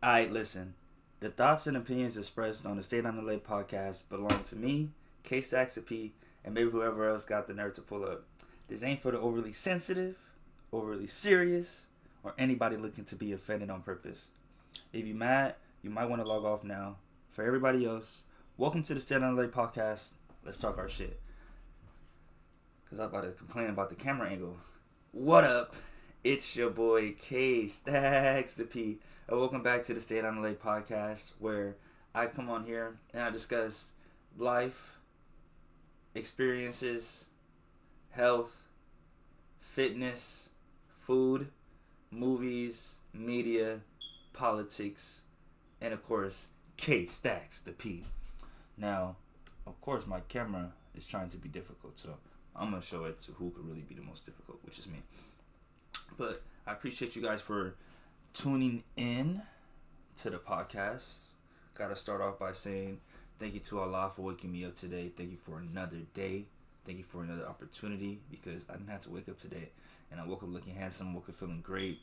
Alright, listen. The thoughts and opinions expressed on the StayDownLA Podcast belong to me, KSTAKS, and maybe whoever else got the nerve to pull up. This ain't for the overly sensitive, overly serious, or anybody looking to be offended on purpose. If you mad, you might want to log off now. For everybody else, welcome to the StayDownLA Podcast. Let's talk our shit. Because I'm about to complain about the camera angle. What up? It's your boy KSTAKS, and welcome back to the StayDownLA Podcast, where I come on here and I discuss life, experiences, health, fitness, food, movies, media, politics, and of course, KSTAKS. Now, of course, my camera is trying to be difficult, so I'm going to show it to who could really be the most difficult, which is me. But I appreciate you guys for tuning in to the podcast. Gotta start off by saying thank you to Allah for waking me up today. Thank you for another day. Thank you for another opportunity, because I didn't have to wake up today. And I woke up looking handsome, woke up feeling great.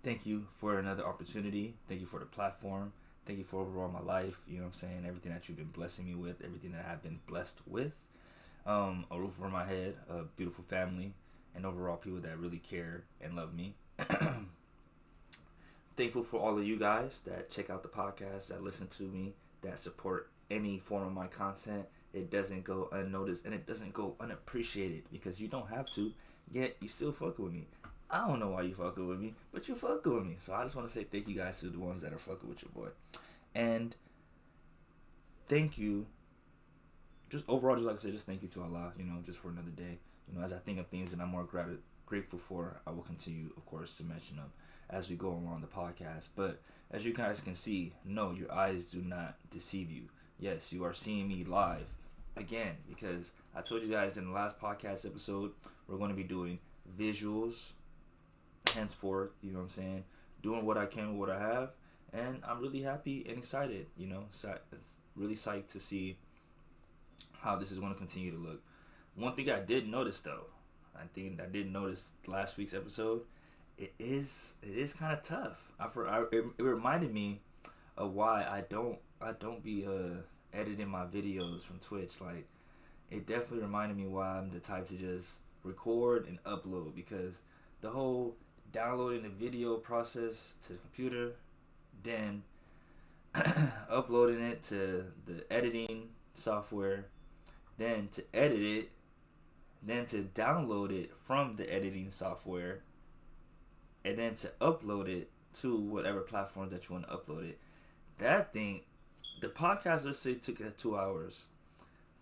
Thank you for another opportunity. Thank you for the platform. Thank you for overall my life. You know what I'm saying? Everything that you've been blessing me with, everything that I've been blessed with. A roof over my head, a beautiful family, and overall people that really care and love me. Thankful for all of you guys that check out the podcast, that listen to me, that support any form of my content. It doesn't go unnoticed and it doesn't go unappreciated, because you don't have to, yet you still fucking with me. I don't know why you fucking with me, but you fucking with me. So I just want to say thank you guys to the ones that are fucking with your boy. And thank you, just overall, just like I said, just thank you to Allah, just for another day. As I think of things that I'm more grateful for, I will continue, of course, to mention them as we go along the podcast. But as you guys can see, no, your eyes do not deceive you. Yes, you are seeing me live again, because I told you guys in the last podcast episode, we're going to be doing visuals henceforth, doing what I can with what I have. And I'm really happy and excited, it's really psyched to see how this is going to continue to look. One thing I did notice, though, last week's episode, it is kind of tough. It reminded me of why I don't be editing my videos from Twitch. Like, it definitely reminded me why I'm the type to just record and upload, because the whole downloading the video process to the computer, then uploading it to the editing software, then to edit it, then to download it from the editing software, and then to upload it to whatever platforms that you want to upload it. That thing, the podcast, let's say, took 2 hours.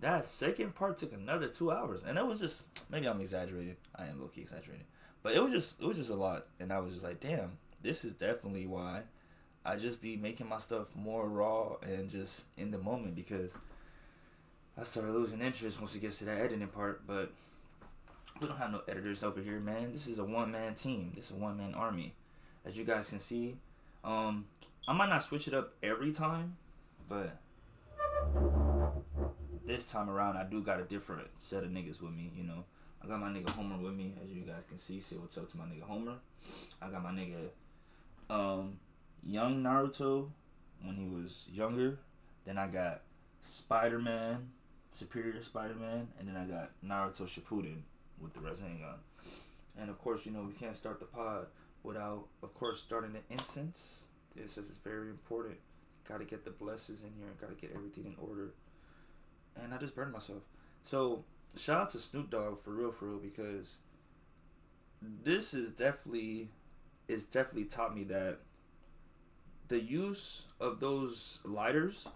That second part took another 2 hours. And that was just, maybe I'm exaggerating. I am low-key exaggerating. But it was just a lot. And I was just like, damn, this is definitely why I just be making my stuff more raw and just in the moment, because I started losing interest once it gets to that editing part. But we don't have no editors over here, man. This is a one-man team. This is a one-man army. As you guys can see, I might not switch it up every time, but this time around, I do got a different set of niggas with me, I got my nigga Homer with me, as you guys can see. Say what's up to my nigga Homer. I got my nigga young Naruto when he was younger. Then I got Spider-Man, Superior Spider-Man, and then I got Naruto Shippuden with the Rasengan. And of course, we can't start the pod without, of course, starting the incense. The incense is very important. Gotta get the blessings in here and gotta get everything in order. And I just burned myself. So shout out to Snoop Dogg for real, because this is definitely taught me that the use of those lighters,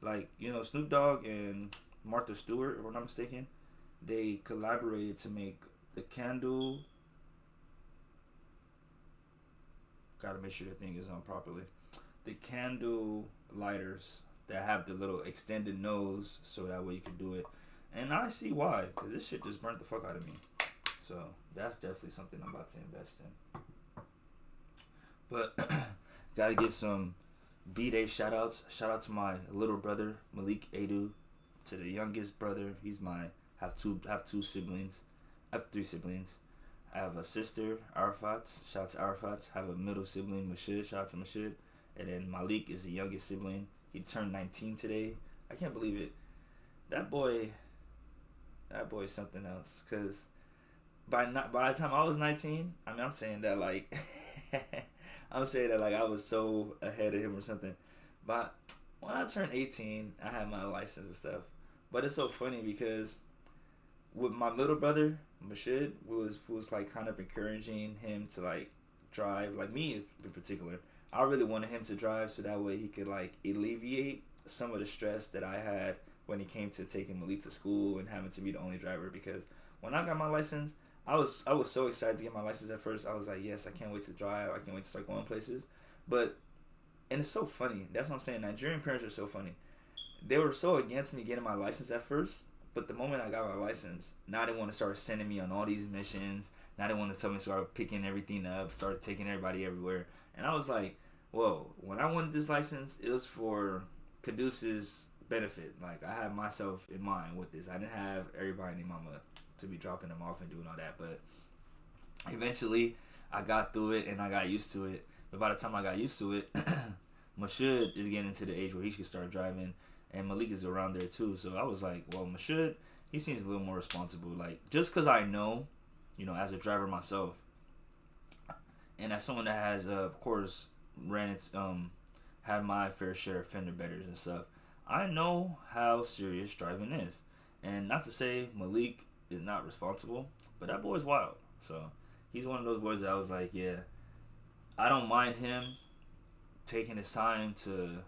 like, Snoop Dogg and Martha Stewart, if I'm not mistaken, they collaborated to make the candle. Gotta make sure the thing is on properly. The candle lighters that have the little extended nose, so that way you can do it. And I see why, because this shit just burnt the fuck out of me. So that's definitely something I'm about to invest in. But gotta give some B-Day shout outs. Shout out to my little brother Malik Adu, to the youngest brother. He's my have two siblings. I have 3 siblings. I have a sister, Arafat. Shout out to Arafat. I have a middle sibling, Mashid. Shout out to Mashid. And then Malik is the youngest sibling. He turned 19 today. I can't believe it. That boy is something else. Cause by the time I was 19, I mean, I'm saying that like I was so ahead of him or something. But when I turned 18, I had my license and stuff. But it's so funny because with my little brother, Mashid, was like kind of encouraging him to like drive, like me in particular. I really wanted him to drive so that way he could like alleviate some of the stress that I had when it came to taking Malik to school and having to be the only driver. Because when I got my license, I was so excited to get my license at first. I was like, yes, I can't wait to drive. I can't wait to start going places. And it's so funny. That's what I'm saying. Nigerian parents are so funny. They were so against me getting my license at first. But the moment I got my license, now they want to start sending me on all these missions. Now they want to tell me to start picking everything up, start taking everybody everywhere. And I was like, whoa, when I wanted this license, it was for Caduceus benefit. Like, I had myself in mind with this. I didn't have everybody and their mama to be dropping them off and doing all that. But eventually, I got through it and I got used to it. But by the time I got used to it, Mashud is getting to the age where he should start driving. And Malik is around there too. So I was like, well, Mashud, he seems a little more responsible. Like, just because I know, as a driver myself, and as someone that has, of course, had my fair share of fender benders and stuff, I know how serious driving is. And not to say Malik is not responsible, but that boy's wild. So he's one of those boys that I was like, yeah, I don't mind him taking his time to,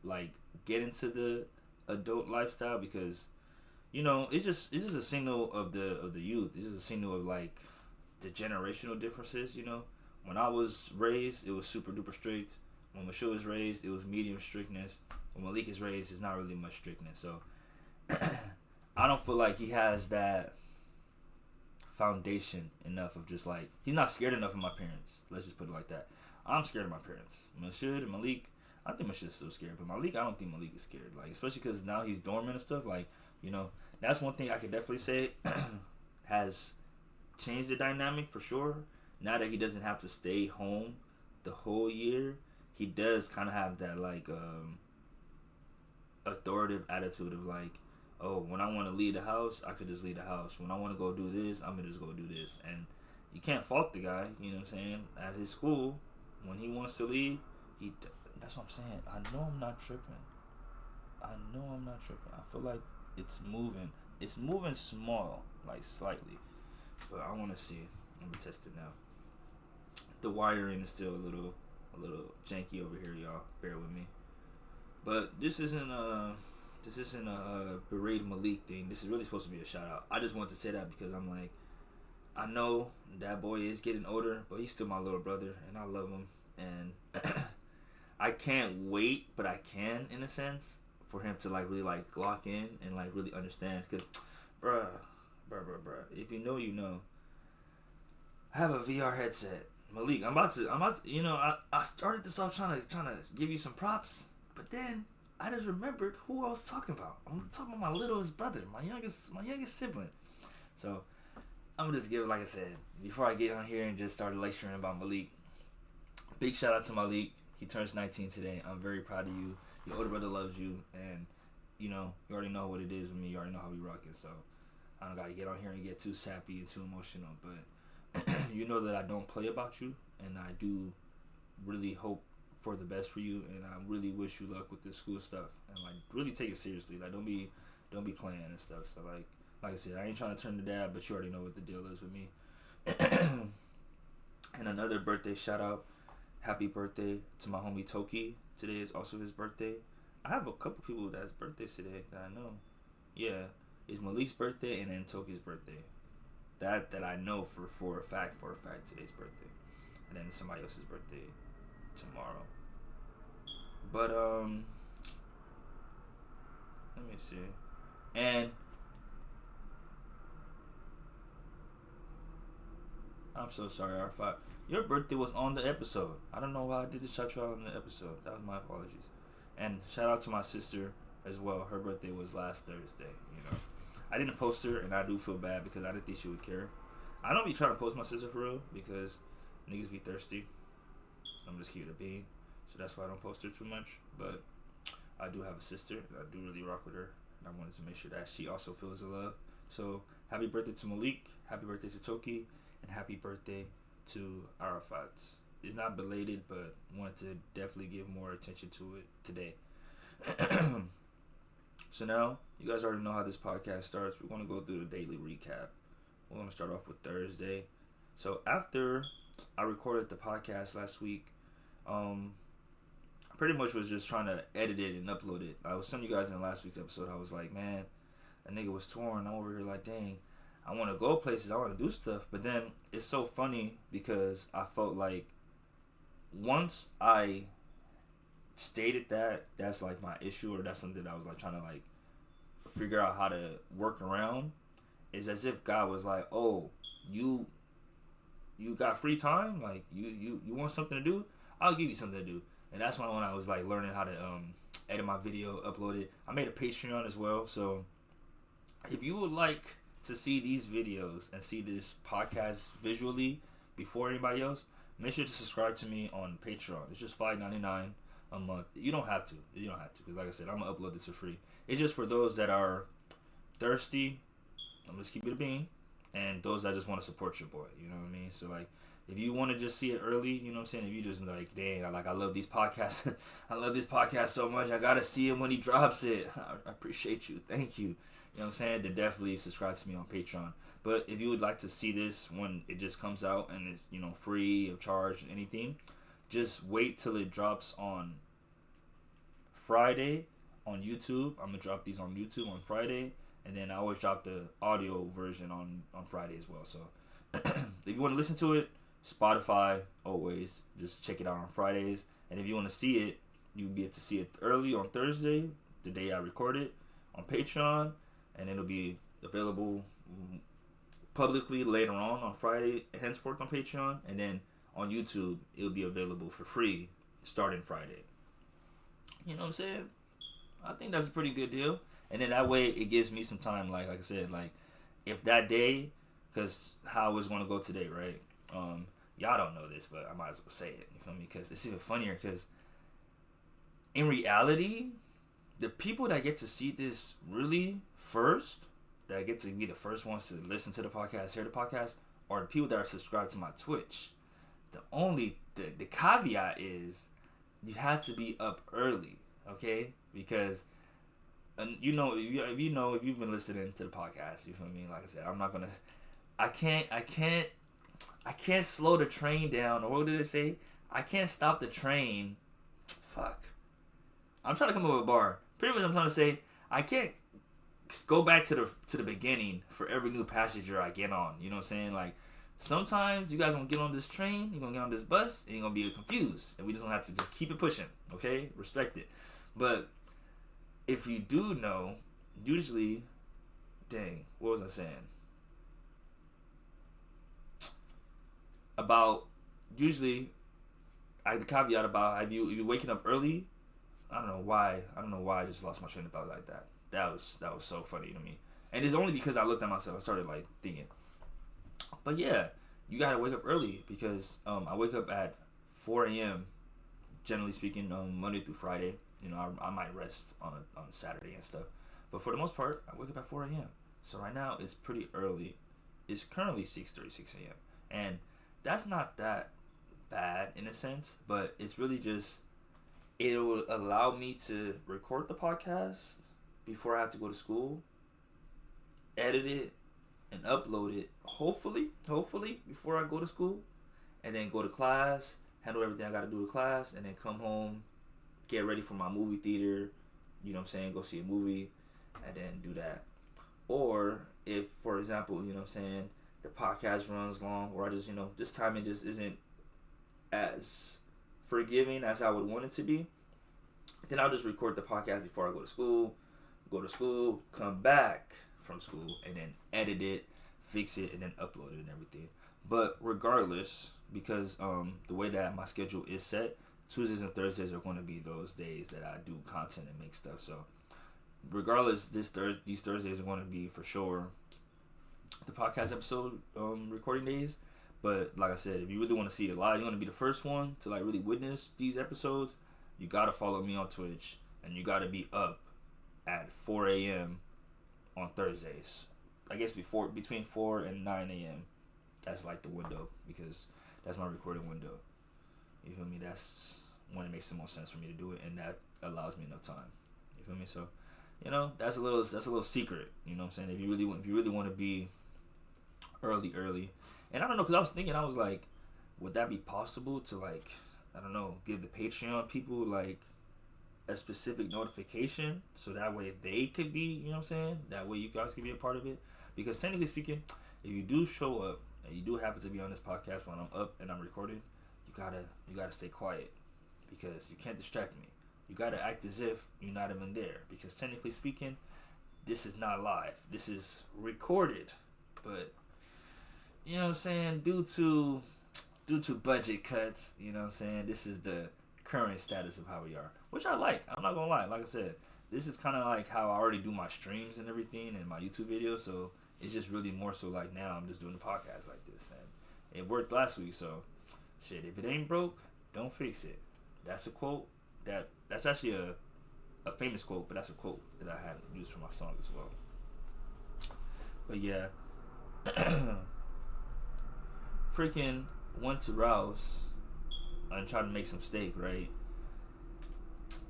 like, get into the adult lifestyle because, it's just a signal of the youth. It's just a signal of like the generational differences. When I was raised, it was super duper strict. When Michelle was raised, it was medium strictness. When Malik is raised, it's not really much strictness. So I don't feel like he has that foundation enough of just like, he's not scared enough of my parents. Let's just put it like that. I'm scared of my parents. Michelle and Malik, I think Mashid's still scared, but Malik, I don't think Malik is scared. Like, especially because now he's dormant and stuff. Like, that's one thing I could definitely say has changed the dynamic for sure. Now that he doesn't have to stay home the whole year, he does kind of have that like authoritative attitude of like, oh, when I want to leave the house, I could just leave the house. When I want to go do this, I'm gonna just go do this. And you can't fault the guy. You know what I'm saying? At his school, when he wants to leave, that's what I'm saying. I know I'm not tripping. I feel like it's moving. It's moving small, like slightly. But I want to see. Let me test it now. The wiring is still a little janky over here, y'all. Bear with me. But this isn't a berate Malik thing. This is really supposed to be a shout out. I just want to say that because I'm like, I know that boy is getting older, but he's still my little brother, and I love him. And I can't wait, but I can, in a sense, for him to like really like lock in and like really understand. Cause, bruh, if you know, you know. I have a VR headset, Malik. I'm about to. I started this off trying to give you some props, but then I just remembered who I was talking about. I'm talking about my littlest brother, my youngest sibling. So I'm gonna just give it, like I said, before I get on here and just start lecturing about Malik. Big shout out to Malik. He turns 19 today. I'm very proud of you. Your older brother loves you, and you already know what it is with me. You already know how we rockin'. So I don't gotta get on here and get too sappy and too emotional. But you know that I don't play about you, and I do really hope for the best for you, and I really wish you luck with this school stuff. And like, really take it seriously. Like, don't be playing and stuff. So like I said, I ain't trying to turn the dad, but you already know what the deal is with me. And another birthday shout out. Happy birthday to my homie Toki. Today is also his birthday. I have a couple people that's birthdays today that I know. Yeah, it's Malik's birthday and then Toki's birthday. That I know for a fact today's birthday. And then somebody else's birthday tomorrow. But let me see. And I'm so sorry, R5. Your birthday was on the episode. I don't know why I did the shout out on the episode. That was my apologies. And shout out to my sister as well. Her birthday was last Thursday. I didn't post her, and I do feel bad because I didn't think she would care. I don't be trying to post my sister for real because niggas be thirsty. I'm just keeping it being. So that's why I don't post her too much. But I do have a sister. I do really rock with her. And I wanted to make sure that she also feels the love. So happy birthday to Malik. Happy birthday to Toki. And happy birthday to Arafat. It's not belated, but wanted to definitely give more attention to it today. So now, you guys already know how this podcast starts. We're going to go through the daily recap. We're going to start off with Thursday. So after I recorded the podcast last week, pretty much was just trying to edit it and upload it. I was telling you guys in last week's episode, I was like, man, that nigga was torn. I'm over here like, dang, I want to go places. I want to do stuff. But then it's so funny because I felt like once I stated that that's like my issue, or that's something that I was like trying to like figure out how to work around, is as if God was like, oh, you got free time, like you want something to do, I'll give you something to do. And that's when I was like learning how to edit my video, upload it. I made a Patreon as well, so if you would like to see these videos and see this podcast visually before anybody else, make sure to subscribe to me on Patreon. It's just $5.99 a month. You don't have to, because like I said, I'm gonna upload this for free. It's just for those that are thirsty. I'm just keep it a bean, and those that just want to support your boy. You know what I mean? So like, if you want to just see it early, you know what I'm saying? If you just like, dang, I love these podcasts. I love this podcast so much. I gotta see him when he drops it. I appreciate you. Thank you. You know what I'm saying? Then definitely subscribe to me on Patreon. But if you would like to see this when it just comes out and it's, you know, free of charge, anything, just wait till it drops on Friday on YouTube. I'm gonna drop these on YouTube on Friday, and then I always drop the audio version on Friday as well. So if you want to listen to it, Spotify, always just check it out on Fridays. And if you want to see it, you'll be able to see it early on Thursday, the day I record it, on Patreon, and it'll be available publicly later on Friday, henceforth on Patreon, and then on YouTube it'll be available for free starting Friday. You know what I'm saying? I think that's a pretty good deal. And then that way it gives me some time, like I said, like if that day, because how I was going to go today, right? Y'all don't know this, but I might as well say it, you feel me? Because it's even funnier, because in reality, the people that get to see this really first, that get to be the first ones to listen to the podcast, hear the podcast, are the people that are subscribed to my Twitch. The caveat is you have to be up early, okay? Because if you've been listening to the podcast, you feel me? Like I said, I can't slow the train down, or what did it say? I can't stop the train. Fuck. I'm trying to come up with a bar. Pretty much I'm trying to say, I can't go back to the beginning for every new passenger I get on. You know what I'm saying? Like, sometimes you guys gonna get on this train, you're gonna get on this bus, and you're gonna be confused. And we just gonna have to just keep it pushing, okay? Respect it. But if you do know, usually, dang, what was I saying? About, usually, the caveat about if you're waking up early, I don't know why I just lost my train of thought like that. That was so funny to me. And it's only because I looked at myself, I started like thinking. But yeah, you gotta wake up early, because I wake up at 4 a.m. generally speaking, Monday through Friday. You know, I might rest on a Saturday and stuff, but for the most part, I wake up at 4 a.m. So right now it's pretty early. It's currently 6:36 a.m. and that's not that bad in a sense, but it's really just, it will allow me to record the podcast before I have to go to school, edit it, and upload it, hopefully, before I go to school, and then go to class, handle everything I got to do with class, and then come home, get ready for my movie theater, you know what I'm saying, go see a movie, and then do that. Or if, for example, you know what I'm saying, the podcast runs long, or I just, you know, this timing just isn't as forgiving as I would want it to be, then I'll just record the podcast before I go to school, come back from school, and then edit it, fix it, and then upload it and everything. But regardless, because the way that my schedule is set, Tuesdays and Thursdays are going to be those days that I do content and make stuff. So regardless, these Thursdays are going to be for sure the podcast episode recording days. But like I said, if you really want to see it live, you want to be the first one to like really witness these episodes, you gotta follow me on Twitch, and you gotta be up at 4 a.m. on Thursdays. I guess between 4 and 9 a.m. That's like the window, because that's my recording window. You feel me? That's when it makes the most sense for me to do it, and that allows me enough time. You feel me? So, that's a little secret. You know what I'm saying? If you really want to be early. And I don't know, because I was like, would that be possible to, like, I don't know, give the Patreon people, like, a specific notification so that way they could be, you know what I'm saying? That way you guys can be a part of it. Because technically speaking, if you do show up and you do happen to be on this podcast when I'm up and I'm recording, you gotta stay quiet, because you can't distract me. You gotta act as if you're not even there, because technically speaking, this is not live. This is recorded. But you know what I'm saying, due to budget cuts, you know what I'm saying, this is the current status of how we are, which I like. I'm not gonna lie. Like I said, this is kind of like how I already do my streams and everything and my YouTube videos, so it's just really more so like now I'm just doing the podcast like this, and it worked last week. So shit, if it ain't broke, don't fix it. That's a quote that's actually a famous quote, but that's a quote that I had used for my song as well. But yeah, freaking went to Rouse and tried to make some steak, right?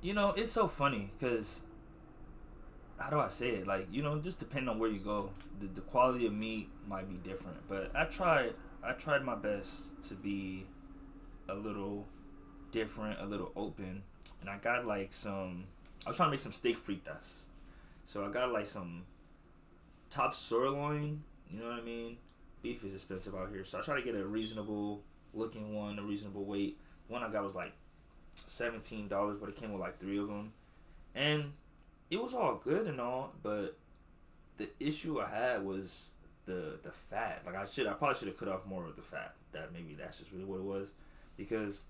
It's so funny, because how do I say it? Like, just depending on where you go, the quality of meat might be different. But I tried my best to be a little different, a little open, and I got like I was trying to make some steak fritas. So I got like some top sirloin, you know what I mean? Beef is expensive out here, so I try to get a reasonable looking one, a reasonable weight. One I got was like $17, but it came with like 3 of them, and it was all good and all, but the issue I had was the fat. Like I probably should have cut off more of the fat. Maybe that's just really what it was, because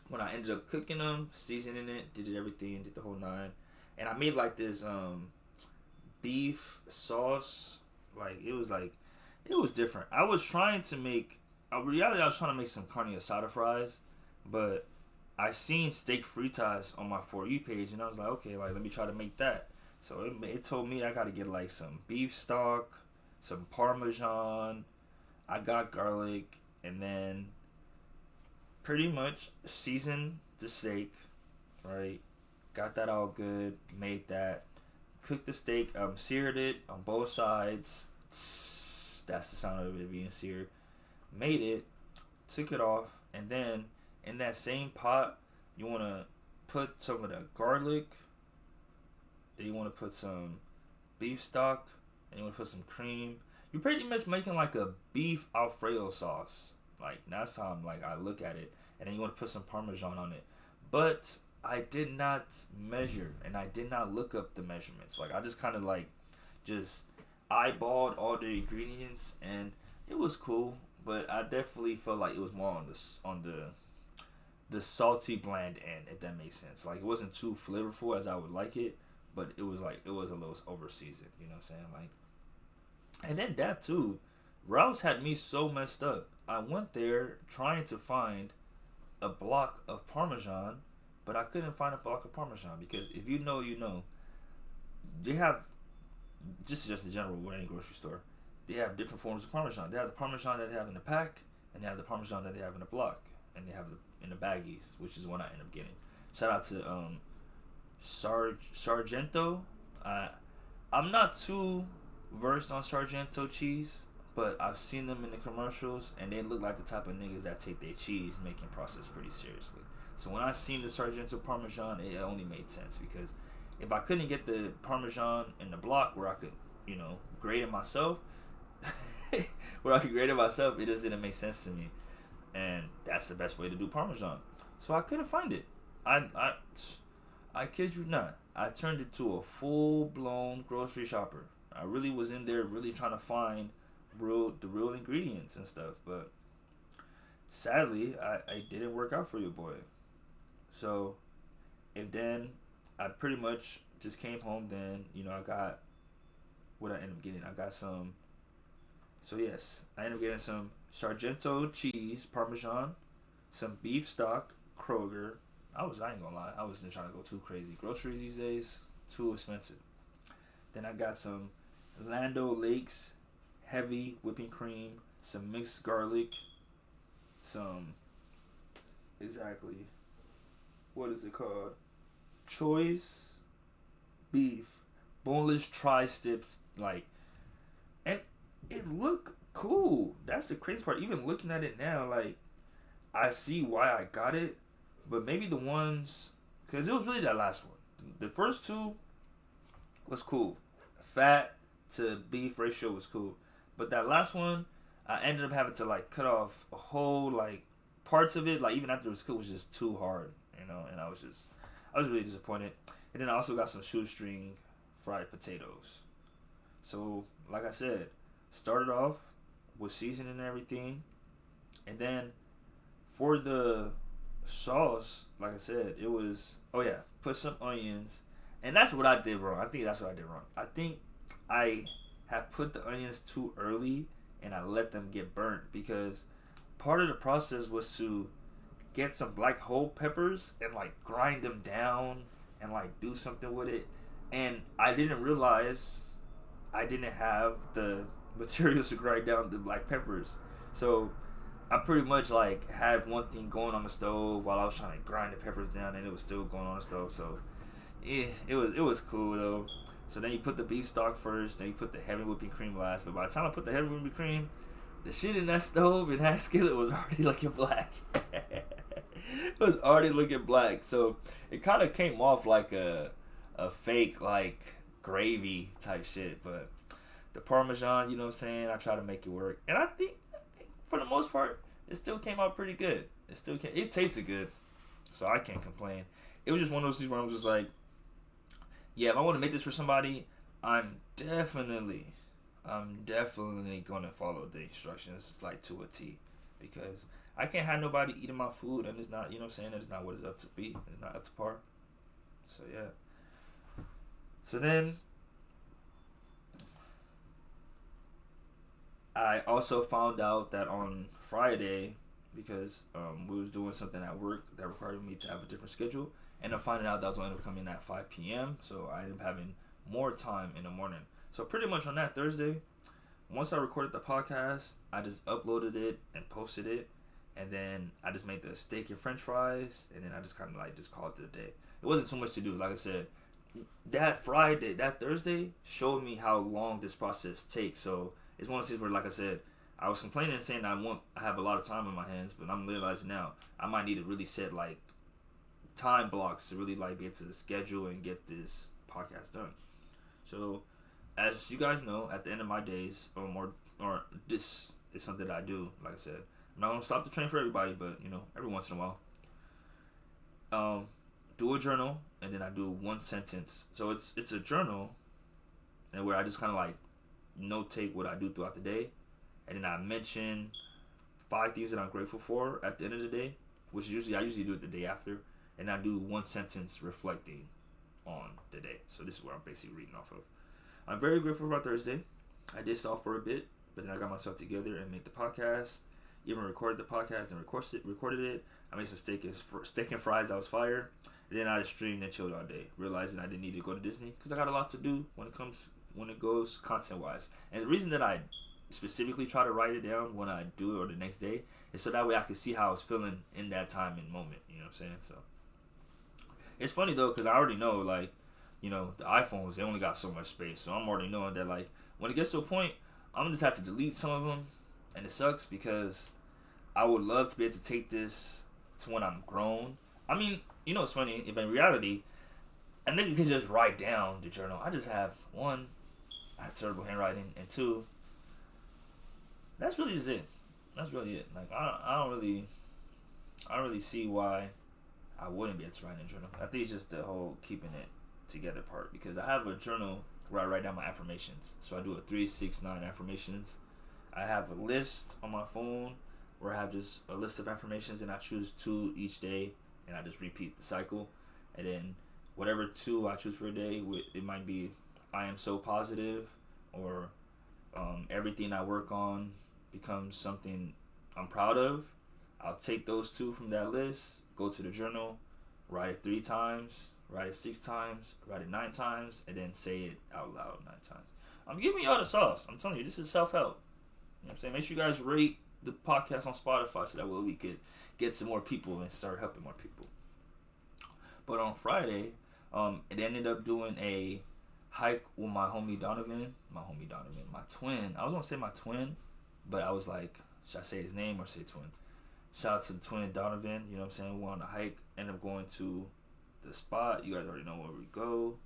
when I ended up cooking them, seasoning it, did everything, did the whole nine, and I made like this beef sauce. Like it was different. I was trying to make some carne asada fries, but I seen steak fritas on my For You page, and I was like, okay, like let me try to make that. So it told me I got to get like some beef stock, some Parmesan, I got garlic, and then pretty much seasoned the steak, right? Got that all good, made that, cooked the steak, seared it on both sides. That's the sound of it being seared. Made it, took it off, and then in that same pot, you want to put some of the garlic, then you want to put some beef stock, and you want to put some cream. You're pretty much making like a beef Alfredo sauce. Like, that's how I look at it. And then you want to put some Parmesan on it. But I did not measure, and I did not look up the measurements. Like, I just kind of just eyeballed all the ingredients, and it was cool. But I definitely felt like it was more on the salty bland end, if that makes sense. Like, it wasn't too flavorful as I would like it, but it was a little over seasoned. You know what I'm saying? Like, and then that too, Rouse had me so messed up. I went there trying to find a block of Parmesan, but I couldn't find a block of Parmesan, because if you know, you know. They have just in general, we're in a grocery store, they have different forms of Parmesan. They have the Parmesan that they have in the pack, and they have the Parmesan that they have in the block, and they have in the baggies, which is one I end up getting. Shout out to Sargento. I'm not too versed on Sargento cheese, but I've seen them in the commercials, and they look like the type of niggas that take their cheese making process pretty seriously. So when I seen the Sargento Parmesan, it only made sense, because if I couldn't get the Parmesan in the block where I could, grade it myself, it just didn't make sense to me. And that's the best way to do Parmesan. So I couldn't find it. I kid you not. I turned into a full-blown grocery shopper. I really was in there really trying to find the real ingredients and stuff. But sadly, I didn't work out for your boy. So I pretty much just came home then. I got what I ended up getting. I got some So yes, I ended up getting some Sargento cheese, Parmesan, some beef stock, Kroger. I ain't gonna lie, I wasn't trying to go too crazy. Groceries these days, too expensive. Then I got some Lando Lakes heavy whipping cream, some mixed garlic, some, exactly, what is it called? Choice beef, boneless tri-tips, like, and it looked cool. That's the crazy part. Even looking at it now, like, I see why I got it, but maybe the ones, because it was really that last one. The first two was cool. Fat to beef ratio was cool. But that last one, I ended up having to, like, cut off a whole, like, parts of it. Like, even after it was cool, it was just too hard, and I was really disappointed. And then I also got some shoestring fried potatoes. So, like I said, started off with seasoning and everything. And then for the sauce, like I said, it was, put some onions. And that's what I did wrong. I think I had put the onions too early and I let them get burnt, because part of the process was to get some black whole peppers and, like, grind them down and, like, do something with it. And I didn't realize I didn't have the materials to grind down the black peppers. So I pretty much, like, had one thing going on the stove while I was trying to grind the peppers down, and it was still going on the stove. So it was cool though. So then you put the beef stock first, then you put the heavy whipping cream last. But by the time I put the heavy whipping cream, the shit in that stove and that skillet was already looking black. It was already looking black. So it kind of came off like a fake, like, gravy type shit. But the Parmesan, you know what I'm saying, I try to make it work. And I think for the most part, it still came out pretty good. It tasted good. So I can't complain. It was just one of those things where I'm just like, yeah, if I want to make this for somebody, I'm definitely gonna follow the instructions, like, to a T, because I can't have nobody eating my food and it's not, you know what I'm saying, it's not what it's up to be. It's not up to par. So yeah. So then I also found out that on Friday, because we was doing something at work that required me to have a different schedule, and I'm finding out that was going to come in at 5 p.m. So I ended up having more time in the morning. So pretty much on that Thursday, once I recorded the podcast, I just uploaded it and posted it, and then I just made the steak and French fries, and then I just kind of, like, just called it a day. It wasn't too much to do. Like I said, that Thursday showed me how long this process takes. So it's one of those things where, like I said, I was complaining and saying I have a lot of time in my hands, but I'm realizing now I might need to really set, like, time blocks to really, like, be able to schedule and get this podcast done. So as you guys know, at the end of my days, or this is something that I do. Like I said, I'm not gonna stop the train for everybody, but, every once in a while, do a journal, and then I do one sentence. So it's a journal, and where I just kind of, like, notate what I do throughout the day, and then I mention 5 things that I'm grateful for at the end of the day, which I usually do it the day after, and I do one sentence reflecting on the day. So this is where I'm basically reading off of. I'm very grateful for my Thursday. I did stall for a bit, but then I got myself together and made the podcast. Even recorded the podcast and recorded it. I made some steak and fries that was fire. And then I just streamed and chilled all day, realizing I didn't need to go to Disney because I got a lot to do when it goes content wise. And the reason that I specifically try to write it down when I do it or the next day is so that way I can see how I was feeling in that time and moment. You know what I'm saying? So it's funny though, because I already know, like, the iPhones, they only got so much space. So I'm already knowing that, like, when it gets to a point, I'm going to just have to delete some of them. And it sucks because I would love to be able to take this to when I'm grown. I mean, it's funny. If in reality, a nigga can just write down the journal. I just have, 1, I have terrible handwriting. And 2, that's really just it. That's really it. Like, I don't really see why I wouldn't be able to write in a journal. I think it's just the whole keeping it together part, because I have a journal where I write down my affirmations. So I do a 3, 6, 9 affirmations. I have a list on my phone where I have just a list of affirmations, and I choose 2 each day, and I just repeat the cycle. And then whatever 2 I choose for a day, it might be I am so positive, or Everything I work on becomes something I'm proud of. I'll take those 2 from that list, go to the journal, write it 3 times, write it 6 times, write it 9 times, and then say it out loud 9 times. I'm giving y'all the sauce. I'm telling you, this is self-help. You know what I'm saying? Make sure you guys rate the podcast on Spotify so that way we could get some more people and start helping more people. But on Friday, it ended up doing a hike with my Donovan, my twin. I was gonna say my twin, but I was like, should I say his name or say twin? Shout out to the twin Donovan, you know what I'm saying? We went on a hike, ended up going to the spot. You guys already know where we go.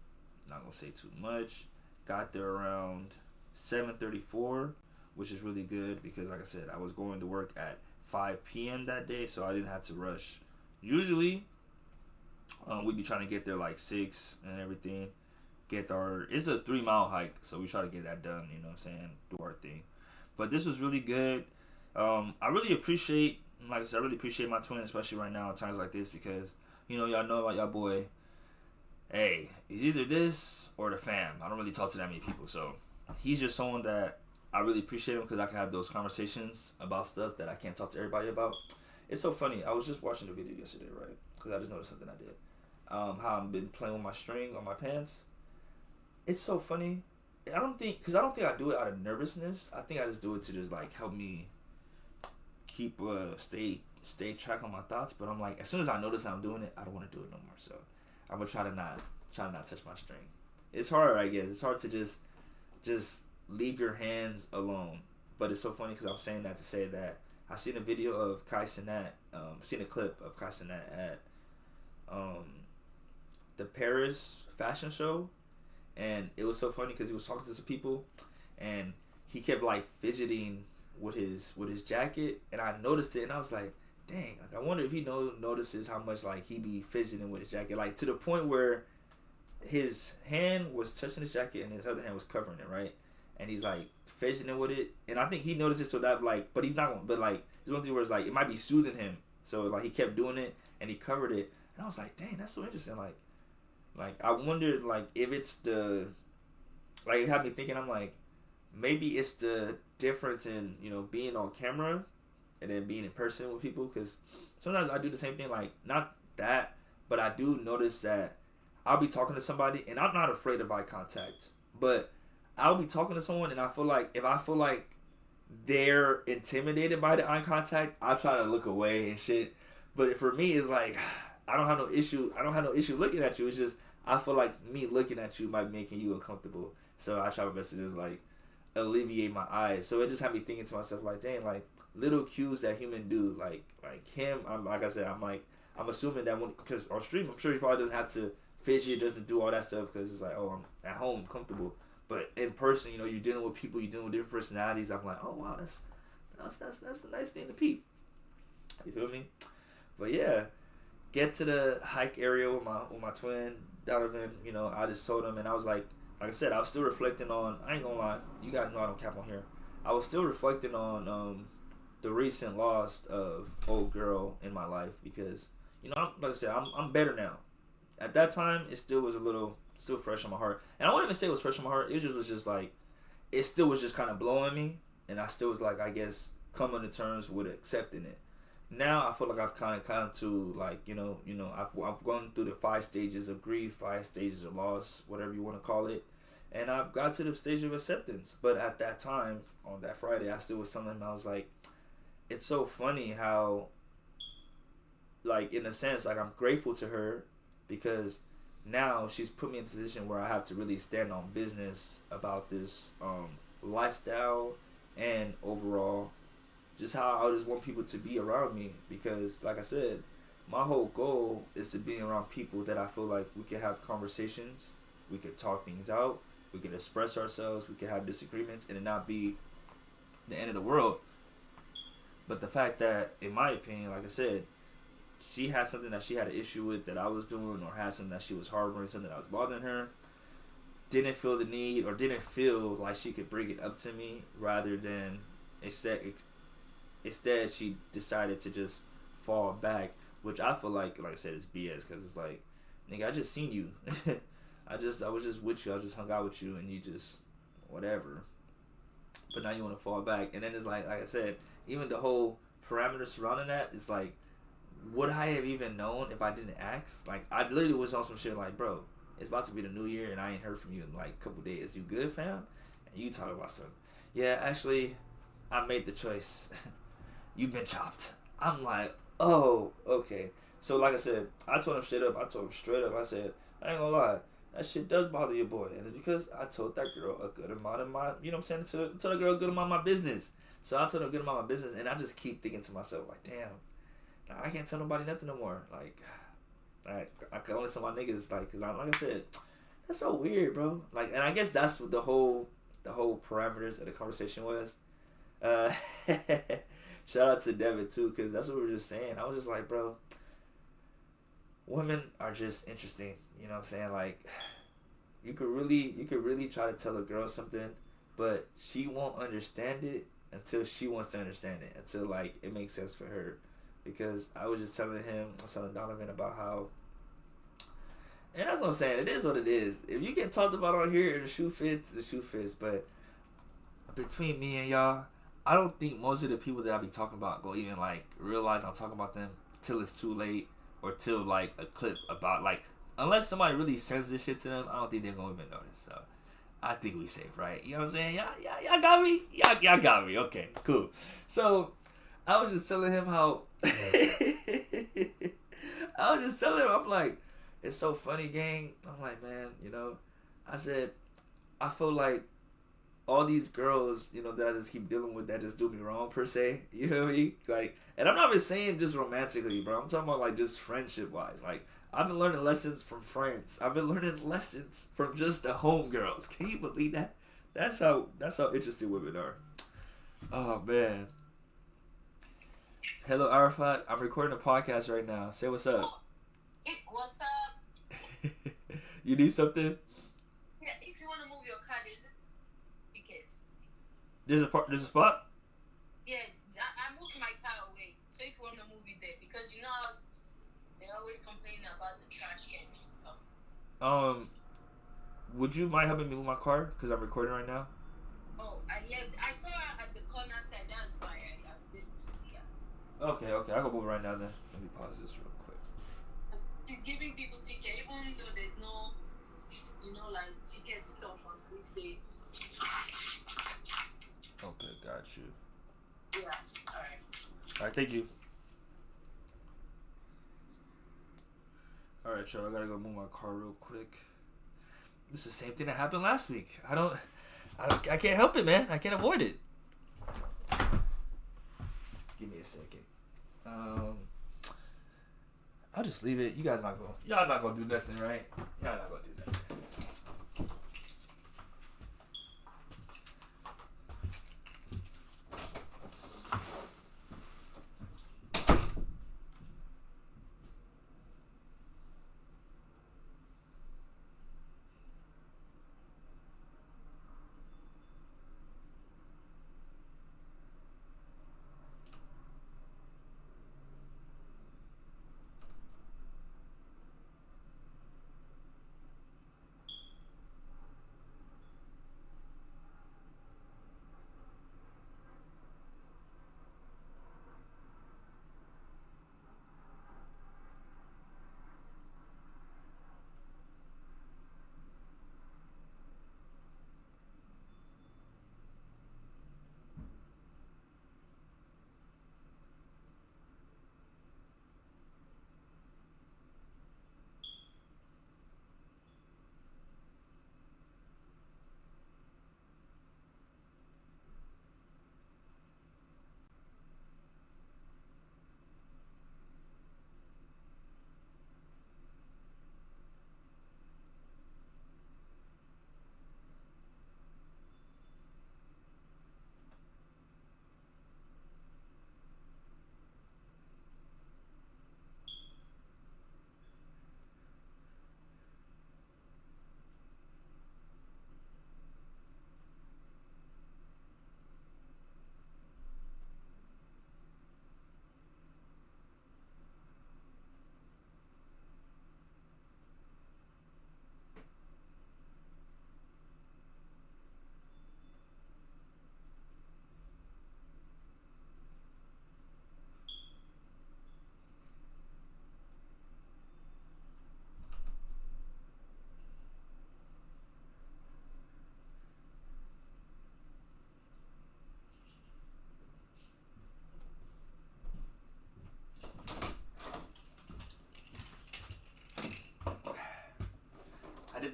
Not gonna say too much. Got there around 7:34, which is really good because, like I said, I was going to work at 5 p.m. that day, so I didn't have to rush. Usually, we'd be trying to get there like 6 and everything. It's a 3-mile hike, so we try to get that done, you know what I'm saying, do our thing. But this was really good. I really appreciate, like I said, I really appreciate my twin, especially right now in times like this, because, you know, y'all know about y'all boy. Hey, he's either this or the fam. I don't really talk to that many people, so he's just someone that I really appreciate him because I can have those conversations about stuff that I can't talk to everybody about. It's so funny. I was just watching the video yesterday, right? Because I just noticed something I did. How I've been playing with my string on my pants. It's so funny. I don't think I do it out of nervousness. I think I just do it to just like help me keep stay track on my thoughts. But I'm like, as soon as I notice I'm doing it, I don't want to do it no more. So I'm gonna try to not touch my string. It's hard, I guess. It's hard to just leave your hands alone. But it's so funny because I'm saying that to say that I seen a video of KSTAKS, seen a clip of KSTAKS at the Paris fashion show. And it was so funny because he was talking to some people, and he kept like fidgeting with his jacket, and I noticed it, and I was like, dang, like, I wonder if he notices how much like he be fidgeting with his jacket, like to the point where his hand was touching his jacket and his other hand was covering it, right? And he's like fidgeting with it, and I think he noticed it so that like, but he's not, but like it's one thing where it's like it might be soothing him, so like he kept doing it and he covered it, and I was like, dang, that's so interesting, Like, I wondered, like, if it's like, it had me thinking, I'm like, maybe it's the difference in, you know, being on camera and then being in person with people, because sometimes I do the same thing, like, not that, but I do notice that I'll be talking to somebody, and I'm not afraid of eye contact, but I'll be talking to someone, and if I feel like they're intimidated by the eye contact, I'll try to look away and shit, but for me, it's like, I don't have no issue looking at you. It's just I feel like me looking at you might be making you uncomfortable. So I try my best to just like alleviate my eyes. So it just had me thinking to myself like, dang, like little cues that human do, like him. Like I said, I'm assuming that because on stream, I'm sure he probably doesn't have to fidget, doesn't do all that stuff because it's like, oh, I'm at home, comfortable. But in person, you know, you're dealing with people, you're dealing with different personalities. I'm like, oh wow, that's a nice thing to peep. You feel me? But yeah. Get to the hike area with my twin Donovan, you know, I just told him, and I was like I said, I was still reflecting on, I ain't gonna lie, you guys know I don't cap on here, I was still reflecting on the recent loss of old girl in my life, because, you know, like I said, I'm better now. At that time, it still was still fresh on my heart, and I wouldn't even say it was fresh on my heart, it was just like, it still was just kind of blowing me, and I still was like, I guess, coming to terms with accepting it. Now I feel like I've kind of come to, like, you know, I've gone through the 5 stages of grief, 5 stages of loss, whatever you want to call it, and I've got to the stage of acceptance. But at that time, on that Friday, I still was telling him, I was like, it's so funny how, like, in a sense, like, I'm grateful to her because now she's put me in a position where I have to really stand on business about this lifestyle and overall just how I just want people to be around me, because like I said, my whole goal is to be around people that I feel like we can have conversations, we can talk things out, we can express ourselves, we can have disagreements, and it not be the end of the world. But the fact that, in my opinion, like I said, she had something that she had an issue with that I was doing, or had something that she was harboring, something that was bothering her, didn't feel the need, or didn't feel like she could bring it up to me, rather than Instead, she decided to just fall back, which I feel like I said, is BS, because it's like, nigga, I just seen you. I was just with you. I just hung out with you, and you just, whatever. but now you want to fall back. And then it's like I said, even the whole parameters surrounding that, it's like, would I have even known if I didn't ask? Like, I literally was on some shit like, bro, it's about to be the new year and I ain't heard from you in like a couple days. You good, fam? And you talk about something. Yeah, actually, I made the choice. You've been chopped. I'm like, oh, okay. So like I said, I told him straight up. I said, I ain't gonna lie, that shit does bother your boy, and it's because I told that girl a good amount of my, you know what I'm saying, told that girl a good amount of my business. So I told her a good amount of my business, and I just keep thinking to myself like, damn, I can't tell nobody nothing no more. Like, I can only tell my niggas, like, cause like I said, that's so weird, bro. Like, and I guess that's what the whole parameters of the conversation was. Shout out to Devin too, cause that's what we were just saying. I was just like, bro, women are just interesting. You know what I'm saying? Like, you could really try to tell a girl something, but she won't understand it until she wants to understand it, until like it makes sense for her. Because I was just telling Donovan about how, and that's what I'm saying, it is what it is. If you get talked about on here and the shoe fits, the shoe fits. But between me and y'all, I don't think most of the people that I be talking about go even like realize I'm talking about them till it's too late, or till like a clip about, like, unless somebody really sends this shit to them, I don't think they're gonna even notice. So I think we safe, right? You know what I'm saying? Y'all got me? Y'all got me. Okay, cool. So I was just telling him how I'm like, it's so funny, gang. I'm like, man, you know, I said, I feel like all these girls, you know, that I just keep dealing with that just do me wrong, per se. You know what I mean? Like, and I'm not even saying just romantically, bro. I'm talking about like just friendship wise. Like, I've been learning lessons from friends. I've been learning lessons from just the homegirls. Can you believe that? That's how interesting women are. Oh man. Hello, Arafat. I'm recording a podcast right now. Say what's up. What's up? You need something? Yeah, if you want to move your car, there's a ticket. There's a spot? Yes, I moved my car away. So if you want to move it there, because you know they always complain about the trash can and stuff. Would you mind helping me move my car? Because I'm recording right now. Oh, I saw her at the corner side. That's why I was able to see her. Okay, I'll go move it right now then. Let me pause this real quick. She's giving people ticket, even though there's no, like ticket stuff on these days. Okay, got you. Yeah, alright. Alright, thank you. Alright, y'all, I gotta go move my car real quick. This is the same thing that happened last week. I can't help it, man. I can't avoid it. Give me a second. I'll just leave it. Y'all not gonna do nothing, right? Y'all not gonna do nothing.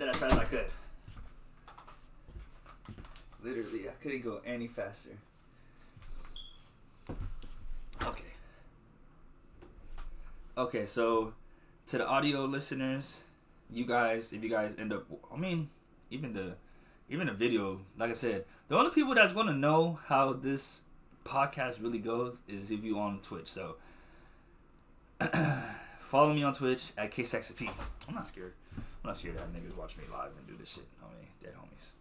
that as fast as I could. Literally, I couldn't go any faster. Okay, so to the audio listeners, you guys, if you guys end up, I mean, even the video, like I said, the only people that's gonna know how this podcast really goes is if you on Twitch. So follow me on Twitch at KSTAKS. I'm not scared to have niggas watch me live and do this shit. Dead homies.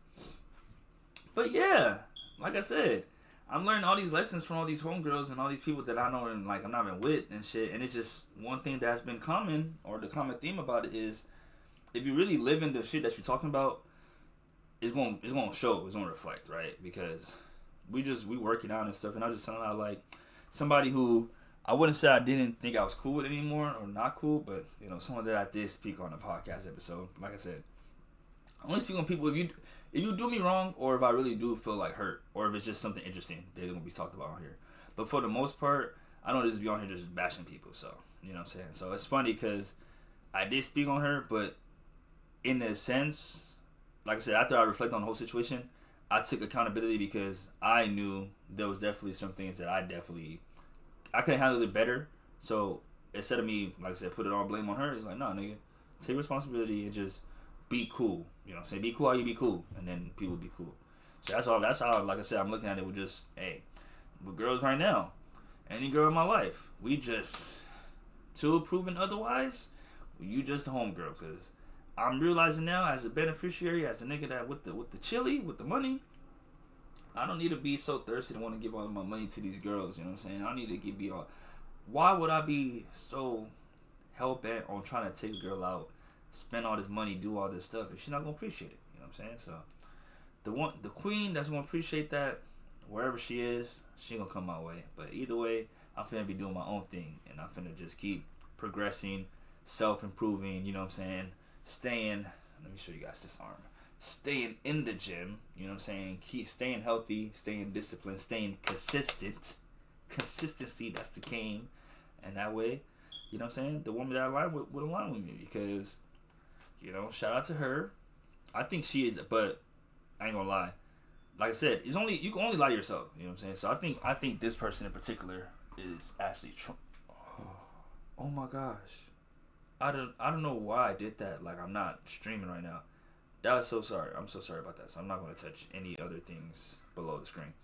But yeah, like I said, I'm learning all these lessons from all these homegirls and all these people that I know and like I'm not even with and shit. And it's just one thing that's been common, or the common theme about it is, if you really live in the shit that you're talking about, it's gonna show, it's gonna reflect, right? Because we working out and stuff, and I was just telling out like somebody who I wouldn't say I didn't think I was cool with anymore or not cool, but you know, someone that I did speak on a podcast episode. Like I said, I only speak on people if you do me wrong, or if I really do feel like hurt, or if it's just something interesting they're gonna be talked about on here. But for the most part, I don't just be on here just bashing people. So you know what I'm saying. So it's funny because I did speak on her, but in a sense, like I said, after I reflect on the whole situation, I took accountability because I knew there was definitely some things that I could have handled it better. So instead of me, like I said, put it all blame on her, it's like, nah, nigga, take responsibility and just be cool. You know, say be cool how you be cool, and then people be cool. So that's how, like I said, I'm looking at it with just, hey, with girls right now, any girl in my life, we just, till proven otherwise, you just a homegirl. Because I'm realizing now, as a beneficiary, as a nigga that with the chili, with the money, I don't need to be so thirsty to want to give all my money to these girls. You know what I'm saying? I don't need to be all. Why would I be so hell bent on trying to take a girl out, spend all this money, do all this stuff, if she's not gonna appreciate it? You know what I'm saying? So the queen that's gonna appreciate that, wherever she is, she gonna come my way. But either way, I'm finna be doing my own thing, and I'm finna just keep progressing, self-improving. You know what I'm saying? Staying. Let me show you guys this arm. Staying in the gym. You know what I'm saying? Keep staying healthy, staying disciplined, staying consistent. Consistency, that's the game, and that way, you know what I'm saying, the woman that I align with would align with me, because, you know, shout out to her. I think she is, but I ain't gonna lie. Like I said, you can only lie to yourself. You know what I'm saying? So I think this person in particular is actually. Oh my gosh, I don't know why I did that. Like, I'm not streaming right now. That was so sorry. I'm so sorry about that. So I'm not gonna touch any other things below the screen.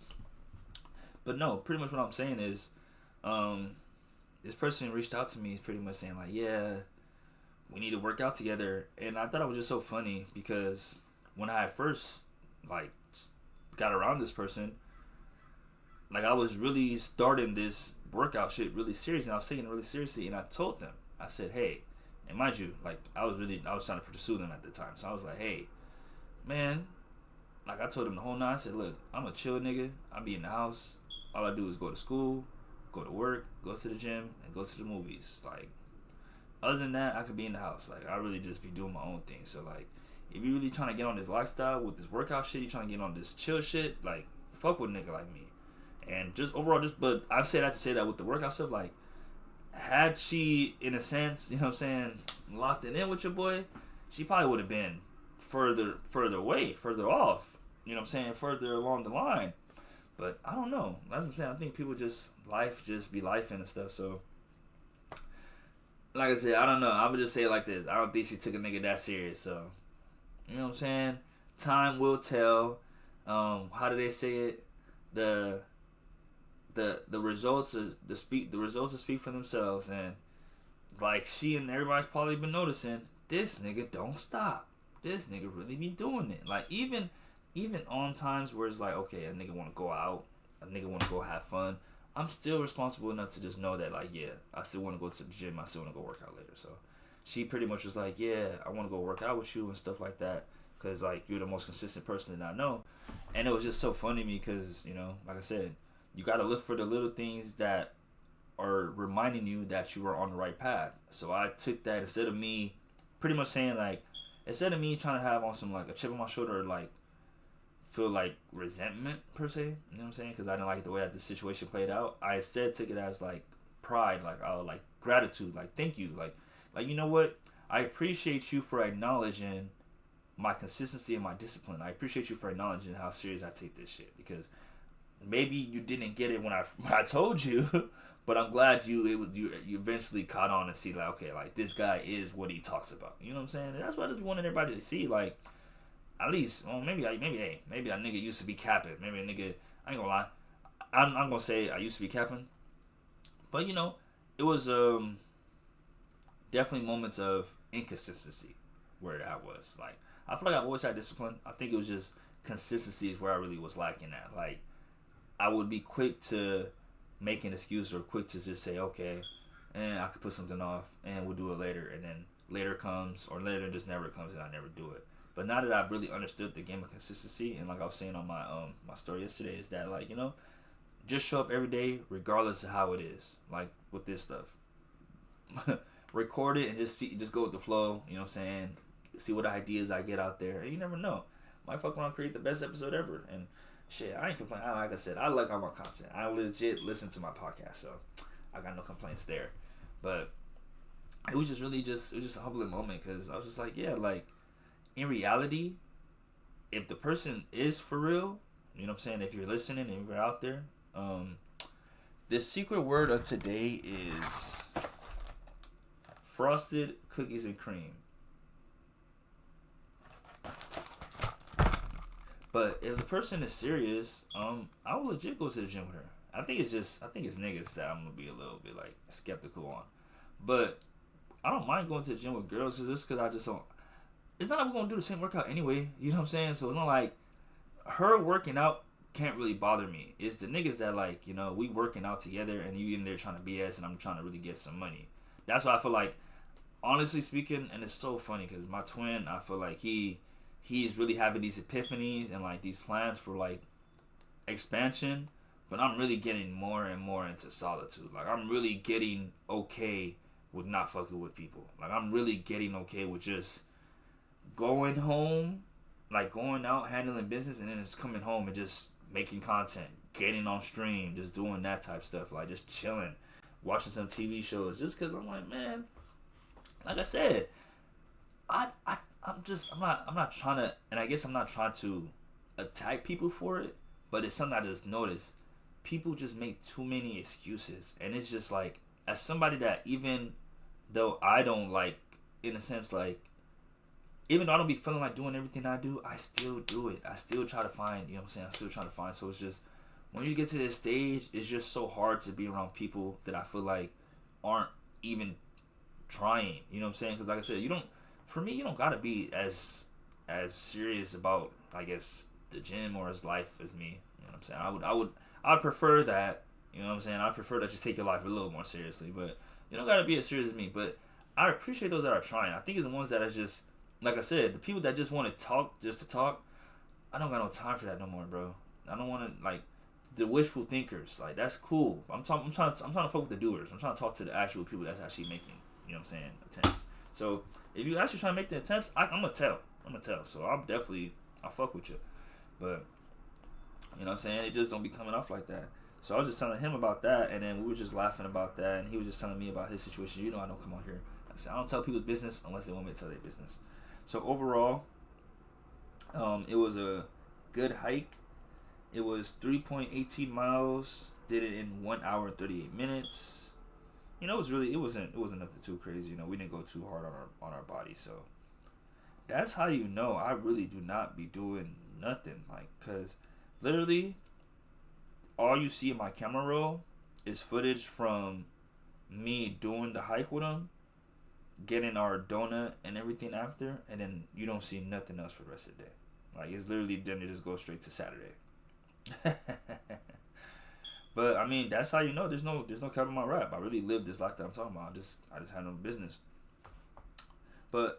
But no, pretty much what I'm saying is, this person reached out to me pretty much saying like, yeah, we need to work out together. And I thought it was just so funny because when I first like got around this person, like I was really starting this workout shit really serious, and I was taking it really seriously. And I told them, I said, hey, and mind you, like I was trying to pursue them at the time. So I was like, hey, man, like I told them the whole night. I said, look, I'm a chill nigga. I be in the house. All I do is go to school, go to work, go to the gym, and go to the movies. Like, other than that, I could be in the house. Like, I really just be doing my own thing. So, like, if you really trying to get on this lifestyle with this workout shit, you trying to get on this chill shit, like, fuck with a nigga like me. And just overall, but I say that to say that with the workout stuff, like, had she, in a sense, you know what I'm saying, locked it in with your boy, she probably would have been further away, further off, you know what I'm saying, further along the line. But I don't know. That's what I'm saying. I think people life just be life and stuff. So, like I said, I don't know. I'm going to just say it like this. I don't think she took a nigga that serious. So, you know what I'm saying? Time will tell. How do they say it? The results will speak for themselves. And like she and everybody's probably been noticing, this nigga don't stop. This nigga really be doing it. Like, even on times where it's like, okay, a nigga want to go out, a nigga want to go have fun, I'm still responsible enough to just know that, like, yeah, I still want to go to the gym, I still want to go work out later. So she pretty much was like, yeah, I want to go work out with you and stuff like that, because, like, you're the most consistent person that I know. And it was just so funny to me because, you know, like I said, you got to look for the little things that are reminding you that you are on the right path. So I took that, instead of me pretty much saying, like, instead of me trying to have on some, like, a chip on my shoulder or, like, feel like resentment per se, you know what I'm saying, because I didn't like the way that the situation played out, I instead took it as like pride, like like gratitude, like thank you, like you know what, I appreciate you for acknowledging my consistency and my discipline. I appreciate you for acknowledging how serious I take this shit, because maybe you didn't get it when I told you, but I'm glad you eventually caught on and see, like, okay, like, this guy is what he talks about. You know what I'm saying? And that's what I just wanted everybody to see, like, at least, well, maybe a nigga used to be capping. Maybe a nigga, I ain't gonna lie, I'm gonna say I used to be capping, but, you know, it was definitely moments of inconsistency where I was. Like, I feel like I've always had discipline. I think it was just consistency is where I really was lacking at. Like, I would be quick to make an excuse or quick to just say, okay, and I could put something off and we'll do it later. And then later comes, or later just never comes, and I never do it. But now that I've really understood the game of consistency, and like I was saying on my my story yesterday, is that, like, you know, just show up every day regardless of how it is. Like with this stuff, record it and just go with the flow. You know what I'm saying? See what ideas I get out there, and you never know. Might fuck around, create the best episode ever. And shit, I ain't complaining. Like I said, I like all my content. I legit listen to my podcast, so I got no complaints there. But it was just really just a humbling moment, because I was just like, yeah, like, in reality, if the person is for real, you know what I'm saying, if you're listening and you're out there, the secret word of today is frosted cookies and cream. But if the person is serious, I will legit go to the gym with her. I think it's niggas that I'm gonna be a little bit like skeptical on. But I don't mind going to the gym with girls, because I just don't. It's not like we're gonna do the same workout anyway. You know what I'm saying? So it's not like her working out can't really bother me. It's the niggas that, like, you know, we working out together and you in there trying to BS and I'm trying to really get some money. That's why I feel like, honestly speaking, and it's so funny because my twin, I feel like he's really having these epiphanies and like these plans for like expansion, but I'm really getting more and more into solitude. Like, I'm really getting okay with not fucking with people. Like, I'm really getting okay with just going home, like going out, handling business, and then just coming home and just making content, getting on stream, just doing that type stuff, like just chilling, watching some TV shows, just because I'm like, man, like I said, I'm not trying to, and I guess I'm not trying to attack people for it, but it's something I just noticed. People just make too many excuses, and it's just like, as somebody that, even though I don't, like, in a sense, like, even though I don't be feeling like doing everything I do, I still do it. I still try to find, you know what I'm saying? I still try to find. So it's just, when you get to this stage, it's just so hard to be around people that I feel like aren't even trying. You know what I'm saying? Because like I said, you don't gotta be as serious about, I guess, the gym or as life as me. You know what I'm saying? I'd prefer that. You know what I'm saying? I prefer that you take your life a little more seriously. But you don't gotta be as serious as me. But I appreciate those that are trying. I think it's the ones that are just, like I said, the people that just want to talk just to talk, I don't got no time for that no more, bro. I don't want to, like, the wishful thinkers, like, that's cool. I'm trying to fuck with the doers. I'm trying to talk to the actual people that's actually making, you know what I'm saying, attempts. So if you actually trying to make the attempts, I'm gonna tell. So I'll fuck with you. But you know what I'm saying, it just don't be coming off like that. So I was just telling him about that, and then we were just laughing about that, and he was just telling me about his situation. You know, I don't come on here. I said I don't tell people's business unless they want me to tell their business. So overall, it was a good hike. It was 3.18 miles. Did it in 1 hour and 38 minutes. You know, it wasn't nothing too crazy. You know, we didn't go too hard on our body. So that's how you know I really do not be doing nothing. Like, cause literally, all you see in my camera roll is footage from me doing the hike with him, getting our donut and everything after, and then you don't see nothing else for the rest of the day. Like, it's literally, then it just goes straight to Saturday. But I mean, that's how you know there's no cap in my rap. I really lived this life that I'm talking about. I just had no business. But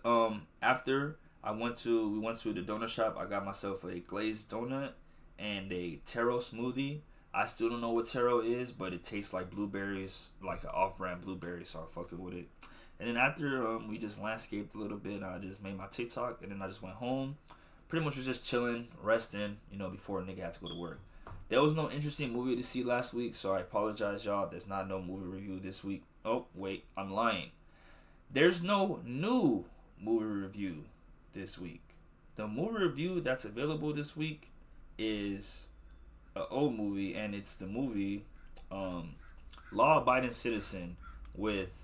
after we went to the donut shop, I got myself a glazed donut and a taro smoothie. I still don't know what taro is, but it tastes like blueberries, like an off-brand blueberry, so I'm fucking with it. And then after we just landscaped a little bit, I just made my TikTok, and then I just went home. Pretty much was just chilling, resting, you know, before a nigga had to go to work. There was no interesting movie to see last week, so I apologize, y'all. There's not no movie review this week. Oh, wait, I'm lying. There's no new movie review this week. the movie review that's available this week is an old movie, and it's the movie Law Abiding Citizen with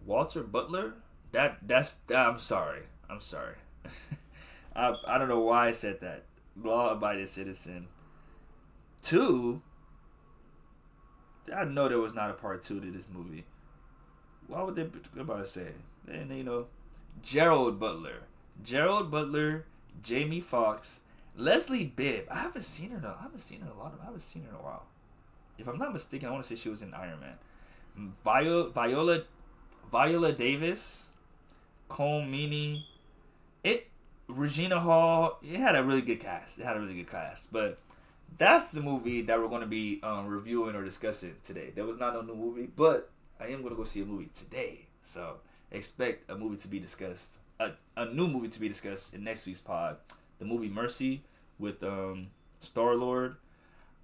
Walter Butler. I'm sorry. I don't know why I said that. Law Abiding Citizen 2. I know there was not a part 2 to this movie. Why would they be about to say? And Gerald Butler, Jamie Foxx, Leslie Bibb. I haven't seen her in a while. If I'm not mistaken, I want to say she was in Iron Man. Viola Davis, Cole Meany, Regina Hall. It had a really good cast. But that's the movie that we're going to be reviewing or discussing today. There was not no new movie, but I am going to go see a movie today. So expect a movie to be discussed, a new movie to be discussed in next week's pod. The movie Mercy with Star-Lord.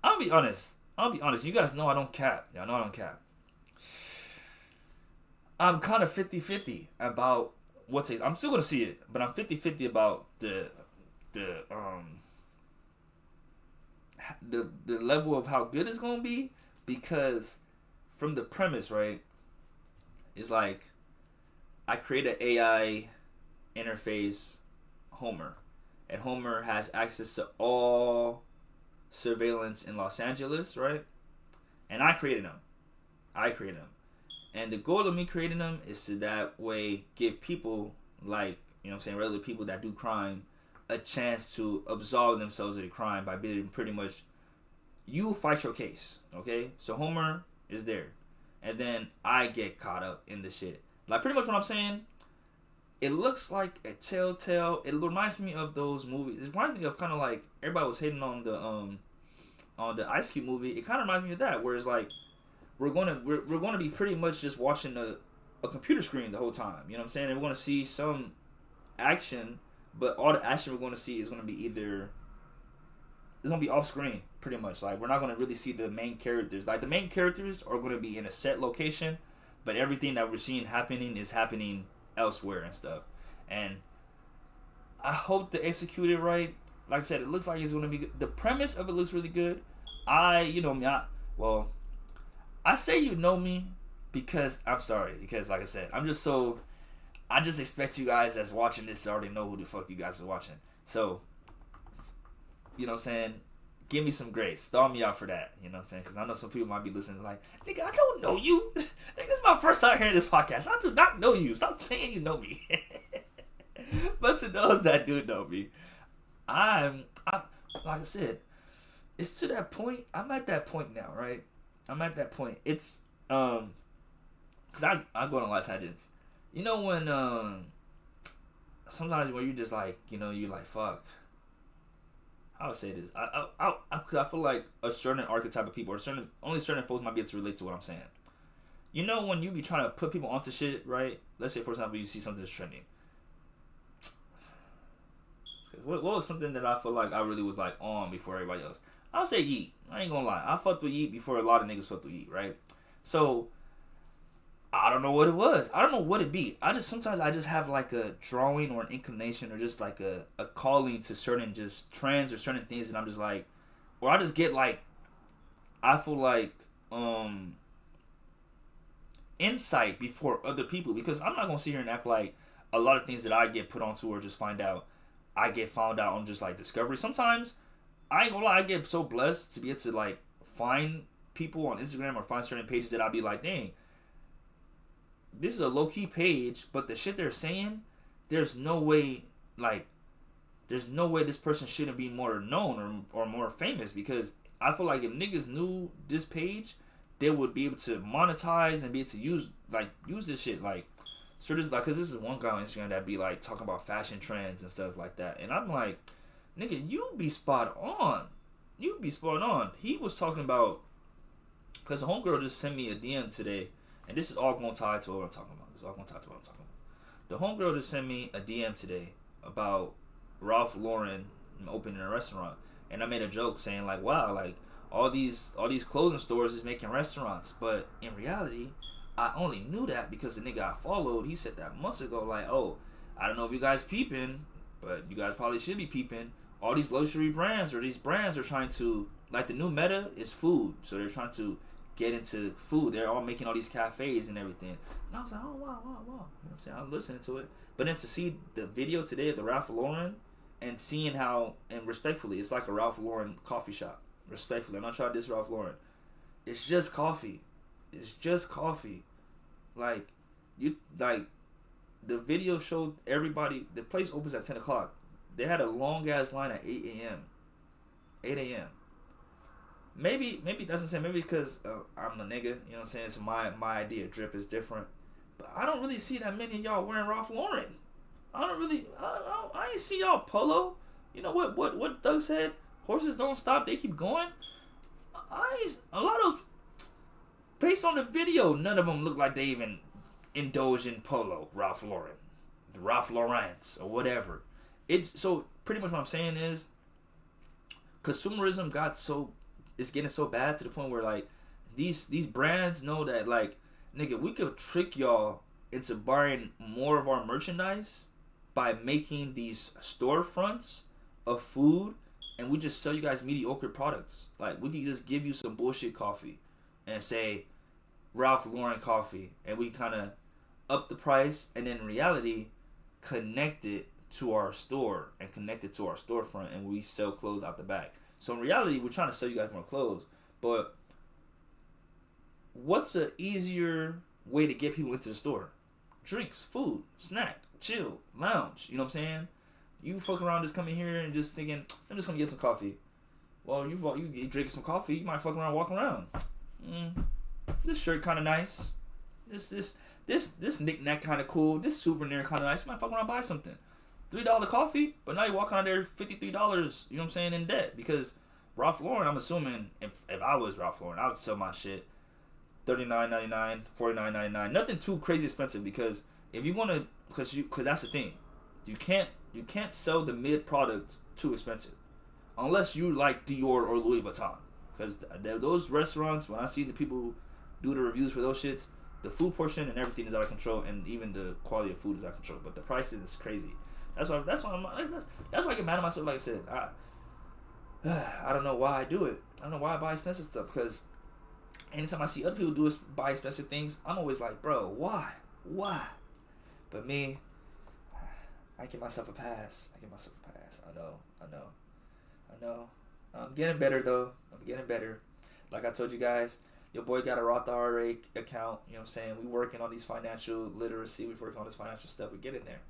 I'll be honest. You guys know I don't cap. Y'all know I don't cap. I'm kind of 50-50 about I'm still going to see it, but I'm 50-50 about the level of how good it's going to be, because from the premise, right, it's like I create an AI interface, Homer, and Homer has access to all surveillance in Los Angeles, right? And I created him. And the goal of me creating them is to that way give people, like, regular people that do crime, a chance to absolve themselves of the crime by being pretty much, you fight your case, okay? So Homer is there. And then I get caught up in the shit. Like, pretty much what I'm saying, it looks like a Telltale. It reminds me of those movies. It reminds me of kind of like, everybody was hating on the Ice Cube movie. It kind of reminds me of that, where it's like, we're gonna be pretty much just watching a computer screen the whole time. You know what I'm saying? And we're gonna see some action, but all the action we're gonna see is gonna be it's gonna be off screen, pretty much. Like, we're not gonna really see the main characters. Like, the main characters are gonna be in a set location, but everything that we're seeing happening is happening elsewhere and stuff. And I hope to execute it right. Like I said, it looks like it's gonna be good. The premise of it looks really good. I say you know me because like I said, I just expect you guys that's watching this to already know who the fuck you guys are watching. So, you know what I'm saying? Give me some grace. Star me out for that. You know what I'm saying? Because I know some people might be listening like, nigga, I don't know you. Nigga, this is my first time hearing this podcast. I do not know you. Stop saying you know me. But to those that do know me, I'm like I said, it's to that point. I'm at that point now, right? It's because I go on a lot of tangents. You know when sometimes when you just like, you're like, fuck. How would I say this? I feel like a certain archetype of people, only certain folks might be able to relate to what I'm saying. You know when you be trying to put people onto shit, right? Let's say, for example, you see something that's trending. What was something that I feel like I really was like on before everybody else? I would say Yeet. I ain't gonna lie. I fucked with Yeet before a lot of niggas fucked with Yeet, right? So, I don't know what it was. I don't know what it be. Sometimes I just have like a drawing or an inclination or just like a calling to certain just trends or certain things, and I'm just like, or I just get like, I feel like, insight before other people, because I'm not gonna sit here and act like a lot of things that I get put onto or just find out, I get found out on just like discovery. Sometimes, I ain't gonna lie, I get so blessed to be able to like find people on Instagram or find certain pages that I'll be like, dang, this is a low-key page, but the shit they're saying, there's no way this person shouldn't be more known or more famous, because I feel like if niggas knew this page, they would be able to monetize and be able to use this shit. Like, so there's like, cause this is one guy on Instagram that be like talking about fashion trends and stuff like that, and I'm like, nigga, you be spot on. He was talking about, cause the homegirl just sent me a DM today, and this is all gonna tie to what I'm talking about. The homegirl just sent me a DM today about Ralph Lauren opening a restaurant, and I made a joke saying like, wow, like all these clothing stores is making restaurants, but in reality, I only knew that because the nigga I followed, he said that months ago, like, oh, I don't know if you guys peeping, but you guys probably should be peeping. All these luxury brands or these brands are trying to, like the new meta is food. So they're trying to get into food. They're all making all these cafes and everything. And I was like, oh, wow. You know what I'm saying? I was listening to it. But then to see the video today of the Ralph Lauren and seeing how, and respectfully, it's like a Ralph Lauren coffee shop. Respectfully, I'm not trying to diss Ralph Lauren. It's just coffee. It's just coffee. Like, the video showed everybody, the place opens at 10 o'clock. They had a long ass line at 8 a.m. 8 a.m. Maybe that's what I'm saying. Maybe because I'm the nigga, you know what I'm saying? So my idea of drip is different. But I don't really see that many of y'all wearing Ralph Lauren. I ain't see y'all polo. You know what Doug said? Horses don't stop, they keep going. A lot of those, based on the video, none of them look like they even indulge in polo. Ralph Lauren, the Ralph Laurents or whatever. So pretty much what I'm saying is, consumerism it's getting so bad to the point where like these brands know that like, nigga, we could trick y'all into buying more of our merchandise by making these storefronts of food, and we just sell you guys mediocre products. Like, we can just give you some bullshit coffee and say Ralph Lauren coffee, and we kind of up the price, and then in reality connect it to our store and connect it to our storefront, and we sell clothes out the back. So in reality, we're trying to sell you guys more clothes. But what's an easier way to get people into the store? Drinks, food, snack, chill, lounge. You know what I'm saying? You fuck around just coming here and just thinking, I'm just gonna get some coffee. Well, you drink some coffee, you might fuck around, walk around. This shirt kind of nice. This knick-knack kind of cool. This souvenir kind of nice. You might fuck around, buy something. $3 coffee, but now you're walking out there $53, you know what I'm saying, in debt. Because Ralph Lauren, I'm assuming, if I was Ralph Lauren, I would sell my shit $39.99, $49.99. Nothing too crazy expensive, because if you want to, because that's the thing. You can't sell the mid product too expensive. Unless you like Dior or Louis Vuitton. Because those restaurants, when I see the people who do the reviews for those shits, the food portion and everything is out of control, and even the quality of food is out of control. But the pricing is crazy. That's why I get mad at myself. Like I said, I don't know why I do it. I don't know why I buy expensive stuff. Because anytime I see other people buy expensive things, I'm always like, bro, why? But me, I give myself a pass. I know. I'm getting better though. I'm getting better. Like I told you guys, your boy got a Roth IRA account. You know what I'm saying? We working on these financial literacy. We working on this financial stuff. We're getting there.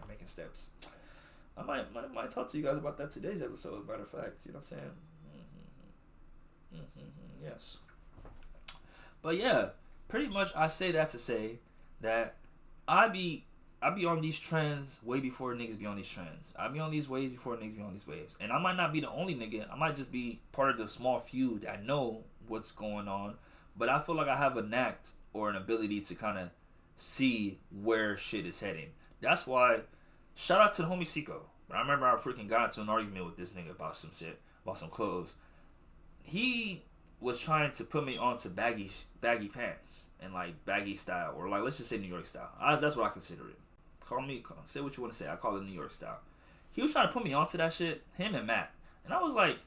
Making steps. I might talk to you guys about that today's episode. Matter of fact, you know what I'm saying? Yes. But yeah, pretty much I say that to say that I be on these trends way before niggas be on these trends. I be on these waves before niggas be on these waves. And I might not be the only nigga. I might just be part of the small few that know what's going on. But I feel like I have a knack or an ability to kind of see where shit is heading. That's why, shout out to the homie Seco. I remember I freaking got into an argument with this nigga about some shit, about some clothes. He was trying to put me onto baggy pants and like baggy style, or like, let's just say New York style. That's what I consider it. Say what you want to say. I call it New York style. He was trying to put me onto that shit, him and Matt. And I was like,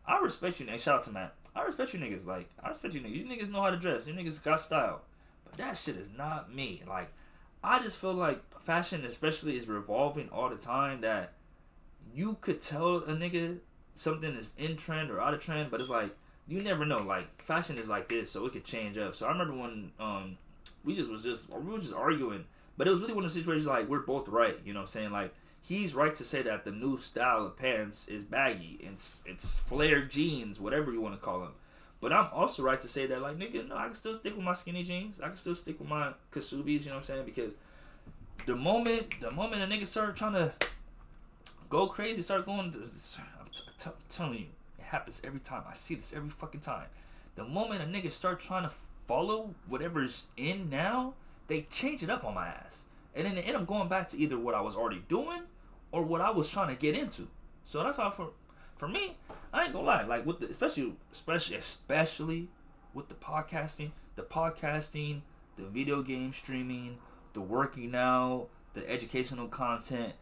I respect you niggas. Shout out to Matt. I respect you niggas. Like, I respect you niggas. You niggas know how to dress. You niggas got style. But that shit is not me. Like, I just feel like fashion especially is revolving all the time, that you could tell a nigga something is in trend or out of trend, but it's like, you never know. Like, fashion is like this, so it could change up. So I remember when we were just arguing, but it was really one of the situations like we're both right. You know what I'm saying? Like, he's right to say that the new style of pants is baggy. It's flared jeans, whatever you want to call them. But I'm also right to say that, like, nigga, no, I can still stick with my skinny jeans. I can still stick with my Kasubis, you know what I'm saying? Because the moment a nigga started trying to go crazy, start going, I'm telling you, it happens every time. I see this every fucking time. The moment a nigga start trying to follow whatever's in now, they change it up on my ass. And in the end, I'm going back to either what I was already doing or what I was trying to get into. So that's why for me, I ain't gonna lie. Like, with the, especially with the podcasting, the video game streaming, the working out, the educational content,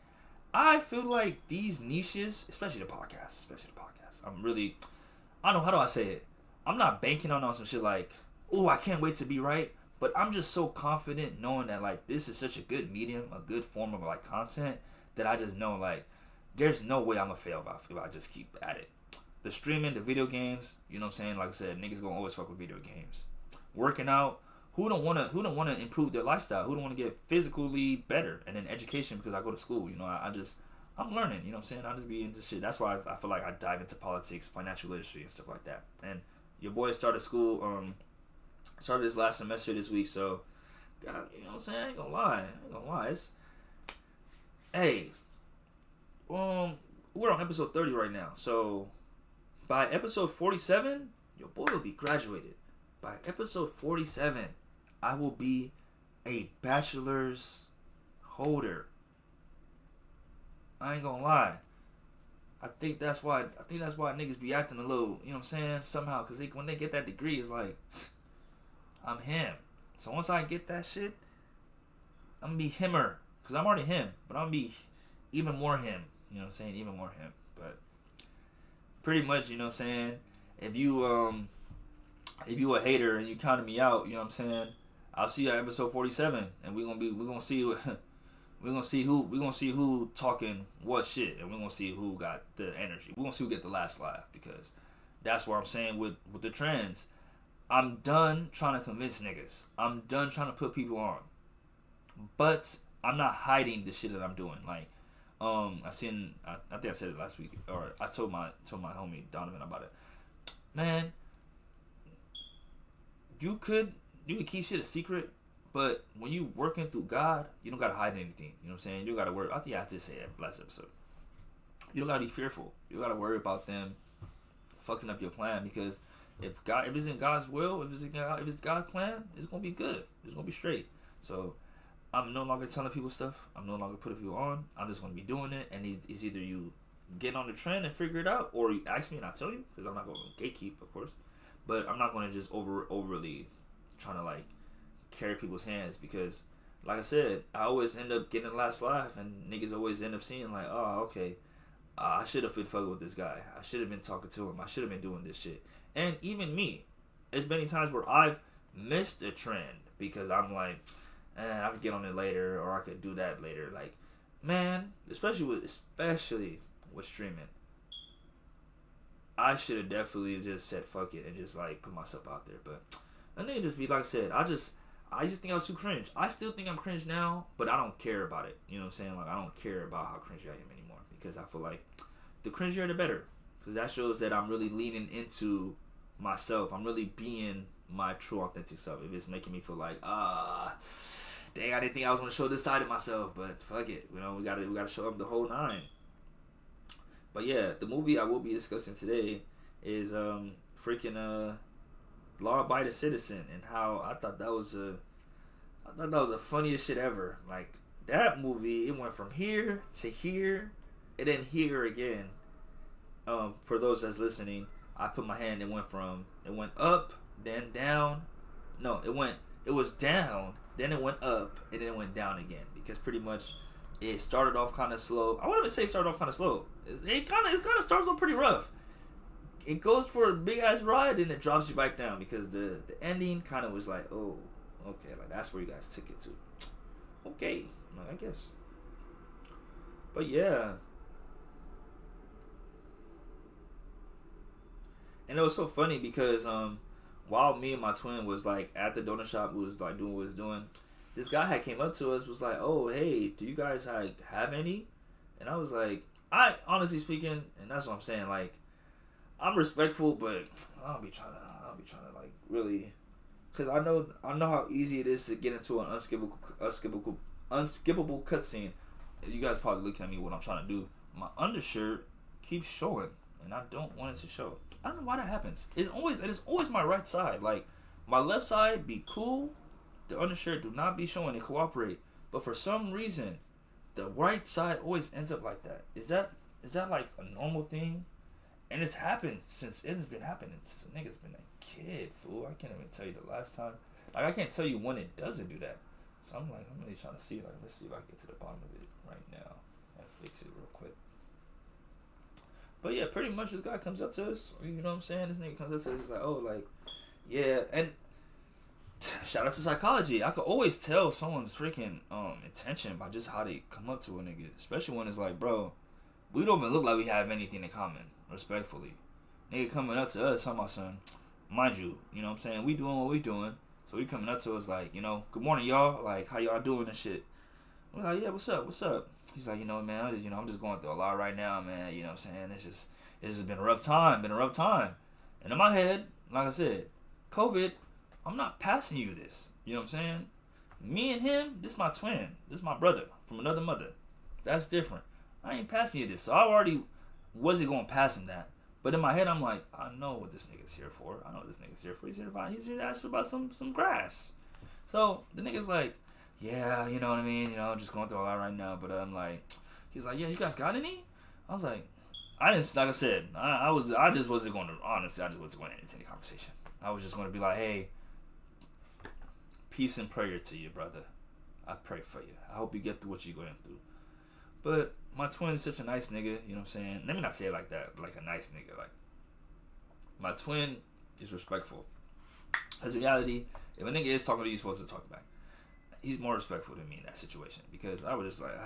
I feel like these niches, especially the podcast, I don't know, how do I say it? I'm not banking on some shit like, oh, I can't wait to be right. But I'm just so confident knowing that, like, this is such a good medium, a good form of, like, content, that I just know, like, there's no way I'm going to fail if I just keep at it. The streaming, the video games, you know what I'm saying? Like I said, niggas going to always fuck with video games. Working out, who don't want to improve their lifestyle? Who don't want to get physically better? And then education, because I go to school, you know, I'm learning, you know what I'm saying? I just be into shit. That's why I feel like I dive into politics, financial literacy, and stuff like that. And your boy started school, started his last semester this week, so, God, you know what I'm saying? I ain't gonna lie. It's, hey, we're on episode 30 right now, so by episode 47, your boy will be graduated. By episode 47, I will be a bachelor's holder. I ain't gonna lie. I think that's why niggas be acting a little, you know what I'm saying, somehow, because when they get that degree, it's like, I'm him. So once I get that shit, I'm gonna be himmer, because I'm already him, but I'm gonna be even more him, you know what I'm saying, even more him. But pretty much, you know what I'm saying, if you a hater and you counted me out, you know what I'm saying, I'll see you at episode 47, and we're gonna see who talking what shit, and we're gonna see who got the energy. We're gonna see who get the last laugh, because that's what I'm saying with the trends. I'm done trying to convince niggas. I'm done trying to put people on. But I'm not hiding the shit that I'm doing. Like, I think I said it last week, or I told my homie Donovan about it. Man, you could keep shit a secret, but when you working through God, you don't gotta hide anything. You know what I'm saying? You gotta worry. I think I have to say that last episode. You don't gotta be fearful. You gotta worry about them fucking up your plan, because if it's in God's will, if it's God's plan, it's gonna be good. It's gonna be straight. So I'm no longer telling people stuff. I'm no longer putting people on. I'm just gonna be doing it, and it's either you get on the trend and figure it out, or you ask me and I tell you, because I'm not gonna gatekeep, of course, but I'm not gonna just overly trying to like carry people's hands, because like I said, I always end up getting the last laugh, and niggas always end up seeing like, oh, okay, I should have been fucking with this guy. I should have been talking to him. I should have been doing this shit. And even me, there's many times where I've missed a trend because I'm like, I could get on it later, or I could do that later. Like, man, especially with streaming, I should have definitely just said fuck it and just like put myself out there. But I think just be like I said, I just think I was too cringe. I still think I'm cringe now, but I don't care about it. You know what I'm saying? Like, I don't care about how cringy I am anymore, because I feel like the cringier the better, because that shows that I'm really leaning into myself. I'm really being my true authentic self. If it's making me feel like, dang, I didn't think I was gonna show this side of myself, but fuck it, you know, we gotta show up the whole nine. But yeah, the movie I will be discussing today is freaking Law-Abiding Citizen, and how I thought that was the funniest shit ever. Like, that movie, it went from here to here and then here again. For those that's listening, I put my hand, it went up, then down. No, it was down, then it went up, and then it went down again, because pretty much it started off kind of slow. I wouldn't even say it started off kind of slow. It kind of starts off pretty rough. It goes for a big ass ride, and it drops you back down, because the ending kind of was like, oh, okay, like that's where you guys took it to. Okay, I guess. But yeah. And it was so funny because while me and my twin was like at the donut shop, we was like doing what we was doing, this guy had came up to us, was like, oh, hey, do you guys like have any? And I was like, I honestly speaking, and that's what I'm saying, like, I'm respectful, but I don't be trying to like really, because I know how easy it is to get into an unskippable cutscene. You guys probably looking at me what I'm trying to do. My undershirt keeps showing, and I don't want it to show. I don't know why that happens. It is always my right side. Like, my left side be cool, the undershirt do not be showing, it cooperate. But for some reason, the right side always ends up like that. Is that like a normal thing? And it's happened since it's been happening since a nigga's been a kid, fool. I can't even tell you the last time. Like, I can't tell you when it doesn't do that. So I'm really trying to see, like, let's see if I can get to the bottom of it right now. fix it real quick. But yeah, pretty much this guy comes up to us. You know what I'm saying? This nigga comes up to us. He's like, oh, like, yeah. And shout out to psychology. I could always tell someone's freaking intention by just how they come up to a nigga. Especially when it's like, bro, we don't even look like we have anything in common, respectfully. Nigga coming up to us, talking about son, mind you, you know what I'm saying? We doing what we doing. So he coming up to us like, you know, good morning, y'all. Like, how y'all doing and shit? We're like, yeah, what's up? What's up? He's like, you know, man, I'm just going through a lot right now, man. You know what I'm saying? It's just been a rough time. And in my head, like I said, COVID, I'm not passing you this. You know what I'm saying? Me and him, this is my twin. This is my brother from another mother. That's different. I ain't passing you this. So I already wasn't going to pass him that. But in my head, I'm like, I know what this nigga's here for. He's here to ask about some grass. So the nigga's like, yeah, you know what I mean? You know, just going through a lot right now. But I'm like, he's like, yeah, you guys got any? I was like, I didn't, like I said, I just wasn't going to, honestly, I just wasn't going to entertain the conversation. I was just going to be like, hey, peace and prayer to you, brother. I pray for you. I hope you get through what you're going through. But my twin is such a nice nigga, you know what I'm saying? Let me not say it like that, like a nice nigga. Like, my twin is respectful. As a reality, if a nigga is talking to you, you're supposed to talk back. He's more respectful than me in that situation. Because I was just like,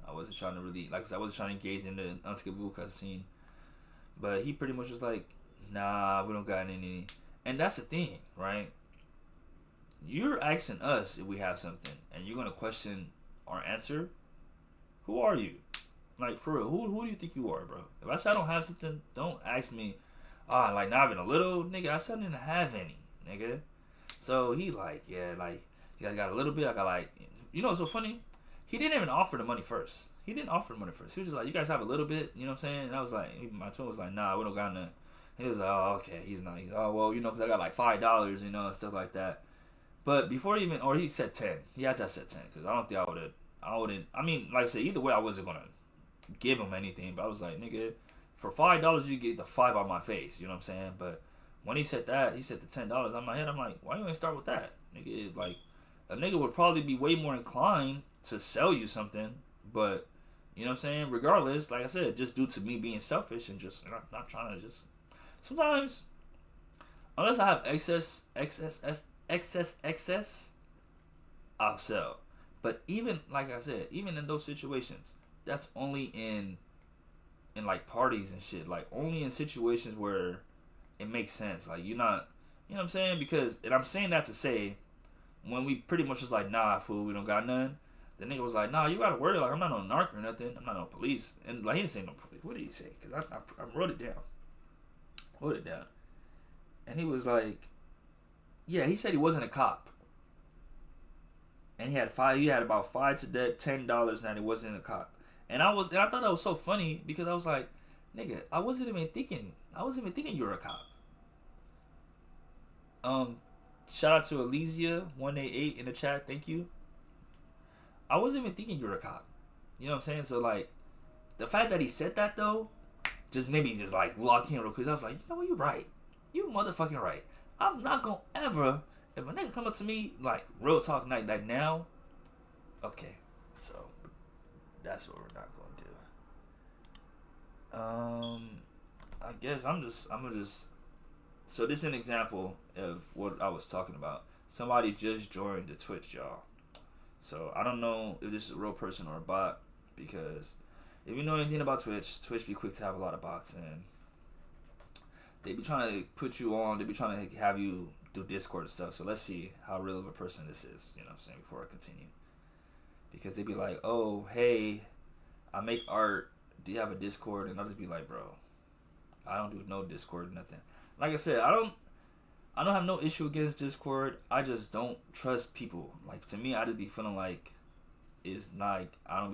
I wasn't trying to really, like I said, I wasn't trying to engage in the unskippable cutscene. But he pretty much was like, nah, we don't got any. And that's the thing, right? You're asking us if we have something, and you're going to question our answer. Who are you? Like, for real, who do you think you are, bro? If I say I don't have something, don't ask me, like, not even a little, nigga. I said I didn't have any, nigga. So he like, yeah, like, you guys got a little bit. I got like, you know what's so funny? He didn't even offer the money first. He was just like, you guys have a little bit, you know what I'm saying? And I was like, my twin was like, nah, we don't got none. And he was like, oh, okay. He's oh, well, you know, because I got like $5, you know, and stuff like that. But before he said 10. He had to have said 10, because I don't think I wouldn't, I mean, like I said, either way, I wasn't going to give him anything. But I was like, nigga, for $5, you get the 5 on my face, you know what I'm saying? But when he said that, he said the $10 on my head, I'm like, why you ain't start with that? Nigga, like, a nigga would probably be way more inclined to sell you something, but, you know what I'm saying? Regardless, like I said, just due to me being selfish and just not trying to just, sometimes, unless I have excess, I'll sell. But even, like I said, even in those situations, that's only in like parties and shit. Like, only in situations where it makes sense. Like, you're not, you know what I'm saying? Because, and I'm saying that to say, when we pretty much was like, nah, fool, we don't got none, the nigga was like, nah, you gotta worry. Like, I'm not no narc or nothing. I'm not no police. And, like, he didn't say no police. What did he say? Because I wrote it down. And he was like, yeah, he said he wasn't a cop. And he had about $5 to $10 and he wasn't a cop. And I thought that was so funny because I was like, nigga, I wasn't even thinking you were a cop. Shout out to Elysia188 in the chat, thank you. I wasn't even thinking you were a cop. You know what I'm saying? So like, the fact that he said that though, just made me just like lock in real quick. I was like, you know what, you're right. You motherfucking right. I'm not gonna ever, if a nigga come up to me, like, real talk night now, okay, so, that's what we're not gonna do. I guess I'm gonna just, so this is an example of what I was talking about. Somebody just joined the Twitch, y'all. So, I don't know if this is a real person or a bot, because if you know anything about Twitch be quick to have a lot of bots, and they be trying to put you on, they be trying to have you do Discord and stuff. So let's see how real of a person this is, you know what I'm saying, before I continue. Because they be like, oh, hey, I make art, do you have a Discord? And I'll just be like, bro, I don't do no Discord, nothing. Like I said, I don't have no issue against Discord. I just don't trust people. Like, to me, I just be feeling like it's like, I don't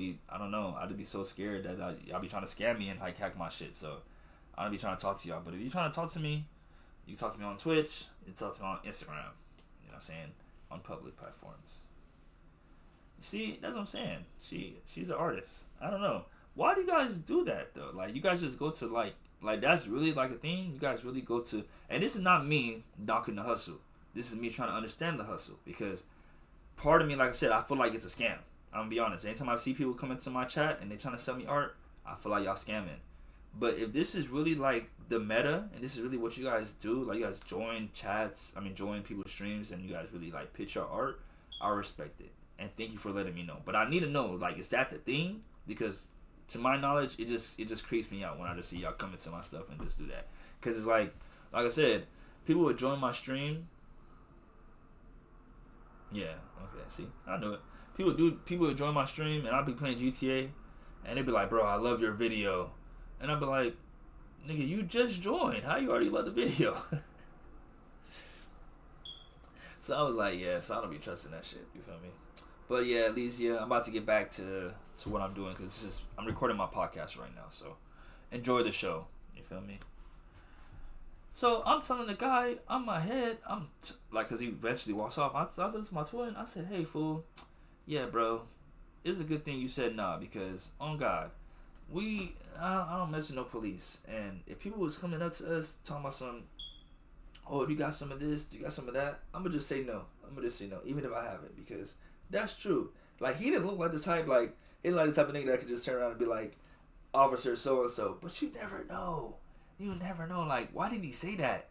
know. I just be so scared that y'all be trying to scam me and like hack my shit. So I don't be trying to talk to y'all. But if you're trying to talk to me, you can talk to me on Twitch, you can talk to me on Instagram. You know what I'm saying? On public platforms. You see, that's what I'm saying. She's an artist. I don't know. Why do you guys do that though? Like, you guys just go to like that's really like a thing? You guys really go to, and this is not me knocking the hustle. This is me trying to understand the hustle, because part of me, like I said, I feel like it's a scam. I'm gonna be honest. Anytime I see people come into my chat and they trying to sell me art, I feel like y'all scamming. But if this is really like the meta and this is really what you guys do, like you guys join chats, join people's streams and you guys really like pitch your art, I respect it. And thank you for letting me know. But I need to know, like, is that the thing? Because to my knowledge, it just creeps me out when I just see y'all come into my stuff and just do that. Because it's like I said, people would join my stream. Yeah, okay, see, I knew it. People would join my stream and I'll be playing GTA and they'd be like, bro, I love your video. And I'd be like, nigga, you just joined. How you already love the video? So I was like, yeah, so I don't be trusting that shit. You feel me? But yeah, at least, yeah, I'm about to get back to what I'm doing because I'm recording my podcast right now. So enjoy the show. You feel me? So I'm telling the guy on my head, because he eventually walks off. I looked to my twin. I said, hey, fool. Yeah, bro. It's a good thing you said nah because, on God, I don't mess with no police. And if people was coming up to us talking about some, oh, you got some of this, you got some of that, I'm going to just say no. Even if I have it, because that's true. Like, he didn't look like the type, like, he didn't like the type of nigga that could just turn around and be like, officer so-and-so. But you never know. You never know. Like, why did he say that?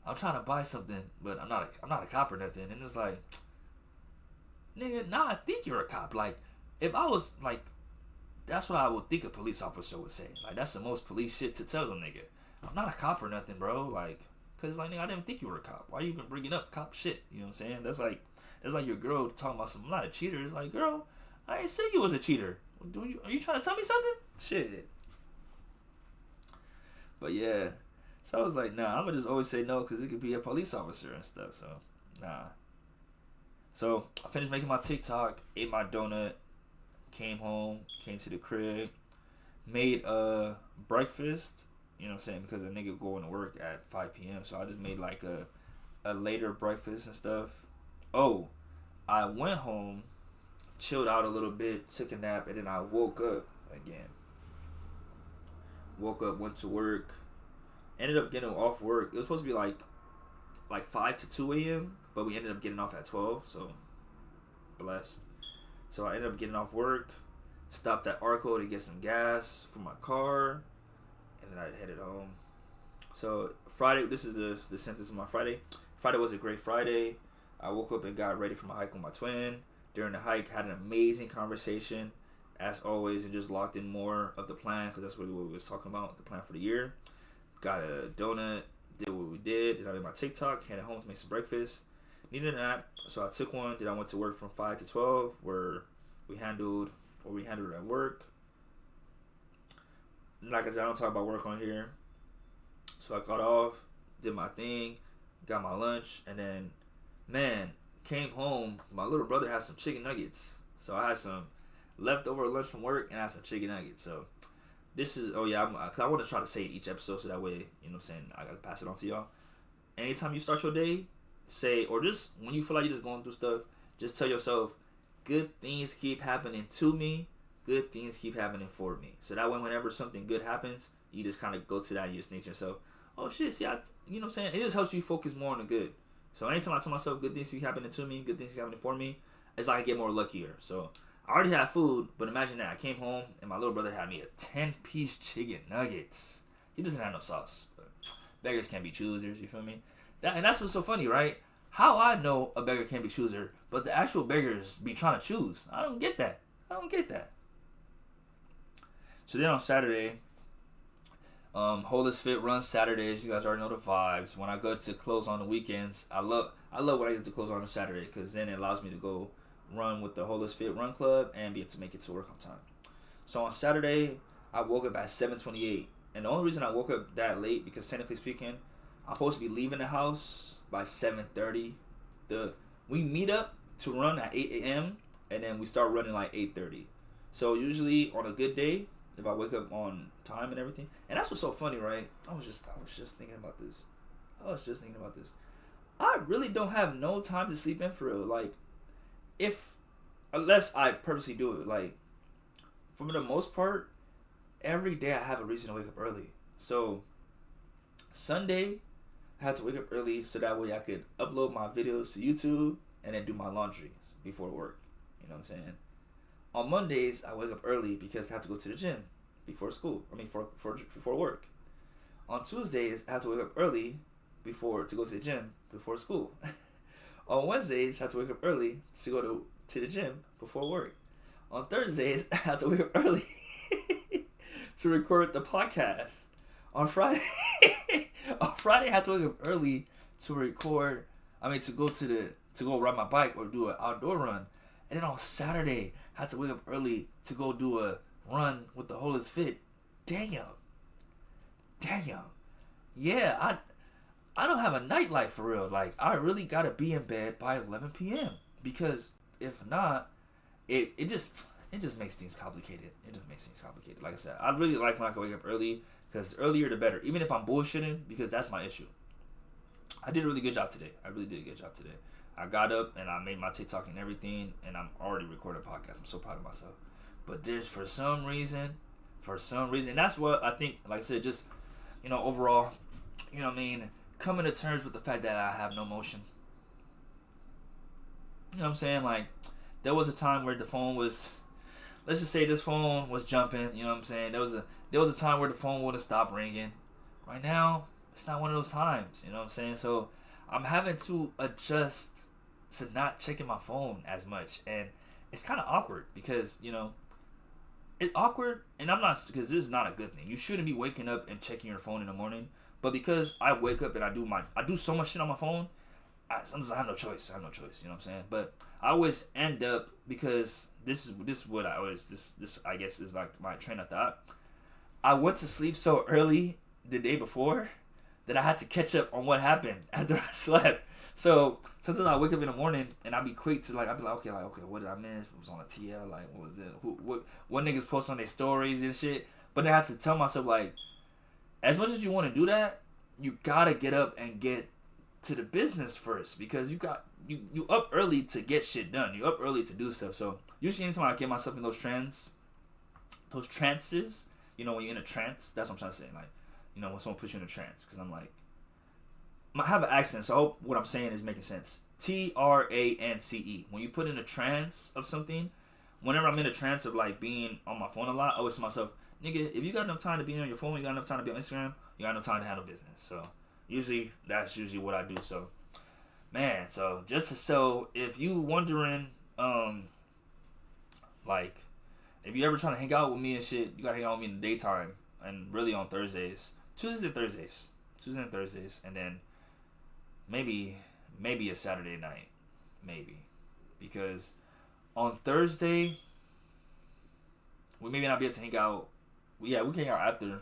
I'm trying to buy something, but I'm not a cop or nothing. And it's like, nigga, now I think you're a cop. Like, if I was, like, that's what I would think a police officer would say. Like, that's the most police shit to tell them, nigga. I'm not a cop or nothing, bro. Like, cause like, nigga, I didn't think you were a cop. Why are you even bringing up cop shit? You know what I'm saying? That's like your girl talking about something. I'm not a cheater. It's like, girl, I ain't say you was a cheater. Are you trying to tell me something? Shit. But yeah, so I was like, nah, I'm gonna just always say no, cause it could be a police officer and stuff. So, nah. So I finished making my TikTok, ate my donut, came home, came to the crib, made breakfast. You know what I'm saying? Because a nigga going to work at 5 p.m. So I just made like a later breakfast and stuff. Oh, I went home, chilled out a little bit, took a nap, and then I woke up again. Went to work, ended up getting off work. It was supposed to be like 5 to 2 a.m., but we ended up getting off at 12, so blessed. So I ended up getting off work, stopped at Arco to get some gas for my car, and then I headed home. So Friday, this is the sentence of my Friday. Friday was a great Friday. I woke up and got ready for my hike with my twin. During the hike, had an amazing conversation, as always, and just locked in more of the plan, because that's really what we was talking about, the plan for the year. Got a donut, did what we did. Then I made my TikTok, headed home to make some breakfast. Needed a nap, so I took one. Then I went to work from 5 to 12, where we handled at work. Like I said, I don't talk about work on here. So I got off, did my thing, got my lunch, and then, man, came home. My little brother had some chicken nuggets. So I had some leftover lunch from work, and I had some chicken nuggets. So this is, I want to try to say it each episode, so that way, you know what I'm saying, I can pass it on to y'all. Anytime you start your day, say, or just when you feel like you're just going through stuff, just tell yourself, good things keep happening to me, good things keep happening for me. So that way, whenever something good happens, you just kind of go to that and you just think to yourself, oh shit, see, you know what I'm saying? It just helps you focus more on the good. So anytime I tell myself good things keep happening to me, good things keep happening for me, it's like I get more luckier. So I already had food, but imagine that. I came home and my little brother had me a 10-piece chicken nuggets. He doesn't have no sauce, but beggars can't be choosers, you feel me? And that's what's so funny, right? How I know a beggar can't be chooser, but the actual beggars be trying to choose. I don't get that. So then on Saturday, Holistic Fit runs Saturdays. You guys already know the vibes. When I go to close on the weekends, I love when I get to close on a Saturday, because then it allows me to go run with the Holistic Fit Run Club and be able to make it to work on time. So on Saturday, I woke up at 7:28, and the only reason I woke up that late, because technically speaking, I'm supposed to be leaving the house by 7:30. We meet up to run at 8 a.m. and then we start running like 8:30. So usually on a good day, if I wake up on time and everything, and that's what's so funny, right? I was just thinking about this. I really don't have no time to sleep in for real. Like, unless I purposely do it. Like, for the most part, every day I have a reason to wake up early. So Sunday, I had to wake up early so that way I could upload my videos to YouTube and then do my laundry before work. You know what I'm saying? On Mondays, I wake up early because I have to go to the gym before school. Before work. On Tuesdays, I have to wake up early to go to the gym before school. On Wednesdays, I have to wake up early to go to the gym before work. On Thursdays, I have to wake up early to record the podcast. On Friday, I have to wake up early to go ride my bike or do an outdoor run. And then on Saturday, I had to wake up early to go do a run with the Whole is Fit. Damn. Yeah, I don't have a nightlife for real. Like, I really gotta be in bed by 11 p.m. Because if not, it just makes things complicated. Like I said, I really like when I can wake up early, because the earlier the better. Even if I'm bullshitting, because that's my issue. I did a really good job today. I really did a good job today. I got up and I made my TikTok and everything, and I'm already recording a podcast. I'm so proud of myself. But there's for some reason, and that's what I think, like I said, just, overall, coming to terms with the fact that I have no motion. You know what I'm saying? Like, there was a time where the phone was, let's just say this phone was jumping, you know what I'm saying? There was a time where the phone wouldn't stop ringing. Right now, it's not one of those times, you know what I'm saying? So I'm having to adjust to not checking my phone as much, and it's kind of awkward because, it's awkward, and because this is not a good thing. You shouldn't be waking up and checking your phone in the morning, but because I wake up and I do so much shit on my phone, sometimes I have no choice, you know what I'm saying? But I always end up, because this is what I always, this I guess is like my train of thought. I went to sleep so early the day before that I had to catch up on what happened after I slept. So sometimes I wake up in the morning and I'll be quick to I'll be like, okay, what did I miss? What was on the TL? Like, what was it? What niggas post on their stories and shit? But then I had to tell myself, like, as much as you want to do that, you gotta get up and get to the business first, because you up early to get shit done. You up early to do stuff. So usually anytime I get myself in those trances, when you're in a trance, that's what I'm trying to say. Like, when someone puts you in a trance, because I'm like, I have an accent, so I hope what I'm saying is making sense. TRANCE. When you put in a trance of something, whenever I'm in a trance of like being on my phone a lot, I always tell myself, nigga, if you got enough time to be on your phone, you got enough time to be on Instagram, you got enough time to handle business. So that's usually what I do. So, man, so if you wondering, like, if you ever trying to hang out with me and shit, you gotta hang out with me in the daytime, and really on Tuesdays and Thursdays, and then maybe a Saturday night, because on Thursday we maybe not be able to hang out. Yeah, we can hang out after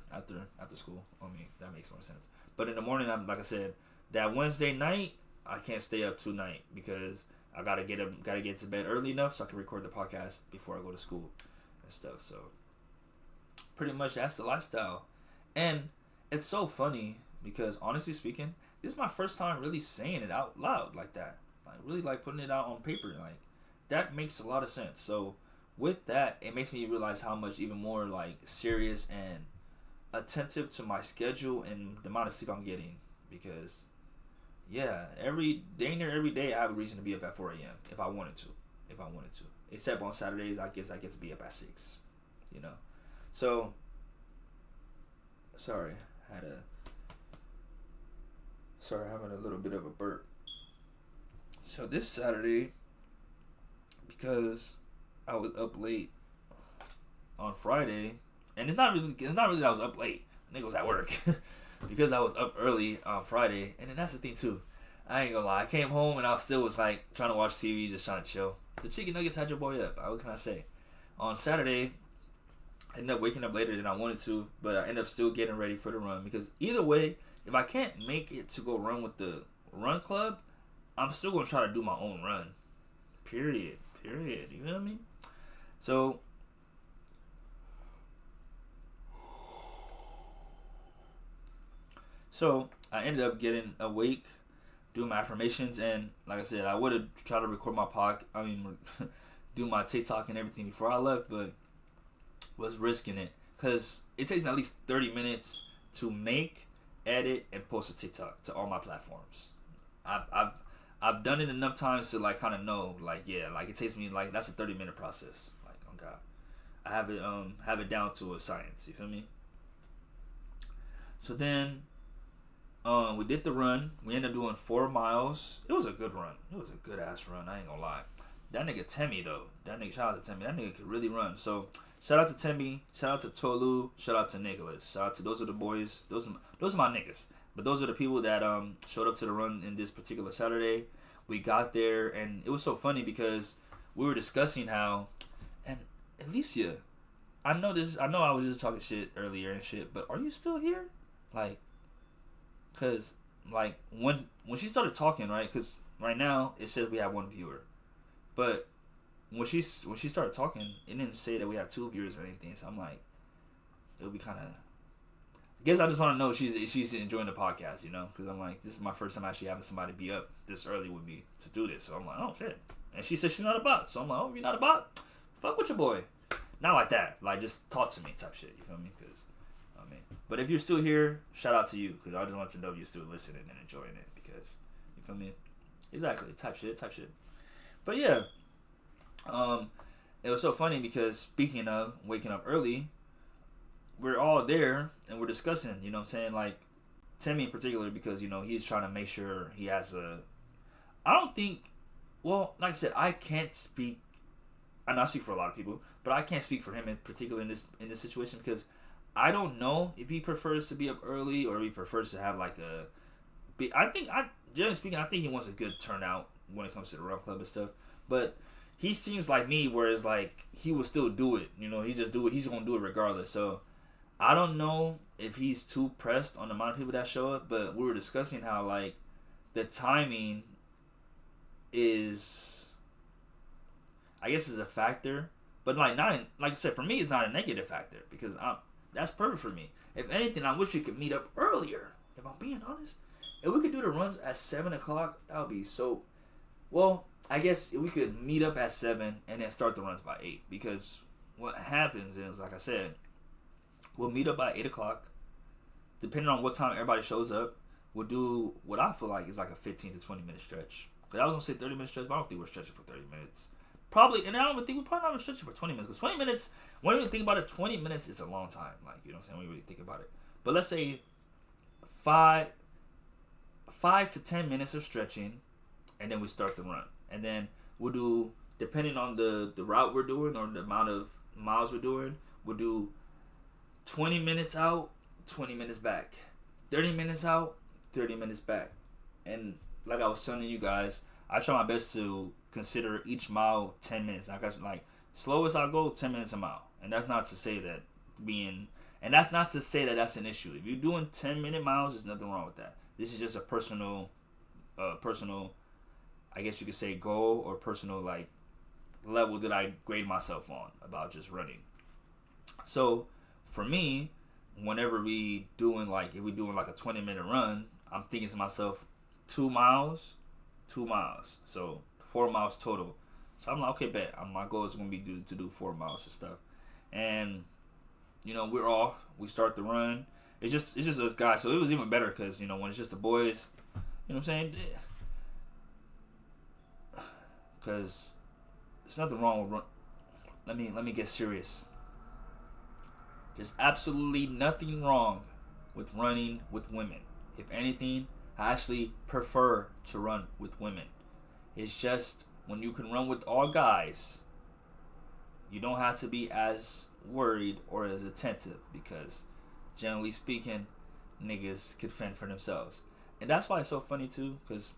school. I mean, that makes more sense. But in the morning, like I said, that Wednesday night I can't stay up too late because I gotta get to bed early enough so I can record the podcast before I go to school and stuff. So pretty much that's the lifestyle. And it's so funny because, honestly speaking, this is my first time really saying it out loud like that. Like, really, like, putting it out on paper. Like, that makes a lot of sense. So with that, it makes me realize how much even more, like, serious and attentive to my schedule and the amount of sleep I'm getting. Because, yeah, every day I have a reason to be up at 4 a.m. if I wanted to. Except on Saturdays, I guess I get to be up at 6. So, sorry, having a little bit of a burp. So this Saturday, because I was up late on Friday, and it's not really that I was up late. Nigga was at work. Because I was up early on Friday, and then that's the thing too. I ain't gonna lie, I came home and I was like trying to watch TV, just trying to chill. The chicken nuggets had your boy up. What can I say? On Saturday, I ended up waking up later than I wanted to, but I ended up still getting ready for the run, because either way, if I can't make it to go run with the run club, I'm still going to try to do my own run. Period. You know what I mean? So I ended up getting awake, doing my affirmations, and like I said, I would have tried to record do my TikTok and everything before I left, but was risking it because it takes me at least 30 minutes to make, edit, and post a TikTok to all my platforms. I've I've done it enough times to like kind of know, like, yeah, like it takes me like that's a 30-minute process. Like, oh God, I have it down to a science. You feel me? So then, we did the run. We ended up doing 4 miles. It was a good run. It was a good ass run. I ain't gonna lie. That nigga Temmie though. Shout out to Temmie. That nigga could really run. So shout out to Temmie. Shout out to Tolu. Shout out to Nicholas. Shout out to those are the boys. Those are my niggas. But those are the people that showed up to the run in this particular Saturday. We got there and it was so funny because we were discussing how, and Alicia, I know I was just talking shit earlier and shit, but are you still here? Like, cause like when she started talking, right? Cause right now it says we have 1 viewer. But when she started talking, it didn't say that we have 2 viewers or anything. So I'm like, it would be kind of. I guess I just want to know if she's enjoying the podcast, you know, because I'm like, this is my first time actually having somebody be up this early with me to do this. So I'm like, oh shit. And she said she's not a bot. So I'm like, oh, if you're not a bot, fuck with your boy. Not like that. Like just talk to me type shit. You feel me? Because I mean, but if you're still here, shout out to you because I just want you to know you're still listening and enjoying it because you feel me? Exactly. Type shit. But yeah, it was so funny because speaking of waking up early, we're all there and we're discussing, you know what I'm saying? Like, Timmy in particular because, you know, he's trying to make sure he has like I said, I can't speak, I know I speak for a lot of people, but I can't speak for him in particular in this situation because I don't know if he prefers to be up early or if he prefers to have like generally speaking, I think he wants a good turnout when it comes to the run club and stuff. But he seems like me, whereas like he will still do it. You know, he just do it. He's gonna do it regardless. So I don't know if he's too pressed on the amount of people that show up. But we were discussing how like the timing is, I guess, is a factor. But like like I said, for me, it's not a negative factor because that's perfect for me. If anything, I wish we could meet up earlier. If I'm being honest, if we could do the runs at 7:00, that would be so. Well, I guess we could meet up at 7 and then start the runs by 8 because what happens is, like I said, we'll meet up by 8:00. Depending on what time everybody shows up, we'll do what I feel like is like a 15 to 20 minute stretch. Because I was gonna say 30-minute stretch, but I don't think we're stretching for 30 minutes. Probably, and I don't even think we're probably not stretching for 20 minutes. Because 20 minutes, when you think about it, 20 minutes is a long time. Like, you know what I'm saying? When you really think about it. But let's say 5 to 10 minutes of stretching, and then we start the run. And then we'll do, depending on the route we're doing or the amount of miles we're doing, we'll do 20 minutes out, 20 minutes back. 30 minutes out, 30 minutes back. And like I was telling you guys, I try my best to consider each mile 10 minutes. Like slowest I go, 10 minutes a mile. And that's not to say that that's an issue. If you're doing 10-minute miles, there's nothing wrong with that. This is just a personal, I guess you could say, goal or personal like level that I grade myself on about just running. So for me, whenever if we doing like a 20-minute run, I'm thinking to myself, 2 miles, so 4 miles total. So I'm like, okay, bet. My goal is gonna be to do 4 miles and stuff. And you know, we start the run. It's just us guys. So it was even better because, you know, when it's just the boys, you know what I'm saying? Because there's nothing wrong with run. Let me get serious. There's absolutely nothing wrong with running with women. If anything, I actually prefer to run with women. It's just when you can run with all guys, you don't have to be as worried or as attentive because generally speaking, niggas could fend for themselves. And that's why it's so funny too, because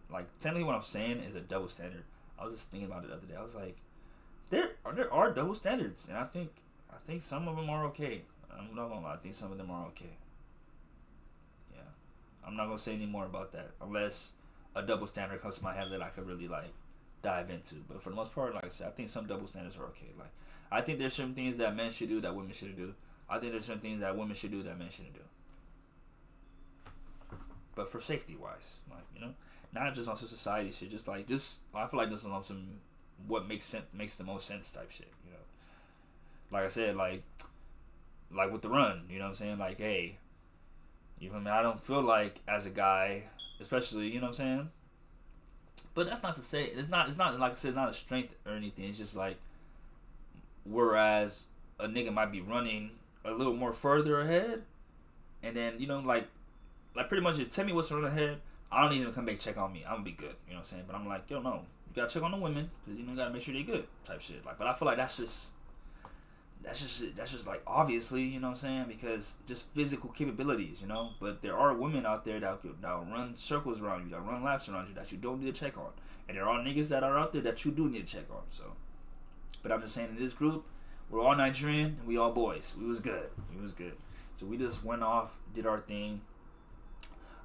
like technically what I'm saying is a double standard. I was just thinking about it the other day. I was like, there are double standards, and I think some of them are okay. I'm not gonna lie, I think some of them are okay. Yeah, I'm not gonna say any more about that unless a double standard comes to my head that I could really like dive into. But for the most part, like I said, I think some double standards are okay. Like I think there's certain things that men should do that women shouldn't do. I think there's certain things that women should do that men shouldn't do. But for safety wise, like, you know, not just on some society shit, just I feel like this is on some what makes the most sense type shit, you know. Like I said, like with the run, you know what I'm saying? Like, hey, you know what I mean? I don't feel like as a guy, especially, you know what I'm saying? But that's not to say it's not like I said, it's not a strength or anything. It's just like, whereas a nigga might be running a little more further ahead, and then like pretty much you tell me what's running ahead, I don't need him to come back check on me. I'm gonna be good. You know what I'm saying? But I'm like, yo, no, you gotta check on the women because you gotta make sure they good type shit. Like, but I feel like that's just like obviously, you know what I'm saying? Because just physical capabilities, But there are women out there that run circles around you, that run laps around you, that you don't need to check on, and there are niggas that are out there that you do need to check on. So, but I'm just saying, in this group, we're all Nigerian and we all boys. We was good. So we just went off, did our thing.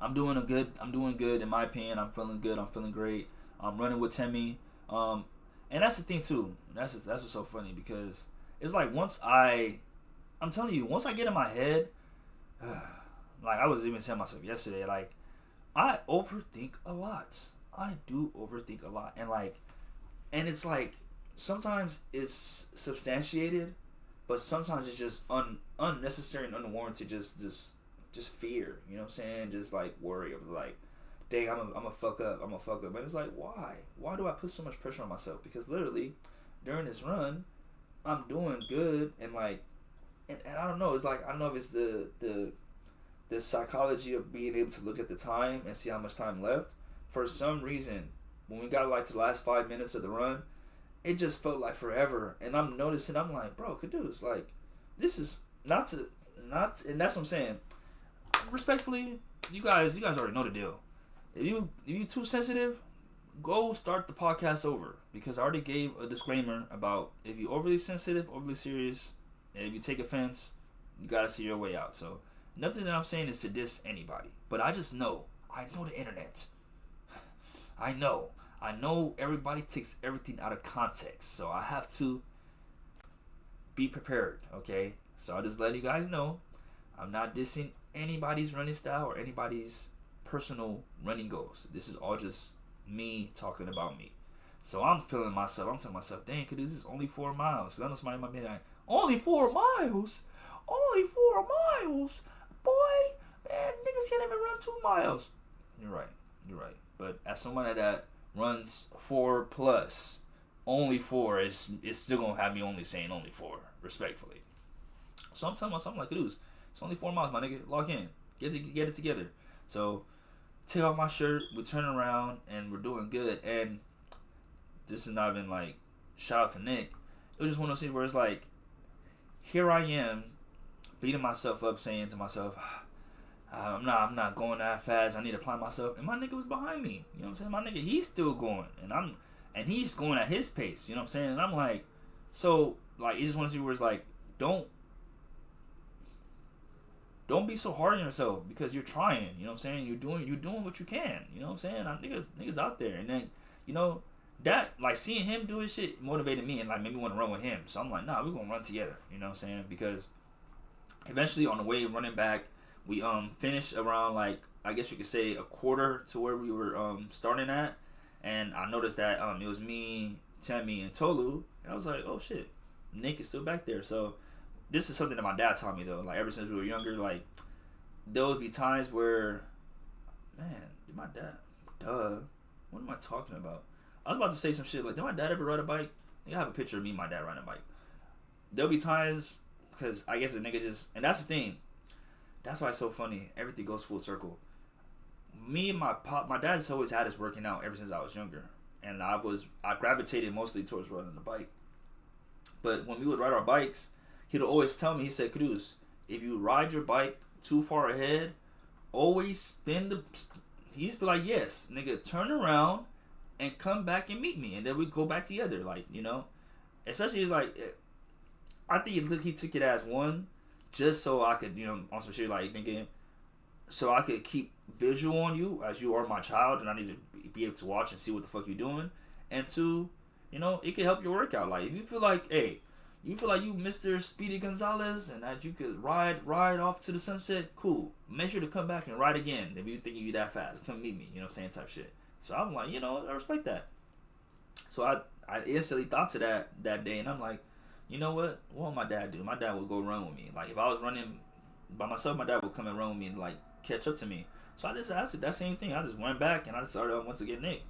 I'm doing good in my opinion. I'm feeling good. I'm feeling great. I'm running with Temi. And that's the thing too. That's what's so funny, because it's like once I get in my head, like I was even telling myself yesterday, like I overthink a lot. I do overthink a lot, and it's like sometimes it's substantiated, but sometimes it's just unnecessary and unwarranted. Just fear, you know what I'm saying? Just like worry of like, dang, I'm a fuck up. But it's like, why? Why do I put so much pressure on myself? Because literally during this run, I'm doing good, and like, and I don't know. It's like, I don't know if it's the psychology of being able to look at the time and see how much time left. For some reason, when we got like to the last 5 minutes of the run, it just felt like forever. And I'm noticing, I'm like, bro, Caduce, like, this is not, and that's what I'm saying. Respectfully, you guys already know the deal. If you too sensitive, go start the podcast over, because I already gave a disclaimer about if you're overly sensitive, overly serious, and if you take offense, you gotta see your way out. So nothing that I'm saying is to diss anybody, but I know the internet. I know everybody takes everything out of context, so I have to be prepared. Okay, so I just let you guys know I'm not dissing anybody's running style or anybody's personal running goals. This is all just me talking about me. So I'm feeling myself. I'm telling myself, dang, cause this is only 4 miles. Cause I know somebody might be like, only 4 miles? Only 4 miles? Boy, man, niggas can't even run 2 miles. You're right. But as someone that runs 4+, only 4 is still gonna have me only saying only 4, respectfully. So I'm telling myself like it is. It's only 4 miles, my nigga. Lock in. Get it together. So take off my shirt. We turn around and we're doing good. And this is not even like shout out to Nick. It was just one of those things where it's like, here I am beating myself up, saying to myself, I'm not going that fast. I need to apply myself. And my nigga was behind me. You know what I'm saying? My nigga, he's still going, and he's going at his pace. You know what I'm saying? And I'm like, so like, it's just one of those things where it's like, don't be so hard on yourself, because you're trying. You know what I'm saying? You're doing what you can. You know what I'm saying? Niggas out there, and then that, like, seeing him do his shit motivated me and like made me want to run with him. So I'm like, nah, we're gonna run together. You know what I'm saying? Because eventually on the way running back, we finished around, like, I guess you could say a quarter to where we were starting at, and I noticed that it was me, Temi, and Tolu, and I was like, oh shit, Nick is still back there. So this is something that my dad taught me though. Like, ever since we were younger, like, there would be times where, man, did my dad, what am I talking about? I was about to say some shit like, did my dad ever ride a bike? I have a picture of me and my dad riding a bike. There'll be times, because I guess the nigga just, and that's the thing, that's why it's so funny. Everything goes full circle. Me and my dad has always had us working out ever since I was younger, and I gravitated mostly towards riding the bike. But when we would ride our bikes, he'd always tell me, he said, Cruz, if you ride your bike too far ahead, always spin he used to be like, yes, nigga, turn around and come back and meet me, and then we go back together, like, especially, it's like, I think he took it as one, just so I could, on some shit like, nigga, so I could keep visual on you as you are my child, and I need to be able to watch and see what the fuck you're doing, and two, it could help your workout. Like, if you feel like, hey, you Mr. Speedy Gonzalez and that you could ride off to the sunset, cool. Make sure to come back and ride again if you think you that fast. Come meet me, saying type shit. So I'm like, I respect that. So I instantly thought to that day, and I'm like, you know what would my dad do? My dad would go run with me. Like, if I was running by myself, my dad would come and run with me and, like, catch up to me. So I just asked that same thing. I just went back and I went to get Nick.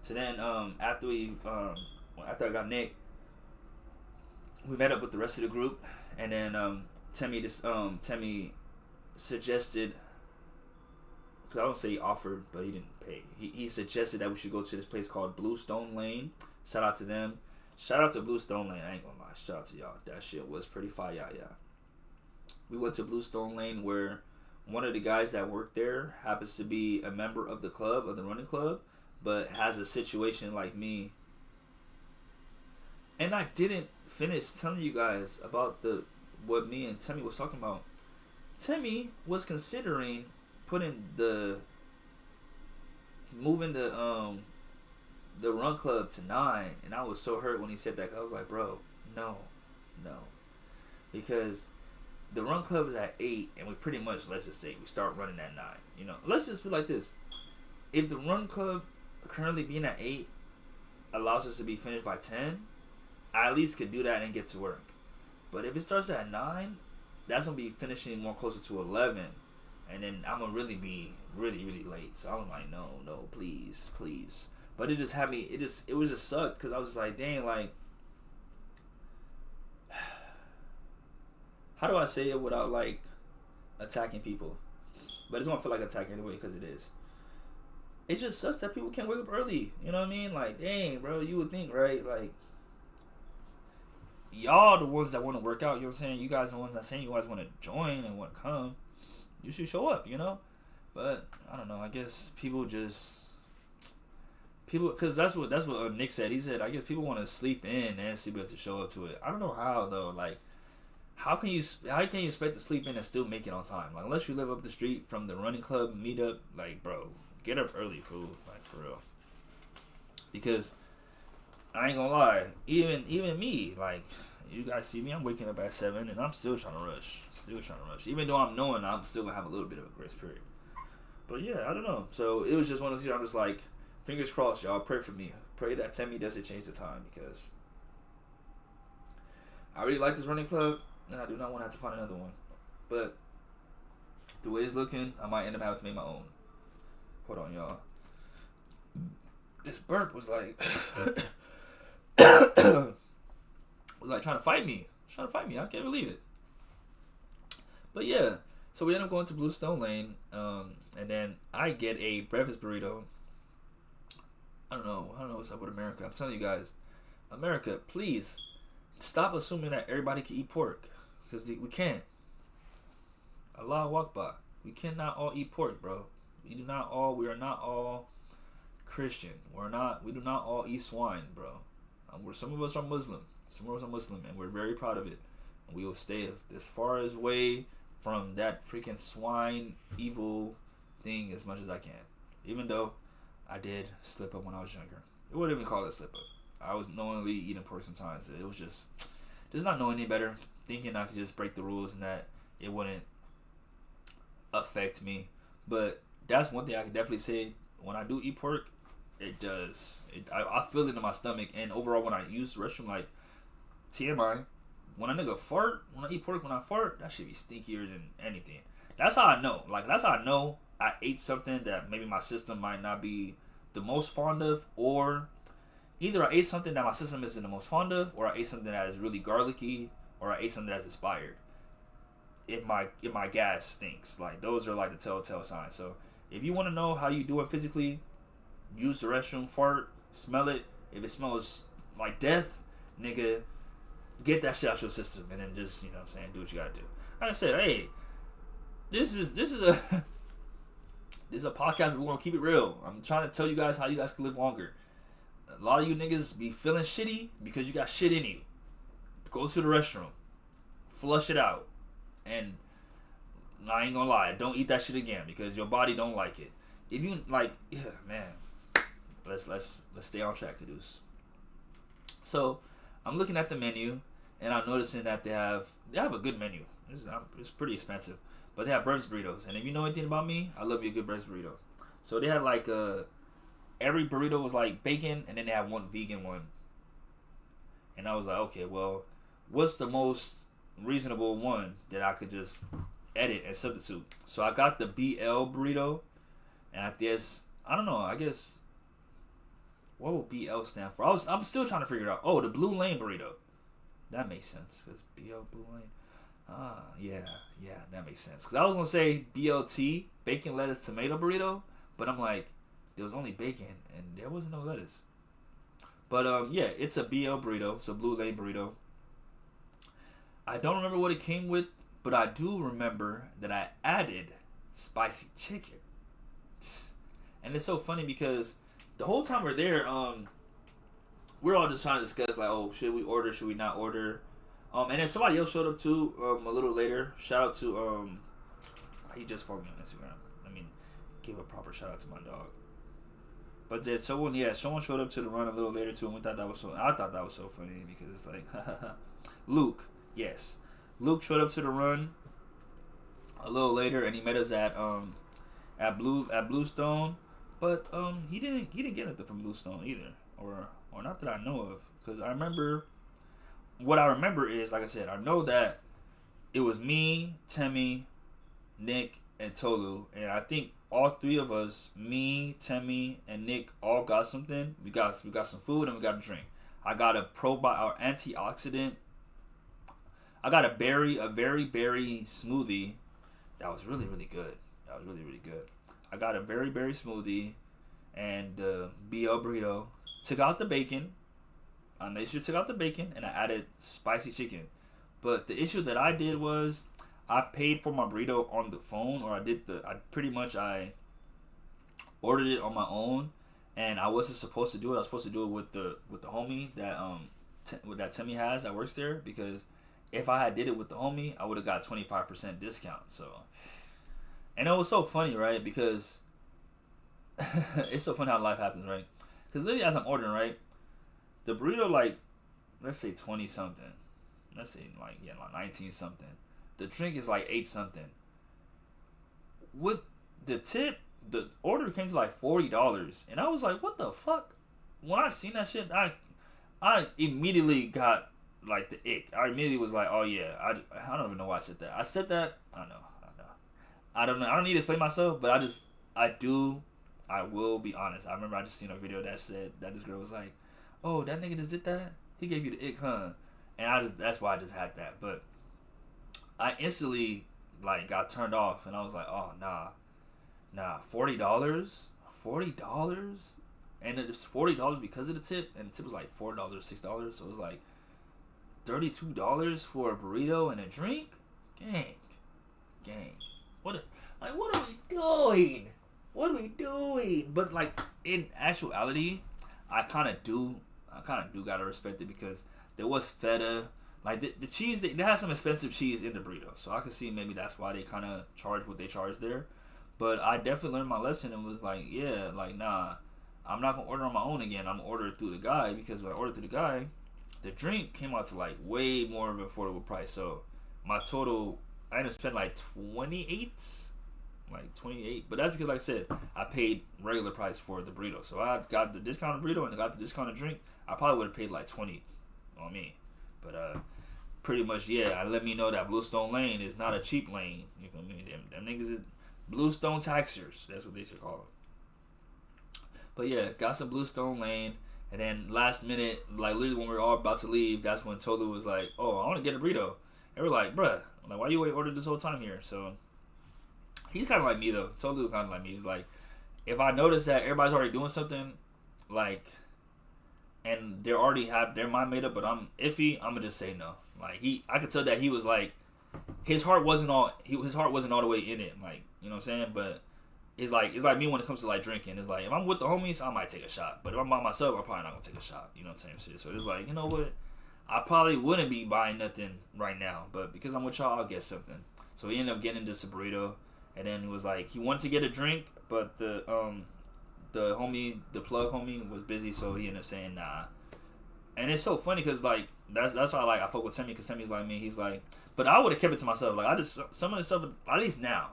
So then after I got Nick, we met up with the rest of the group, and then Timmy suggested, because I don't say he offered, but he didn't pay. He suggested that we should go to this place called Bluestone Lane. Shout out to them. Shout out to Bluestone Lane. I ain't gonna lie. Shout out to y'all. That shit was pretty fire. Yeah. We went to Bluestone Lane where one of the guys that worked there happens to be a member of the club, of the running club, but has a situation like me. And I didn't finish telling you guys about what me and Timmy was talking about. Timmy was considering moving the run club to 9, and I was so hurt when he said that. 'Cause I was like, bro, no, because the run club is at 8, and we pretty much, let's just say, we start running at 9. You know, let's just be like this: if the run club currently being at 8 allows us to be finished by 10, I at least could do that and get to work. But if it starts at 9, that's gonna be finishing more closer to 11, and then I'm gonna really be really late. So I'm like, no, please. But it just had me. It was just sucked, because I was like, dang, like, how do I say it without like attacking people? But it's gonna feel like attack anyway, because it is. It just sucks that people can't wake up early. You know what I mean? Like, dang, bro, you would think, right? Like, y'all the ones that want to work out. You know what I'm saying? You guys are the ones that saying you guys want to join and want to come. You should show up, you know? But I don't know. I guess people, because that's what Nick said. He said, I guess people want to sleep in and still be able to show up to it. I don't know how though. Like, how can you expect to sleep in and still make it on time? Like, unless you live up the street from the running club meetup, like, bro, get up early, fool. Like, for real. Because I ain't gonna lie, even me, like, you guys see me, I'm waking up at 7 and I'm still trying to rush. Even though I'm knowing I'm still gonna have a little bit of a grace period. But yeah, I don't know. So it was just one of those things. I'm just like, fingers crossed, y'all. Pray for me. Pray that Timmy doesn't change the time, because I really like this running club and I do not want to have to find another one. But the way it's looking, I might end up having to make my own. Hold on, y'all. This burp was like trying to fight me. I can't believe it. But yeah, so we end up going to Bluestone Lane, and then I get a breakfast burrito. I don't know what's up with America. I'm telling you guys, America, please stop assuming that everybody can eat pork, because we can't. Allah Akbar. We cannot all eat pork, bro. We are not all Christian. We do not all eat swine, bro. Some of us are Muslim, and we're very proud of it. And we will stay as far away from that freaking swine evil thing as much as I can. Even though I did slip up when I was younger. I wouldn't even call it a slip up. I was knowingly eating pork sometimes. It was just not knowing any better, thinking I could just break the rules and that it wouldn't affect me. But that's one thing I can definitely say. When I do eat pork, it does. I feel it in my stomach. And overall, when I use the restroom, like, TMI, when I eat pork, when I fart, that should be stinkier than anything. That's how I know. Like, that's how I know I ate something that maybe my system might not be the most fond of, or either I ate something that my system isn't the most fond of, or I ate something that is really garlicky, or I ate something that's expired. If my gas stinks, like, those are like the telltale signs. So if you want to know how you doing physically, use the restroom, fart, smell it. If it smells like death, nigga, get that shit out your system, and then just, you know what I'm saying, do what you gotta do. Like I said, hey, this is a podcast. We're gonna keep it real. I'm trying to tell you guys how you guys can live longer. A lot of you niggas be feeling shitty because you got shit in you. Go to the restroom, flush it out, and I ain't gonna lie, don't eat that shit again, because your body don't like it. If you like, yeah, man, let's stay on track to this. So I'm looking at the menu, and I'm noticing that they have a good menu. It's pretty expensive, but they have breakfast burritos. And if you know anything about me, I love me a good breakfast burrito. So they had like every burrito was like bacon, and then they had one vegan one. And I was like, okay, well, what's the most reasonable one that I could just edit and substitute? So I got the BL burrito, and I guess what will BL stand for? I'm still trying to figure it out. Oh, the Blue Lane burrito. That makes sense because BL Blue Lane. Yeah, that makes sense. Because I was gonna say BLT, bacon, lettuce, tomato burrito, but I'm like, there was only bacon and there wasn't no lettuce. But yeah, it's a BL burrito, so Blue Lane burrito. I don't remember what it came with, but I do remember that I added spicy chicken. And it's so funny because the whole time we're there, we're all just trying to discuss like, oh, should we order, should we not order? And then somebody else showed up too, a little later. Shout out to he just followed me on Instagram. I mean, give a proper shout out to my dog. But then someone showed up to the run a little later too, and I thought that was so funny because it's like Luke, yes. Luke showed up to the run a little later and he met us at Bluestone. But he didn't get anything from Bluestone either. Or not that I know of. Because what I remember is, like I said, I know that it was me, Temmie, Nick, and Tolu. And I think all three of us, me, Temmie, and Nick, all got something. We got some food and we got a drink. I got a antioxidant. I got a very berry smoothie. That was really, really good. I got a very berry smoothie and the BL burrito. Took out the bacon. I made sure to take out the bacon and I added spicy chicken. But the issue that I did was I paid for my burrito on the phone, or I ordered it on my own, and I wasn't supposed to do it. I was supposed to do it with the homie that that Temmie has that works there, because if I had did it with the homie, I would have got 25% discount. So, and it was so funny, right? Because it's so funny how life happens, right? Because literally as I'm ordering, right, the burrito, like, let's say 20 something, let's say like 19 something. The drink is like 8 something. With the tip, the order came to like $40, and I was like, what the fuck? When I seen that shit, I immediately got like the ick. I immediately was like, oh yeah, I don't even know why I said that. I said that, I don't know. I don't need to explain myself, but I will be honest. I remember I just seen a video that said that this girl was like, oh, that nigga just did that? He gave you the ick, huh? And that's why I just had that. But I instantly like got turned off, and I was like, oh nah, $40, and it's $40 because of the tip, and the tip was like $4, $6, so it was like $32 for a burrito and a drink. Gang, what are we doing? But like in actuality, I kind of do gotta respect it, because there was feta. Like the cheese, they had some expensive cheese in the burrito, so I could see maybe that's why they kind of charge what they charge there. But I definitely learned my lesson and was like, yeah, like nah, I'm not gonna order on my own again. I'm gonna order through the guy, because when I ordered through the guy, the drink came out to like way more of an affordable price. So my total, I ended up spending like 28. But that's because, like I said, I paid regular price for the burrito. So I got the discounted burrito and I got the discounted drink. I probably would have paid like 20 on me. But pretty much, yeah, I let me know that Bluestone Lane is not a cheap lane. You feel me? Them niggas is Bluestone taxers. That's what they should call it. But yeah, got some Bluestone Lane. And then last minute, like literally when we were all about to leave, that's when Tolu was like, oh, I want to get a burrito. And we're like, bruh, like, why you wait ordered this whole time here? So he's kind of like me, though. Tolu kind of like me. He's like, if I notice that everybody's already doing something, like, and they already have their mind made up, but I'm iffy, I'm gonna just say no. Like, I could tell that he was like, his heart wasn't all the way in it. Like, you know what I'm saying? But it's like me when it comes to like drinking. It's like, if I'm with the homies, I might take a shot. But if I'm by myself, I'm probably not gonna take a shot. You know what I'm saying? Shit. So it's like, you know what? I probably wouldn't be buying nothing right now, but because I'm with y'all, I'll get something. So he ended up getting just a burrito. And then he was like, he wanted to get a drink, but the plug homie was busy, so he ended up saying nah. And it's so funny because like that's why I fuck with Temmie, because Temmie's like me. He's like, but I would have kept it to myself. Like, I just, some of the stuff, at least now,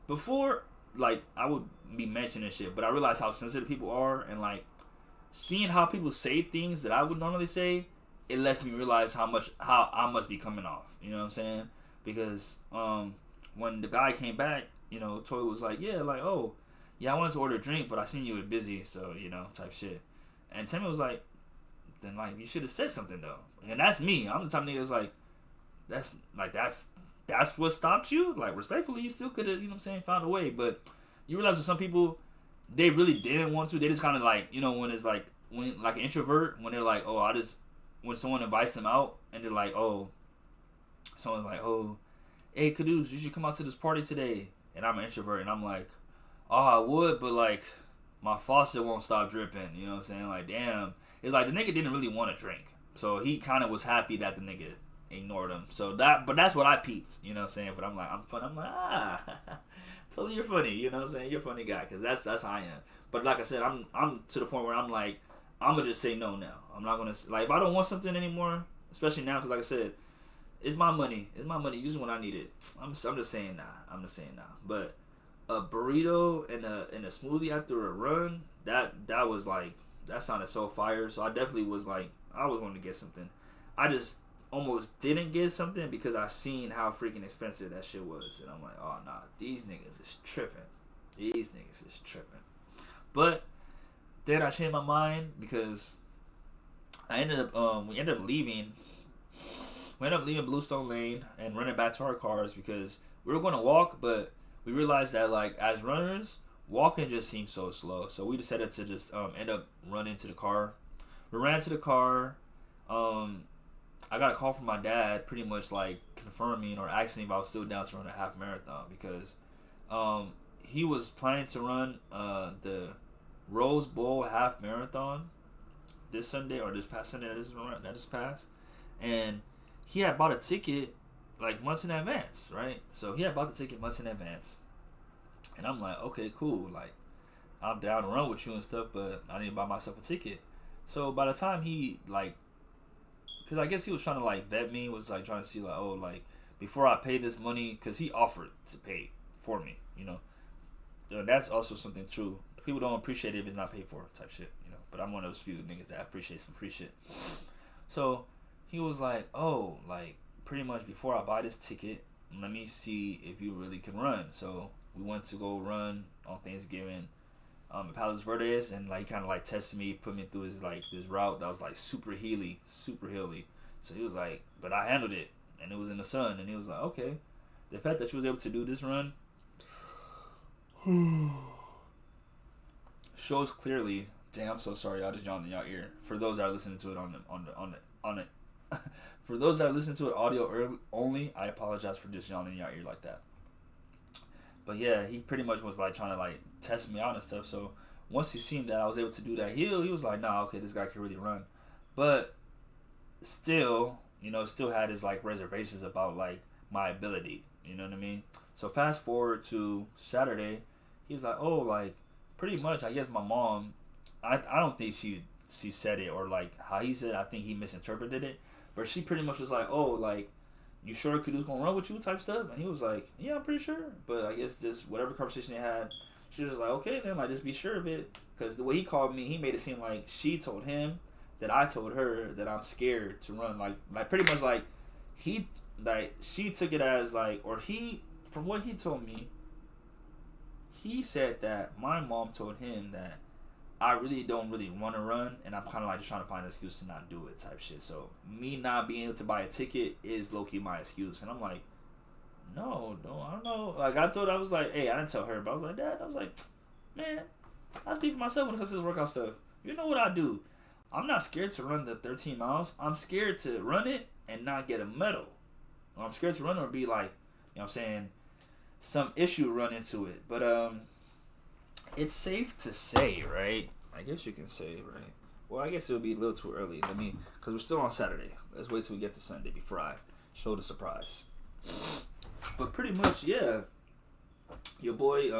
before, like, I would be mentioning shit, but I realize how sensitive people are, and like seeing how people say things that I would normally say, it lets me realize how I must be coming off. You know what I'm saying? Because when the guy came back, you know, Toy was like, yeah, like, oh, yeah, I wanted to order a drink, but I seen you were busy, so, you know, type shit. And Timmy was like, then like you should have said something though. And that's me. I'm the type of nigga that's like, that's what stopped you. Like respectfully, you still could have, you know what I'm saying, found a way. But you realize with some people, they really didn't want to. They just kind of like, you know, when it's like when like an introvert, when they're like, oh, when someone invites them out and they're like, oh, someone's like, oh, hey, Caduce, you should come out to this party today. And I'm an introvert and I'm like, oh, I would, but like my faucet won't stop dripping. You know what I'm saying? Like, damn. It's like the nigga didn't really want to drink. So he kind of was happy that the nigga ignored him. But that's what I peeped. You know what I'm saying? But I'm like, I'm fun. I'm like, totally you're funny. You know what I'm saying? You're a funny guy. Because that's how I am. But like I said, I'm to the point where I'm like, I'm going to just say no now. I'm not going to, like, if I don't want something anymore, especially now, because like I said, it's my money. It's my money. Use it when I need it. I'm just saying nah. I'm just saying nah. But a burrito and a smoothie after a run, that was like, that sounded so fire. So I definitely was like, I was wanting to get something. I just almost didn't get something because I seen how freaking expensive that shit was. And I'm like, oh nah, these niggas is tripping. These niggas is tripping. But then I changed my mind because we ended up leaving Bluestone Lane and running back to our cars because we were going to walk, but we realized that like as runners, walking just seems so slow. So we decided to just end up running to the car. We ran to the car. I got a call from my dad pretty much like confirming or asking if I was still down to run a half marathon because he was planning to run the Rose Bowl half marathon this Sunday or this past Sunday that just passed. And he had bought a ticket like months in advance, right? So he had bought the ticket months in advance. And I'm like, okay, cool. Like, I'm down to run with you and stuff, but I need to buy myself a ticket. So by the time he, like, because I guess he was trying to, like, vet me, was, like, trying to see, like, oh, like, before I pay this money, because he offered to pay for me, you know. That's also something true. People don't appreciate it if it's not paid for type shit, you know. But I'm one of those few niggas that appreciate some free shit. So he was like, oh, like, pretty much before I buy this ticket, let me see if you really can run. So we went to go run on Thanksgiving at Palos Verdes, and like he kind of like tested me, put me through his like this route that was like super hilly. So he was like, but I handled it, and it was in the sun, and he was like, okay, the fact that you was able to do this run shows clearly. Damn, I'm so sorry. I just yawned in your ear. For those that are listening to it on it. For those that are listening to it audio only, I apologize for just yawning in your ear like that. But yeah, he pretty much was like trying to like test me out and stuff. So once he seen that I was able to do that hill, he was like, nah, okay, this guy can really run. But still, you know, still had his like reservations about like my ability. You know what I mean? So fast forward to Saturday, he's like, oh, like pretty much, I guess my mom, I don't think she said it or like how he said it. I think he misinterpreted it. But she pretty much was like, oh, like, you sure Kudu's gonna run with you type stuff? And he was like, yeah, I'm pretty sure. But I guess just whatever conversation they had, she was like, okay, then, like, just be sure of it. Because the way he called me, he made it seem like she told him that I told her that I'm scared to run. Like pretty much, like, she took it as, like, or he, from what he told me, he said that my mom told him that I really don't really want to run, and I'm kind of like just trying to find an excuse to not do it type shit. So me not being able to buy a ticket is low-key my excuse. And I'm like, no, I don't know. Like I was like, hey, I didn't tell her, but I was like, Dad, I was like, man, I speak for myself when it comes to this workout stuff. You know what I do? I'm not scared to run the 13 miles. I'm scared to run it and not get a medal. Or I'm scared to run or be like, you know what I'm saying, some issue run into it. But it's safe to say, right? I guess you can say, right? Well, I guess it'll be a little too early. Because we're still on Saturday. Let's wait till we get to Sunday before I show the surprise. But pretty much, yeah. Your boy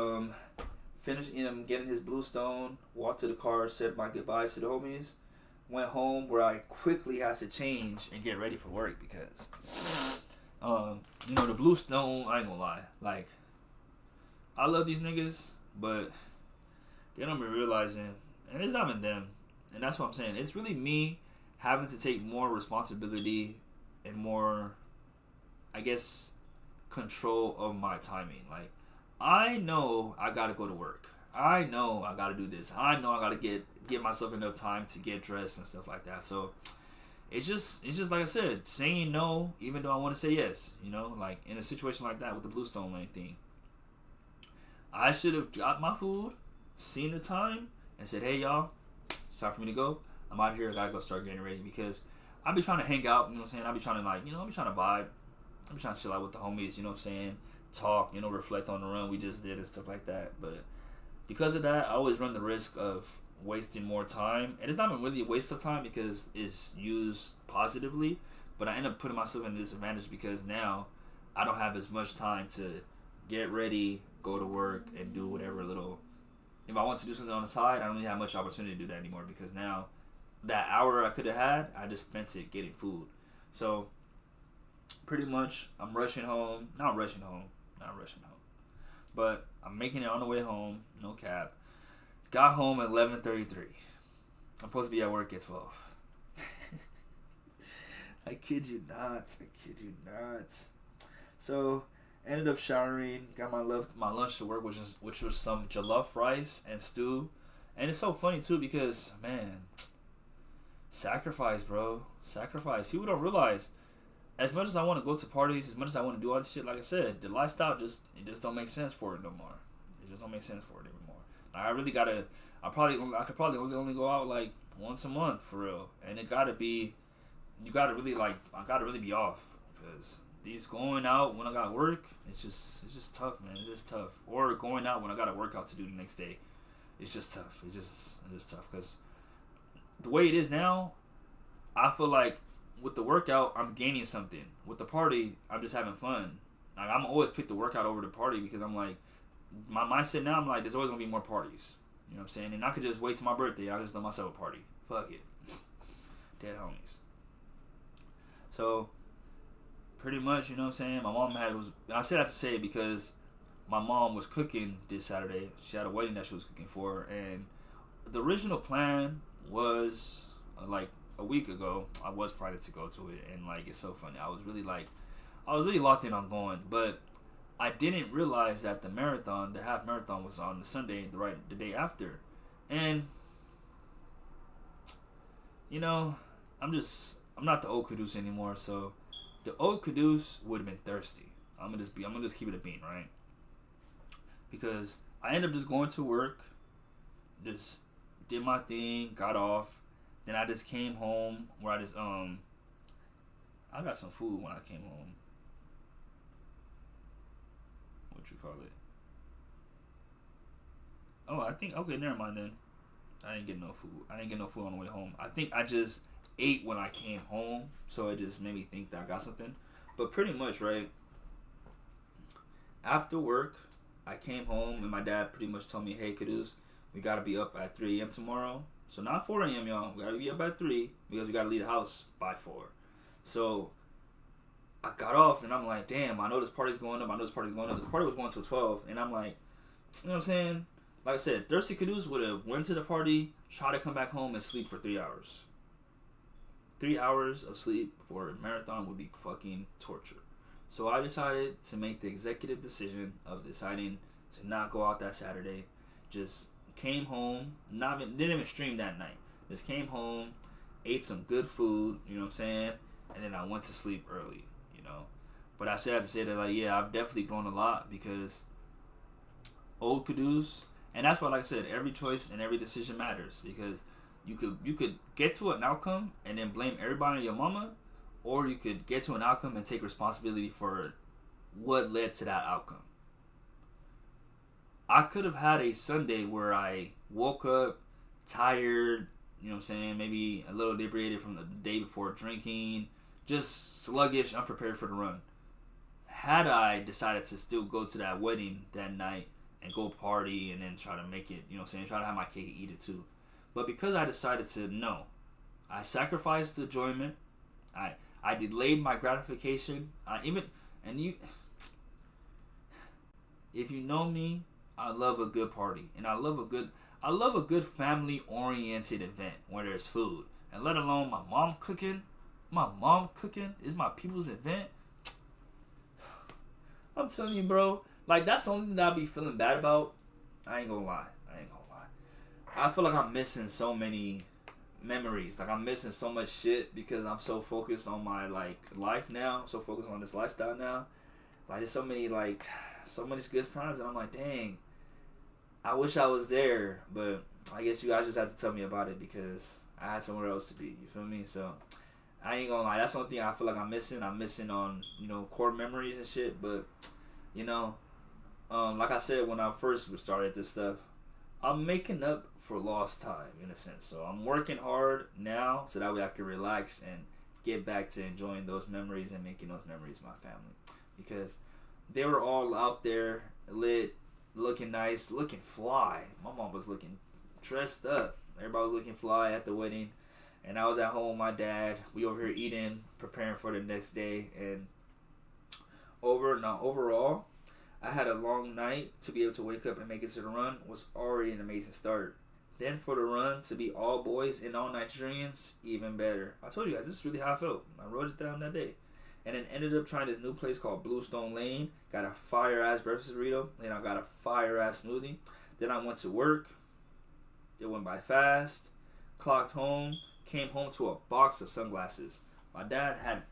finished getting his Bluestone, walked to the car, said my goodbyes to the homies, went home where I quickly had to change and get ready for work because, you know, the Bluestone, I ain't gonna lie. Like, I love these niggas, but they don't be realizing, and it's not even them, and that's what I'm saying. It's really me having to take more responsibility and more, I guess, control of my timing. Like, I know I gotta go to work. I know I gotta do this. I know I gotta get myself enough time to get dressed and stuff like that. So it's just like I said, saying no even though I want to say yes. You know, like in a situation like that with the Bluestone Lane thing, I should have got my food, seen the time, and said, "Hey y'all, it's time for me to go. I'm out of here. I gotta go start getting ready," because I be trying to hang out. You know what I'm saying? I be trying to I be trying to vibe. I be trying to chill out with the homies. You know what I'm saying? Talk. Reflect on the run we just did and stuff like that. But because of that, I always run the risk of wasting more time, and it's not even really a waste of time because it's used positively, but I end up putting myself in a disadvantage because now I don't have as much time to get ready, go to work, and do whatever little. If I want to do something on the side, I don't really have much opportunity to do that anymore because now that hour I could have had, I just spent it getting food. So pretty much I'm rushing home, not rushing home, but I'm making it on the way home, no cap. Got home at 11:33. I'm supposed to be at work at 12. I kid you not. So, ended up showering, got my lunch to work, which was some jollof rice and stew. And it's so funny too because, man, sacrifice, bro. Sacrifice. People don't realize, as much as I want to go to parties, as much as I want to do all this shit, like I said, the lifestyle just don't make sense for it no more. It just don't make sense for it anymore. I really gotta. I could probably only go out like once a month for real, and it gotta be. You gotta really I gotta really be off because these going out when I got work, it's just tough, man. It's just tough. Or going out when I got a workout to do the next day, it's just tough. It's just tough because the way it is now, I feel like with the workout I'm gaining something. With the party, I'm just having fun. Like I'm always pick the workout over the party because I'm like. My mindset now, I'm like, there's always gonna be more parties. You know what I'm saying? And I could just wait till my birthday. I'll just throw myself a party. Fuck it. Dead homies. So, pretty much, you know what I'm saying? My mom I said that to say it because my mom was cooking this Saturday. She had a wedding that she was cooking for. And the original plan was, like, a week ago, I was planning to go to it. And, like, it's so funny. I was really locked in on going. But I didn't realize that the half marathon was on the Sunday, the day after. And, I'm not the old Caduce anymore, so the old Caduce would have been thirsty. I'm gonna just keep it a bean, right? Because I ended up just going to work, just did my thing, got off, then I just came home where I got some food when I came home. What you call it? Oh, I think, okay, never mind then. I didn't get no food on the way home. I think I just ate when I came home, so it just made me think that I got something. But pretty much, right, after work, I came home and my dad pretty much told me, hey, Caduce, we gotta be up at 3 a.m. tomorrow. So not 4 a.m., y'all. We gotta be up at 3 because we gotta leave the house by 4. So I got off and I'm like, damn, I know this party's going up. The party was going till 12, and I'm like, you know what I'm saying? Like I said, thirsty Caduce would have went to the party, tried to come back home and sleep for 3 hours. 3 hours of sleep for a marathon would be fucking torture. So I decided to make the executive decision of deciding to not go out that Saturday. Just came home, didn't even stream that night. Just came home, ate some good food, you know what I'm saying? And then I went to sleep early. But I said I had to say that, like, yeah, I've definitely grown a lot because old Caduce, and that's why, like I said, every choice and every decision matters because you could get to an outcome and then blame everybody on your mama, or you could get to an outcome and take responsibility for what led to that outcome. I could have had a Sunday where I woke up tired, you know what I'm saying, maybe a little inebriated from the day before drinking, just sluggish, unprepared for the run. Had I decided to still go to that wedding that night and go party and then try to make it, you know what I'm saying, try to have my cake and eat it too. But because I decided to, no, I sacrificed the enjoyment. I delayed my gratification. If you know me, I love a good party. And I love a good family-oriented event where there's food. And let alone my mom cooking. My mom cooking is my people's event. I'm telling you, bro. Like, that's something that I be feeling bad about. I ain't gonna lie. I feel like I'm missing so many memories. Like I'm missing so much shit because I'm so focused on my like life now. So focused on this lifestyle now. Like there's so many good times, and I'm like, dang, I wish I was there, but I guess you guys just have to tell me about it because I had somewhere else to be. You feel me? So I ain't gonna lie. That's the only thing I feel like I'm missing. I'm missing on core memories and shit. But like I said when I first started this stuff, I'm making up for lost time in a sense. So I'm working hard now so that way I can relax and get back to enjoying those memories and making those memories my family. Because they were all out there, lit, looking nice, looking fly. My mom was looking dressed up. Everybody was looking fly at the wedding. And I was at home with my dad. We over here eating, preparing for the next day. And overall, I had a long night. To be able to wake up and make it to the run was already an amazing start. Then for the run to be all boys and all Nigerians, even better. I told you guys, this is really how I felt. I wrote it down that day. And then ended up trying this new place called Bluestone Lane. Got a fire-ass breakfast burrito. Then I got a fire-ass smoothie. Then I went to work. It went by fast. Clocked home. Came home to a box of sunglasses. My dad had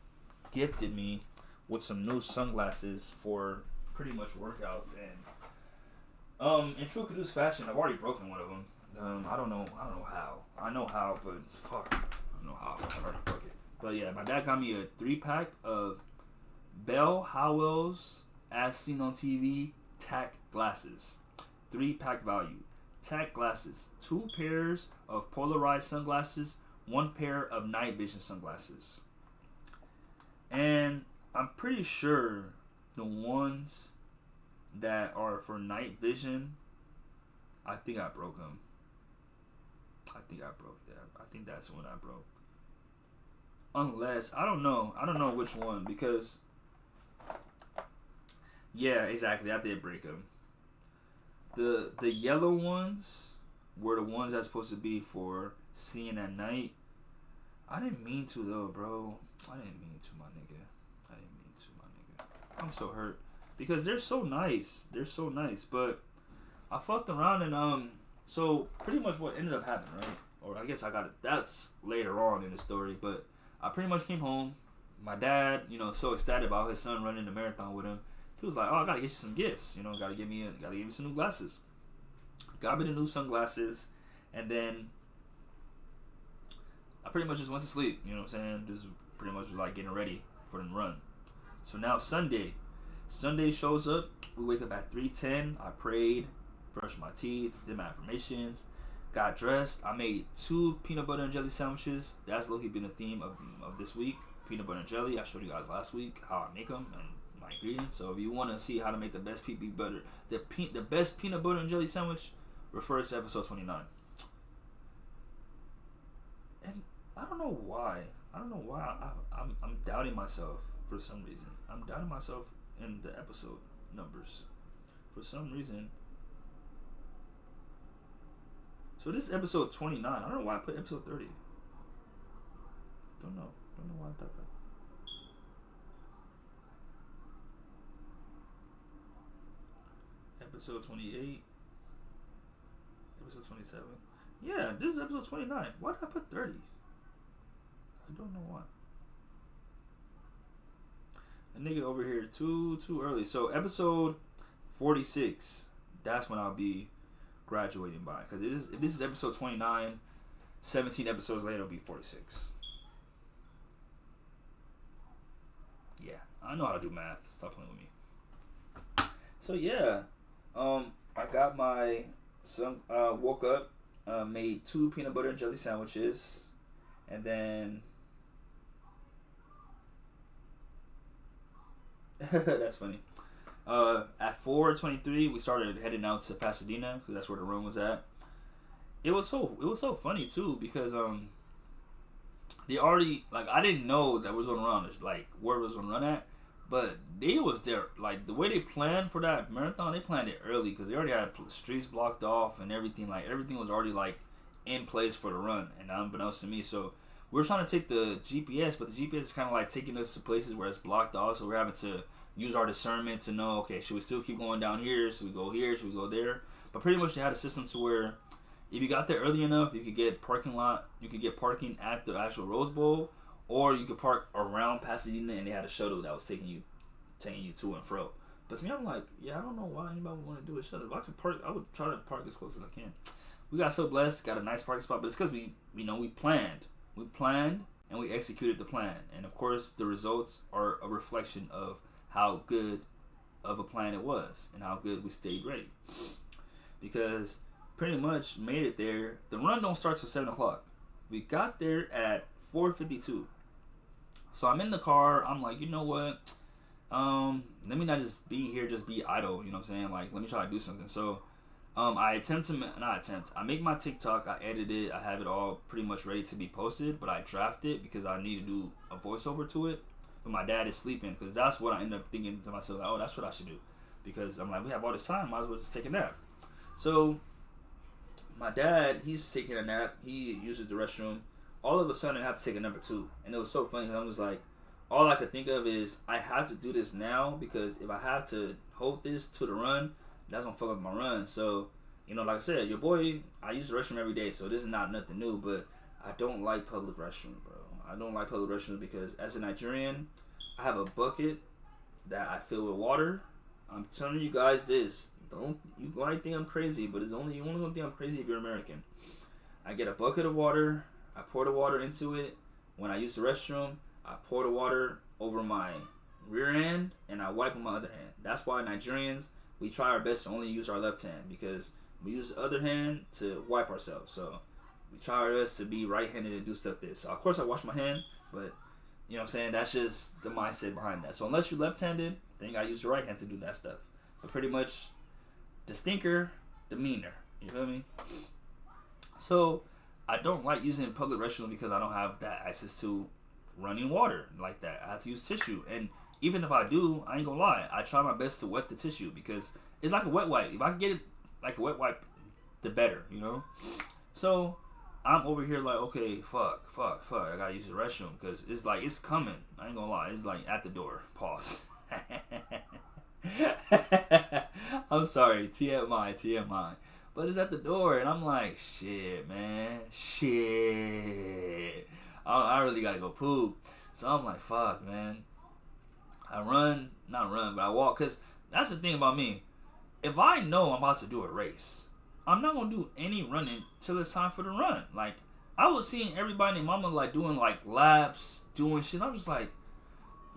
gifted me with some new sunglasses for pretty much workouts. And in true Caduce fashion, I've already broken one of them. I don't know how. I know how, but fuck. I don't know how. I already broke it. But yeah, my dad got me a 3-pack of Bell Howell's As Seen on TV tack glasses. 3-pack value. Tack glasses. 2 pairs of polarized sunglasses. 1 pair of night vision sunglasses. And I'm pretty sure the ones that are for night vision, I think I broke them. I think I broke that. I think that's when I broke. Unless, I don't know which one, because yeah, exactly, I did break them. The yellow ones were the ones that's supposed to be for seeing at night. I didn't mean to though, bro. I didn't mean to, my nigga. I'm so hurt because they're so nice. But I fucked around and so pretty much what ended up happening, right? Or I guess I got it. That's later on in the story, but I pretty much came home. My dad, so ecstatic about his son running the marathon with him. He was like, "Oh, I gotta get you some gifts. Gotta give me some new glasses." Got me the new sunglasses, and then I pretty much just went to sleep. You know what I'm saying? Just pretty much was like getting ready for the run. So now Sunday shows up. We wake up at 3:10. I prayed, brushed my teeth, did my affirmations, got dressed. I made 2 peanut butter and jelly sandwiches. That's low-key been the theme of this week. Peanut butter and jelly. I showed you guys last week how I make them and my ingredients. So if you want to see how to make the best the best peanut butter and jelly sandwich, refer to episode 29. And I don't know why. I'm doubting myself for some reason. I'm doubting myself in the episode numbers for some reason. So this is episode 29. I don't know why I put episode 30. Don't know why I thought that. Episode 28. Episode 27. Yeah, this is episode 29. Why did I put 30? I don't know why. A nigga over here too early. So episode 46. That's when I'll be graduating by. Because if this is episode 29, 17 episodes later it'll be 46. Yeah, I know how to do math. Stop playing with me. So yeah, I got my son. Woke up, made 2 peanut butter and jelly sandwiches, and then that's funny. At 4:23, we started heading out to Pasadena because that's where the run was at. It was so funny too because they already I didn't know that was on run where it was on run at, but they was there the way they planned for that marathon. They planned it early because they already had streets blocked off and everything. Everything was already in place for the run, and unbeknownst to me, so we're trying to take the GPS, but the GPS is kind of taking us to places where it's blocked off, so we're having to use our discernment to know, okay, should we still keep going down here? Should we go here? Should we go there? But pretty much they had a system to where If you got there early enough, you could get parking at the actual Rose Bowl, or you could park around Pasadena, and they had a shuttle that was taking you to and fro. But to me, I'm like, yeah, I don't know why anybody would want to do a shuttle. If I could park, I would try to park as close as I can. We got so blessed, got a nice parking spot, but it's because we planned. We planned and we executed the plan. And of course, the results are a reflection of how good of a plan it was and how good we stayed ready. Because pretty much made it there. The run don't start till 7 o'clock. We got there at 4:52. So I'm in the car. I'm like, you know what? Let me not just be here, just be idle. You know what I'm saying? Like, let me try to do something. So I make my TikTok, I edit it, I have it all pretty much ready to be posted, but I draft it because I need to do a voiceover to it. But my dad is sleeping, because that's what I end up thinking to myself, like, oh, that's what I should do. Because I'm like, we have all this time, might as well just take a nap. So my dad, he's taking a nap, he uses the restroom. All of a sudden I have to take a number 2. And it was so funny, because I'm just like, all I could think of is I have to do this now, because if I have to hold this to the run, that's gonna fuck up my run. So, you know, like I said, your boy, I use the restroom every day, so this is not nothing new, but I don't like public restrooms, bro. I don't like public restrooms because as a Nigerian, I have a bucket that I fill with water. I'm telling you guys this. You might think I'm crazy, but you only gonna think I'm crazy if you're American. I get a bucket of water, I pour the water into it. When I use the restroom, I pour the water over my rear end and I wipe with my other hand. That's why Nigerians, we try our best to only use our left hand, because we use the other hand to wipe ourselves. So we try our best to be right-handed and do stuff this. So of course I wash my hand, but you know what I'm saying, that's just the mindset behind that. So unless you're left-handed, then you gotta use your right hand to do that stuff. But pretty much, the stinker, the meaner. You feel me? So I don't like using public restrooms because I don't have that access to running water like that. I have to use tissue, and even if I do, I ain't gonna lie, I try my best to wet the tissue, because it's like a wet wipe. If I can get it like a wet wipe, the better, you know? So I'm over here like, okay, fuck, I gotta use the restroom, because it's like, it's coming. I ain't gonna lie, it's like at the door. Pause. I'm sorry, TMI. But it's at the door, and I'm like, shit, man. I really gotta go poop. So I'm like, fuck, man. I walk, because that's the thing about me. If I know I'm about to do a race, I'm not gonna do any running till it's time for the run. Like, I was seeing everybody and mama like doing like laps, doing shit. I'm just like,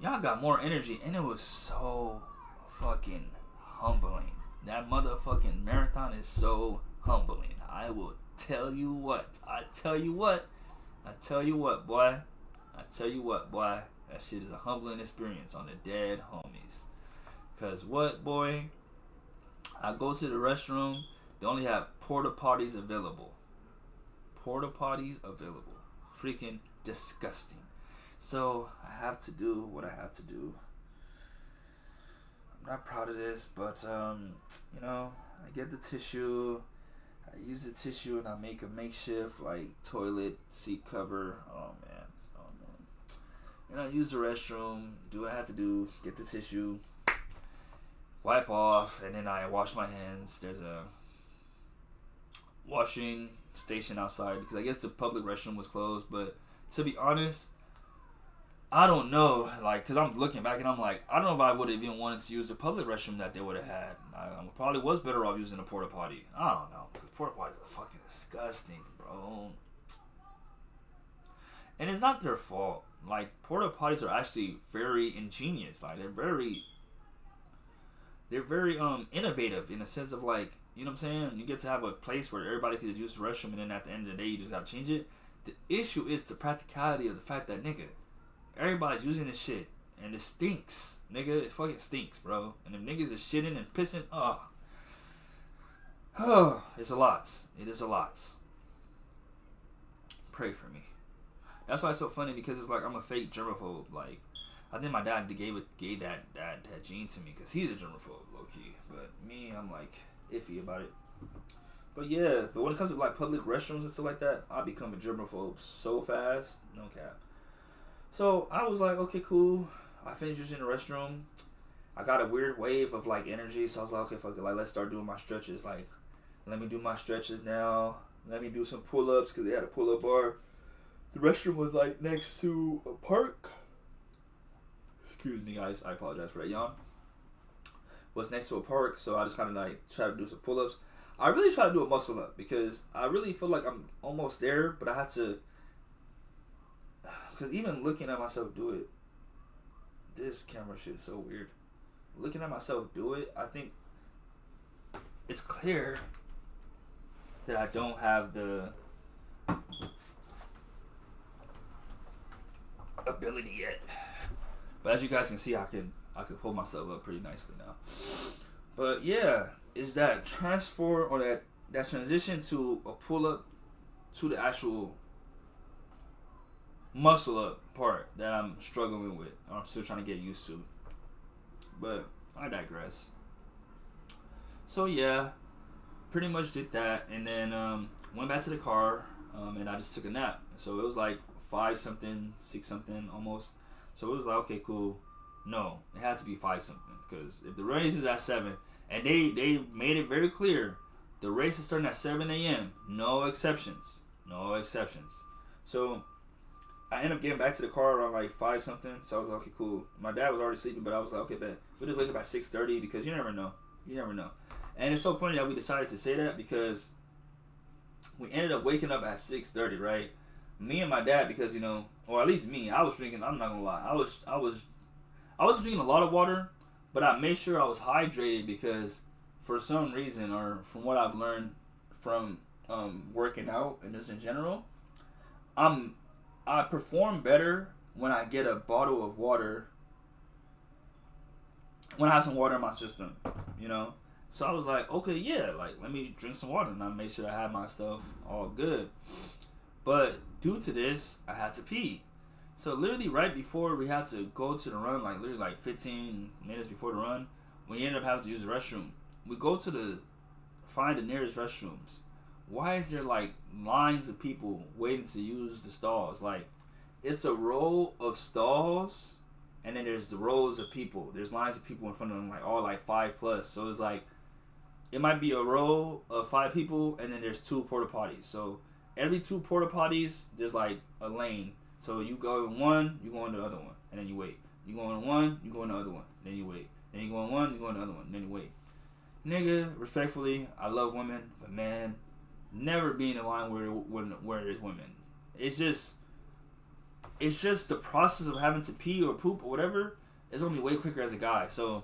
y'all got more energy, and it was so fucking humbling. That motherfucking marathon is so humbling. I will tell you what. I tell you what, boy. That shit is a humbling experience on the dead homies. Cause what, boy? I go to the restroom. They only have porta-potties available. Freaking disgusting. So I have to do what I have to do. I'm not proud of this, but you know, I get the tissue. I use the tissue and I make a makeshift like toilet seat cover. Oh man. And I use the restroom, do what I have to do, get the tissue, wipe off, and then I wash my hands. There's a washing station outside, because I guess the public restroom was closed. But to be honest, I don't know, like, because I'm looking back and I'm like, I don't know if I would have even wanted to use the public restroom that they would have had. I probably was better off using a porta potty. I don't know, because porta potties are fucking disgusting, bro. And it's not their fault. Like, porta potties are actually very ingenious. Like, they're very innovative in the sense of, like, you know what I'm saying? You get to have a place where everybody can just use the restroom, and then at the end of the day, you just gotta change it. The issue is the practicality of the fact that, nigga, everybody's using this shit, and it stinks, nigga. It fucking stinks, bro. And if niggas is shitting and pissing, it's a lot. It is a lot. Pray for me. That's why it's so funny, because it's like I'm a fake germaphobe. Like, I think my dad gave that gene to me, because he's a germaphobe, low key. But me, I'm like iffy about it. But yeah, but when it comes to like public restrooms and stuff like that, I become a germaphobe so fast, no cap. So I was like, okay, cool. I finished using the restroom. I got a weird wave of like energy, so I was like, okay, fuck it, like let's start doing my stretches. Like, let me do my stretches now. let me do some pull-ups because they had a pull-up bar. The restroom was like next to a park. Excuse me, guys. I apologize for that yawn. Was next to a park, so I just kind of like try to do some pull-ups. I really try to do a muscle up because I really feel like I'm almost there, but I had to. Because even looking at myself do it, this camera shit is so weird. Looking at myself do it, I think it's clear that I don't have the ability yet. But as you guys can see, I could pull myself up pretty nicely now. But yeah, is that transfer or that transition to a pull up to the actual muscle up part that I'm struggling with. I'm still trying to get used to. But I digress. So yeah, pretty much did that, and then went back to the car, and I just took a nap. So it was like 5 something, 6 something almost. So it was like, okay, cool. No, it had to be 5 something, because if the race is at 7, and they made it very clear, the race is starting at 7 a.m. No exceptions. No exceptions. So I ended up getting back to the car around like 5 something. So I was like, okay, cool. My dad was already sleeping, but I was like, okay, bet. We'll just wake up at 6:30 because you never know. You never know. And it's so funny that we decided to say that because we ended up waking up at 6:30, right? Me and my dad, because, you know, or at least me, I was drinking, I'm not gonna lie. I was drinking a lot of water, but I made sure I was hydrated because for some reason, or from what I've learned from working out and just in general, I perform better when I get a bottle of water, when I have some water in my system, you know? So I was like, okay, yeah, like, let me drink some water, and I made sure I had my stuff all good. But due to this, I had to pee. So literally right before we had to go to the run, like literally like 15 minutes before the run, we ended up having to use the restroom. We go to find the nearest restrooms. Why is there like lines of people waiting to use the stalls? Like, it's a row of stalls, and then there's the rows of people. There's lines of people in front of them, like all like 5+. So it's like, it might be a row of 5 people, and then there's 2 porta potties. So every 2 porta potties, there's like a lane. So you go in one, you go in the other one, and then you wait. You go in one, you go in the other one, then you wait. Then you go in one, you go in the other one, then you wait. Nigga, respectfully, I love women, but man, never be in a line where there's women. It's just the process of having to pee or poop or whatever is gonna be way quicker as a guy. So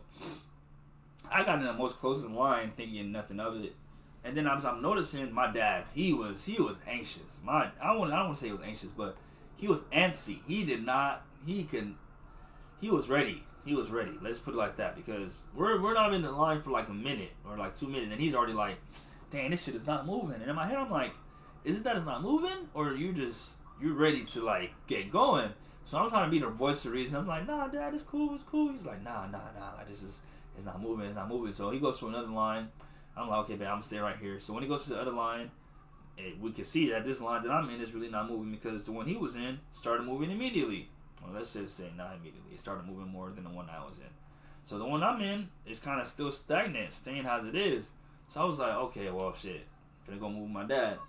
I got in the most closest line thinking nothing of it. And then I'm noticing my dad, he was anxious. I don't want to say he was anxious, but he was antsy. He was ready. He was ready. Let's put it like that, because we're not in the line for like a minute or like 2 minutes, and he's already like, dang, this shit is not moving. And in my head, I'm like, is it that it's not moving, or you're ready to like get going? So I'm trying to be the voice of reason. I'm like, nah, Dad, it's cool. He's like, nah, like it's not moving. So he goes to another line. I'm like, okay, man, I'm gonna stay right here. So when he goes to the other line, we can see that this line that I'm in is really not moving, because the one he was in started moving immediately. Well, let's just say not immediately. It started moving more than the one I was in. So the one I'm in is kind of still stagnant, staying as it is. So I was like, okay, well, shit. I'm finna go move with my dad.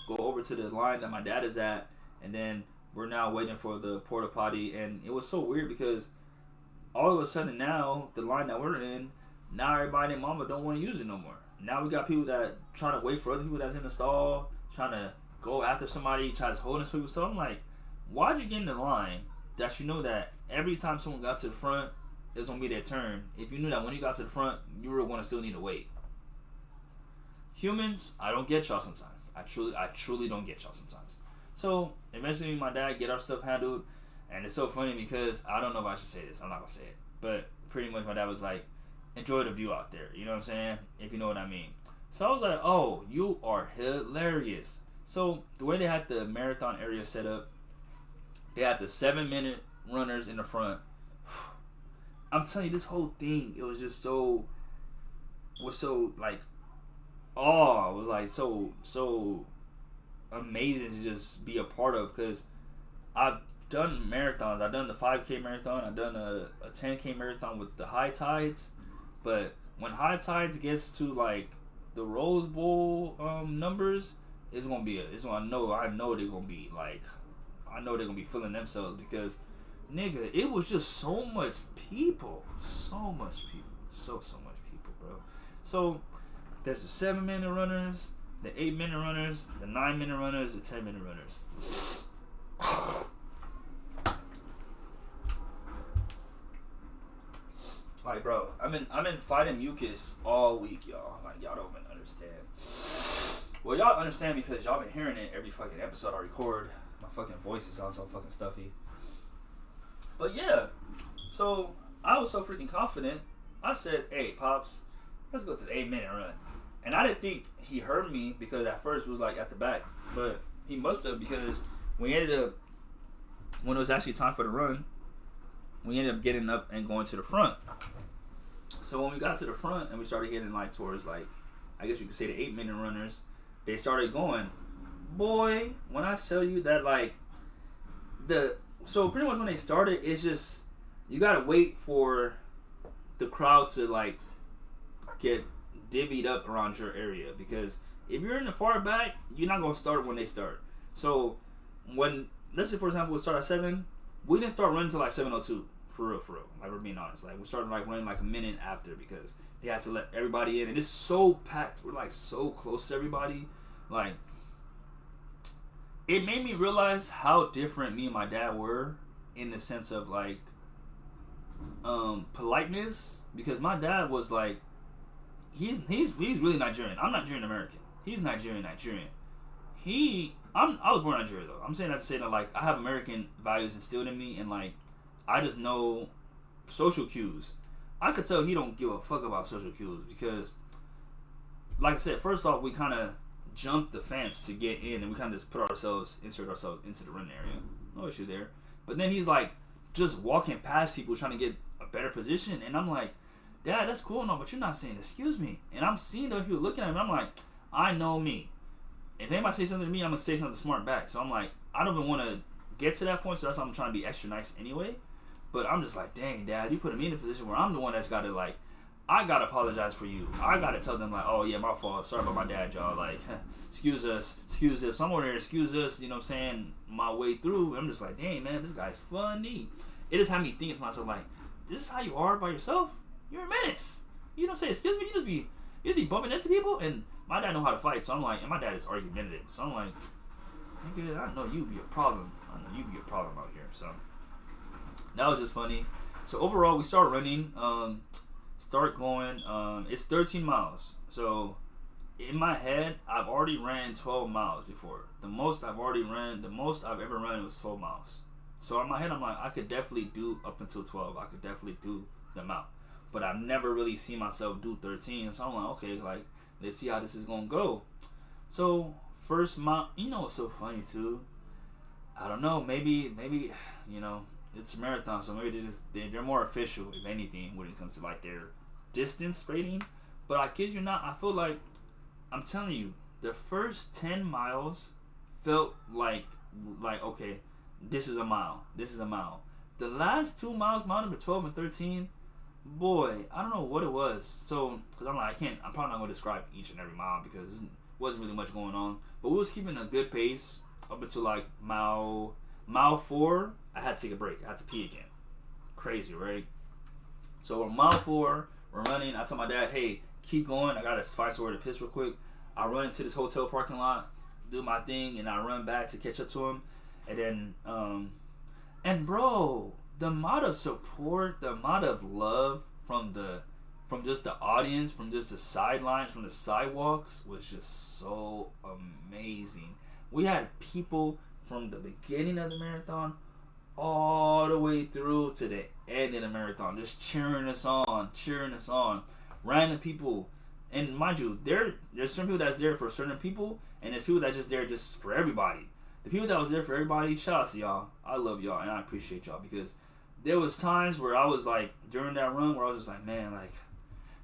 Go over to the line that my dad is at, and then we're now waiting for the porta potty. And it was so weird because all of a sudden now, the line that we're in, now everybody and mama don't want to use it no more. Now we got people that trying to wait for other people that's in the stall, trying to go after somebody, try to hold this people. So I'm like, why'd you get in the line that you know that every time someone got to the front, it's going to be their turn, if you knew that when you got to the front, you were going to still need to wait? Humans, I don't get y'all sometimes. I truly don't get y'all sometimes. So eventually my dad get our stuff handled, and it's so funny because I don't know if I should say this. I'm not going to say it. But pretty much my dad was like, enjoy the view out there. You know what I'm saying? If you know what I mean. So I was like, oh, you are hilarious. So the way they had the marathon area set up, they had the 7-minute runners in the front. I'm telling you, this whole thing, it was just so like, oh, it was like so amazing to just be a part of, because I've done marathons. I've done the 5K marathon. I've done a 10K marathon with the high tides. But when high tides gets to like the Rose Bowl numbers, I know they're gonna be like, I know they're gonna be feeling themselves because, nigga, it was just so much people, so much people, bro. So there's the 7-minute runners, the 8-minute runners, the 9-minute runners, the 10-minute runners. Like, bro, I've been fighting mucus all week, y'all. Like, y'all don't even understand. Well, y'all understand because y'all been hearing it every fucking episode I record. My fucking voice is all so fucking stuffy. But yeah, so I was so freaking confident. I said, "Hey, Pops, let's go to the 8-minute run." And I didn't think he heard me because at first it was like at the back, but he must have because when it was actually time for the run, we ended up getting up and going to the front. So when we got to the front and we started getting like towards like, I guess you could say the 8-minute runners, they started going. Boy, when I tell you that like so pretty much when they started, it's just you gotta wait for the crowd to like get divvied up around your area because if you're in the far back, you're not gonna start when they start. So when let's say for example we start at 7, we didn't start running until like 7:02. For real. Like, we're being honest. Like, we started, like, running, like, a minute after because they had to let everybody in. And it's so packed. We're, like, so close to everybody. Like, it made me realize how different me and my dad were in the sense of, like, politeness. Because my dad was, like, he's really Nigerian. I'm Nigerian-American. He's Nigerian. I was born in Nigeria, though. I'm saying that to say that, like, I have American values instilled in me and, like, I just know social cues. I could tell he don't give a fuck about social cues because, like I said, first off, we kind of jumped the fence to get in and we kind of just insert ourselves into the running area. No issue there. But then he's like just walking past people trying to get a better position. And I'm like, Dad, that's cool and all, but you're not saying excuse me. And I'm seeing those people looking at me and I'm like, I know me. If anybody say something to me, I'm going to say something smart back. So I'm like, I don't even want to get to that point, so that's why I'm trying to be extra nice anyway. But I'm just like, dang, Dad, you put me in a position where I'm the one that's got to, like, I got to apologize for you. I got to tell them, like, oh, yeah, my fault. Sorry about my dad, y'all. Like, excuse us. So I'm over there, excuse us, you know what I'm saying, my way through. I'm just like, dang, man, this guy's funny. It just had me thinking to myself, like, this is how you are by yourself? You're a menace. You don't say excuse me. You just be bumping into people. And my dad know how to fight. So I'm like, and my dad is argumentative. So I'm like, nigga, I know you'd be a problem. Out here. So that was just funny. So overall, we start running, start going. It's 13 miles. So in my head, I've already ran 12 miles before. The most I've ever run was 12 miles. So in my head, I'm like, I could definitely do up until 12. I could definitely do them out. But I've never really seen myself do 13. So I'm like, okay, like, let's see how this is going to go. So first mile, you know what's so funny too? I don't know, maybe, you know, it's a marathon, so maybe they're more official, if anything, when it comes to, like, their distance rating. But I kid you not, I feel like, I'm telling you, the first 10 miles felt like, okay, this is a mile. The last 2 miles, mile number 12 and 13, boy, I don't know what it was. So, because I'm like, I'm probably not going to describe each and every mile because there wasn't really much going on. But we was keeping a good pace up until like mile 4. I had to take a break. I had to pee again. Crazy, right? So on mile 4, we're running. I told my dad, hey, keep going. I got to find somewhere to piss real quick. I run into this hotel parking lot, do my thing, and I run back to catch up to him. And then, and bro, the amount of support, the amount of love from just the audience, from just the sidelines, from the sidewalks was just so amazing. We had people from the beginning of the marathon all the way through to the end of the marathon, just cheering us on. Random people, and mind you, there's some people that's there for certain people, and there's people that's just there just for everybody. The people that was there for everybody, shout out to y'all. I love y'all and I appreciate y'all because there was times where I was like, during that run, where I was just like, man, like,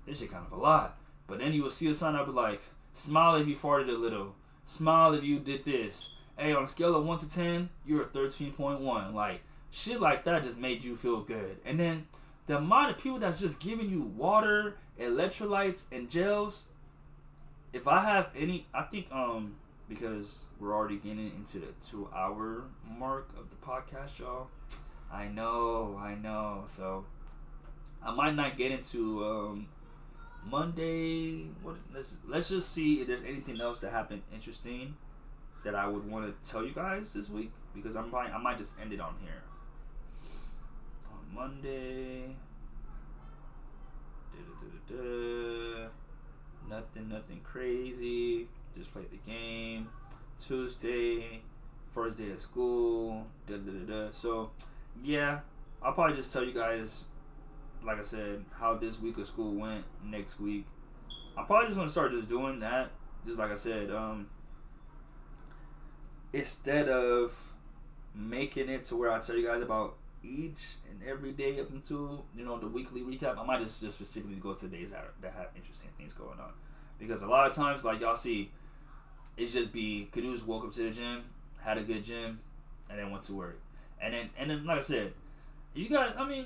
this shit kind of a lot. But then you will see a sign up like, smile if you farted a little. Smile if you did this. Hey, on a scale of 1 to 10, you're a 13.1. Like, shit like that just made you feel good. And then the amount of people that's just giving you water, electrolytes, and gels, if I have any, I think because we're already getting into the 2 hour mark of the podcast, y'all. I know. So I might not get into Monday. Let's just see if there's anything else that happened interesting that I would want to tell you guys this week, because I might just end it on here. On Monday, nothing crazy. Just played the game. Tuesday, first day of school. So yeah, I'll probably just tell you guys, like I said, how this week of school went next week. I'm probably just gonna start just doing that. Just like I said, instead of making it to where I tell you guys about each and every day up until, the weekly recap, I might just specifically go to days that have interesting things going on. Because a lot of times, like y'all see, it's just be Caduce woke up to the gym, had a good gym, and then went to work. And then like I said, you guys, like I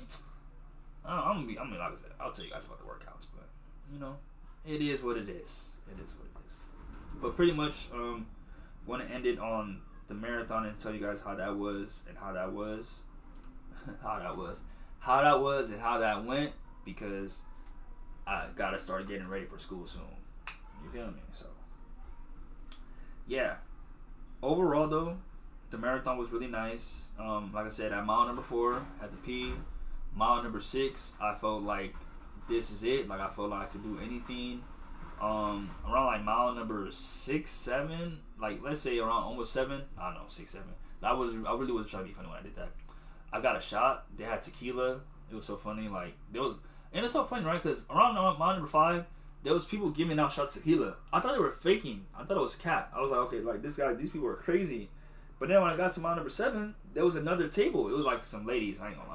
said, I'll tell you guys about the workouts, but it is what it is. But pretty much, going to end it on the marathon and tell you guys how that was and how that went, because I gotta start getting ready for school soon. You feel me? So yeah. Overall though, the marathon was really nice. Like I said, at mile number 4, had to pee. Mile number 6, I felt like this is it. Like I felt like I could do anything. Around like mile number 6, 7, like let's say around almost 7. I don't know, 6, 7. I really was trying to be funny when I did that. I got a shot. They had tequila. It was so funny. Like and it's so funny, right? Because around mile number 5, there was people giving out shots of tequila. I thought they were faking. I thought it was cap. I was like, okay, like these people are crazy. But then when I got to mile number 7, there was another table. It was like some ladies. I ain't gonna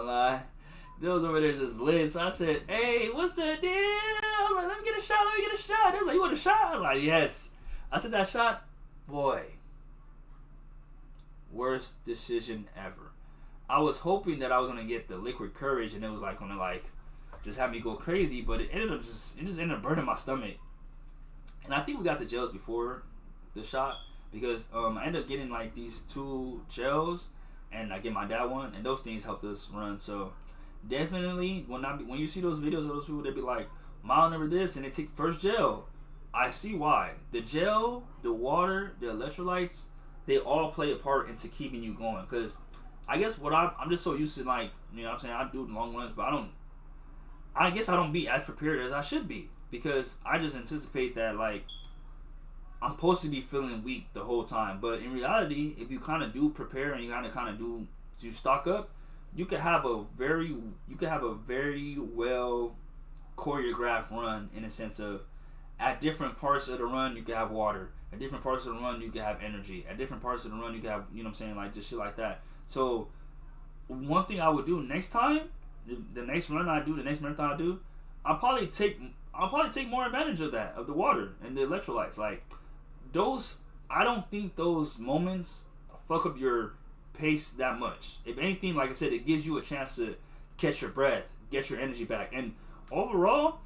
lie. They was over there just lit. So I said, hey, what's the deal? I was like, let me get a shot. They was like, you want a shot? I was like, yes. I took that shot. Boy. Worst decision ever. I was hoping that I was gonna get the liquid courage and it was like gonna like just have me go crazy, but it just ended up burning my stomach. And I think we got the gels before the shot, because I ended up getting like these 2 gels, and I get my dad one, and those things helped us run. So definitely when you see those videos of those people, they be like mile number this and they take first gel. I see why. The gel, the water, the electrolytes, they all play a part into keeping you going. Because I guess I'm just so used to, like, what I'm saying, I do long runs, but I guess I don't be as prepared as I should be, because I just anticipate that, like, I'm supposed to be feeling weak the whole time. But in reality, if you kind of do prepare and you kind of do stock up, you could have a very well choreographed run, in a sense of, at different parts of the run you can have water, at different parts of the run you can have energy, at different parts of the run you can have, like just shit like that. So one thing I would do next time, the next run I do, the next marathon I do, I'll probably take more advantage of that, of the water and the electrolytes. Like those, I don't think those moments fuck up your pace that much. If anything, like I said, it gives you a chance to catch your breath, get your energy back. And overall,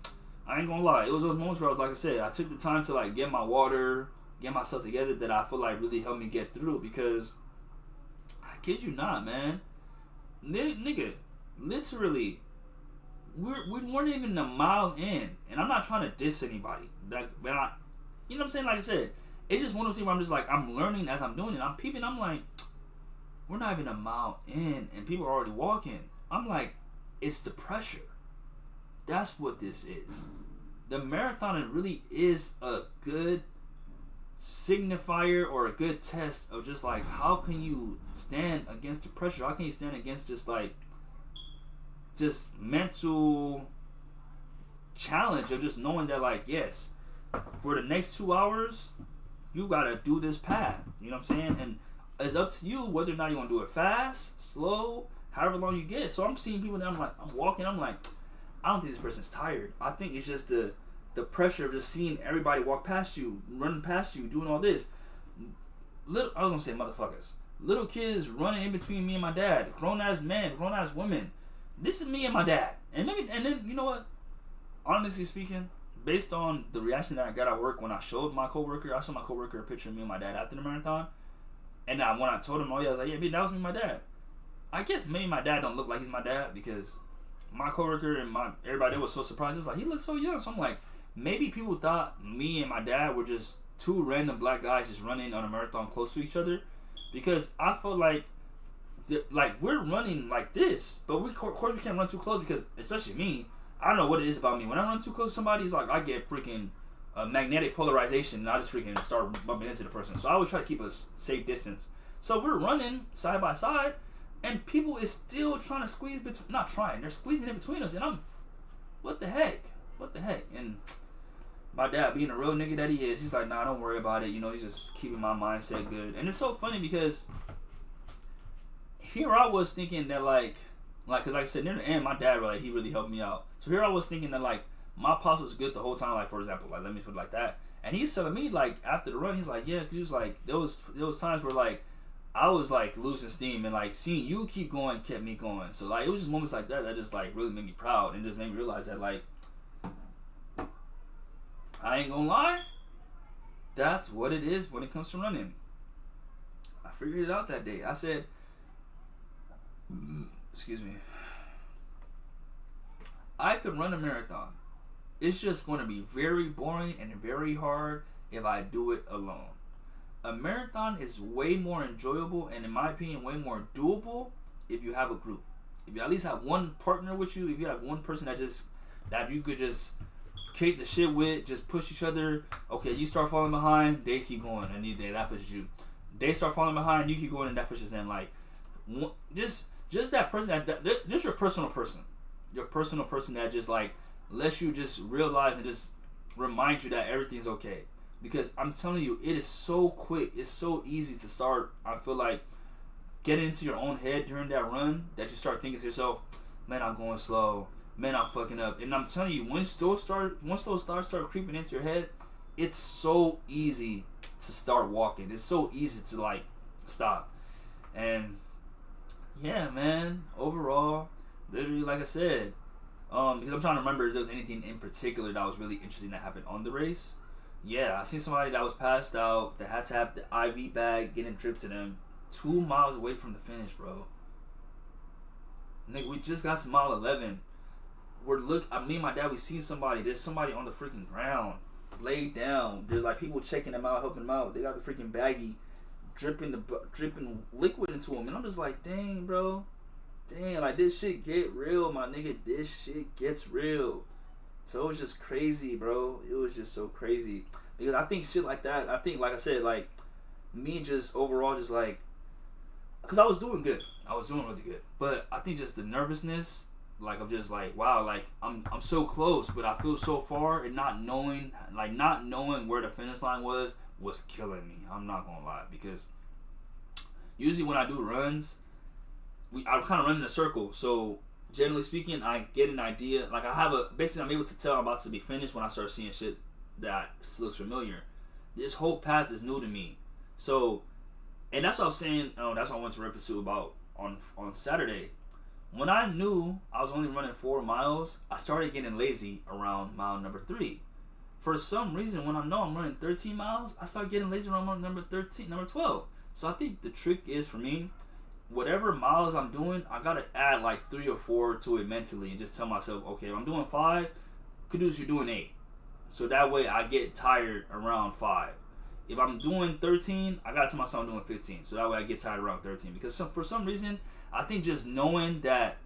I ain't gonna lie, it was those moments where I was, like I said, I took the time to like get my water, get myself together, that I feel like really helped me get through. Because I kid you not, man, nigga, literally, we weren't even a mile in, and I'm not trying to diss anybody. Like, but you know what I'm saying? Like I said, it's just one of those things where I'm just like, I'm learning as I'm doing it. I'm peeping. I'm like, we're not even a mile in, and people are already walking. I'm like, it's the pressure. That's what this is. The marathon, it really is a good signifier or a good test of just like, how can you stand against the pressure? How can you stand against just mental challenge of just knowing that, like, yes, for the next 2 hours, you gotta do this path. You know what I'm saying? And it's up to you whether or not you want to do it fast, slow, however long you get. So I'm seeing people that I'm walking, I'm like, I don't think this person's tired. I think it's just the pressure of just seeing everybody walk past you, running past you, doing all this. I was gonna say motherfuckers. Little kids running in between me and my dad. Grown ass men, grown ass women. This is me and my dad. And then you know what? honestly speaking, based on the reaction that I got at work when I showed my coworker a picture of me and my dad after the marathon, and when I told him, oh yeah, I was like, yeah, that was me and my dad. I guess maybe my dad don't look like he's my dad because my coworker and everybody there was so surprised. It was like, he looks so young. So I'm like, maybe people thought me and my dad were just two random black guys just running on a marathon close to each other, because I felt like we're running like this, but of course we can't run too close because, especially me, I don't know what it is about me. When I run too close to somebody, it's like I get freaking magnetic polarization and I just freaking start bumping into the person. So I always try to keep a safe distance. So we're running side by side, and people is still trying to squeeze between. Not trying, they're squeezing in between us, and I'm, what the heck? And my dad, being a real nigga that he is, he's like, nah, don't worry about it. You know, he's just keeping my mindset good. And it's so funny because here I was thinking that cause like I said, near the end, my dad he really helped me out. So here I was thinking that my pops was good the whole time. Like, for example, let me put it like that. And he's telling me after the run, he's like, yeah, cause he was like, there was times where I was losing steam, and seeing you keep going kept me going. So it was just moments like that just really made me proud and just made me realize that I ain't gonna lie, that's what it is when it comes to running. I figured it out that day. I said, excuse me, I could run a marathon. It's just going to be very boring and very hard if I do it alone. A marathon is way more enjoyable and, in my opinion, way more doable if you have a group. If you at least have one partner with you, if you have one person that you could just kick the shit with, just push each other. Okay, you start falling behind, they keep going, and that pushes you. They start falling behind, you keep going, and that pushes them. Just that person, just your personal person that just lets you just realize and just reminds you that everything's okay. Because I'm telling you, it is so quick, it's so easy to start, I feel like, getting into your own head during that run, that you start thinking to yourself, man, I'm going slow, man, I'm fucking up. And I'm telling you, once those thoughts start creeping into your head, it's so easy to start walking. It's so easy to stop. And yeah, man, overall, literally, like I said, because I'm trying to remember if there was anything in particular that was really interesting that happened on the race. Yeah, I seen somebody that was passed out that had to have the IV bag getting dripped to them 2 miles away from the finish, bro. Nigga, we just got to mile 11. Me and my dad, we seen somebody. There's somebody on the freaking ground, laid down. There's people checking them out, helping them out. They got the freaking baggie dripping liquid into them, and I'm just like, dang, bro, dang, this shit get real, my nigga. This shit gets real. So it was just crazy, bro. It was just so crazy because I think shit like that. I think, like I said, me just overall just because I was doing good. I was doing really good, but I think just the nervousness. I'm just wow, I'm so close, but I feel so far, and not knowing where the finish line was killing me. I'm not gonna lie, because usually when I do runs, I kind of run in a circle. So generally speaking, I get an idea. I'm able to tell I'm about to be finished when I start seeing shit that looks familiar. This whole path is new to me. So, and that's what I was saying. That's what I went to reference to about on Saturday. When I knew I was only running 4 miles, I started getting lazy around mile number 3. For some reason, when I know I'm running 13 miles, I start getting lazy around mile number 12. So I think the trick is, for me, whatever miles I'm doing, I gotta add 3 or 4 to it mentally and just tell myself, okay, if I'm doing 5, Kudus, you're doing 8. So that way I get tired around 5. If I'm doing 13, I gotta tell myself I'm doing 15. So that way I get tired around 13. Because for some reason, I think just knowing that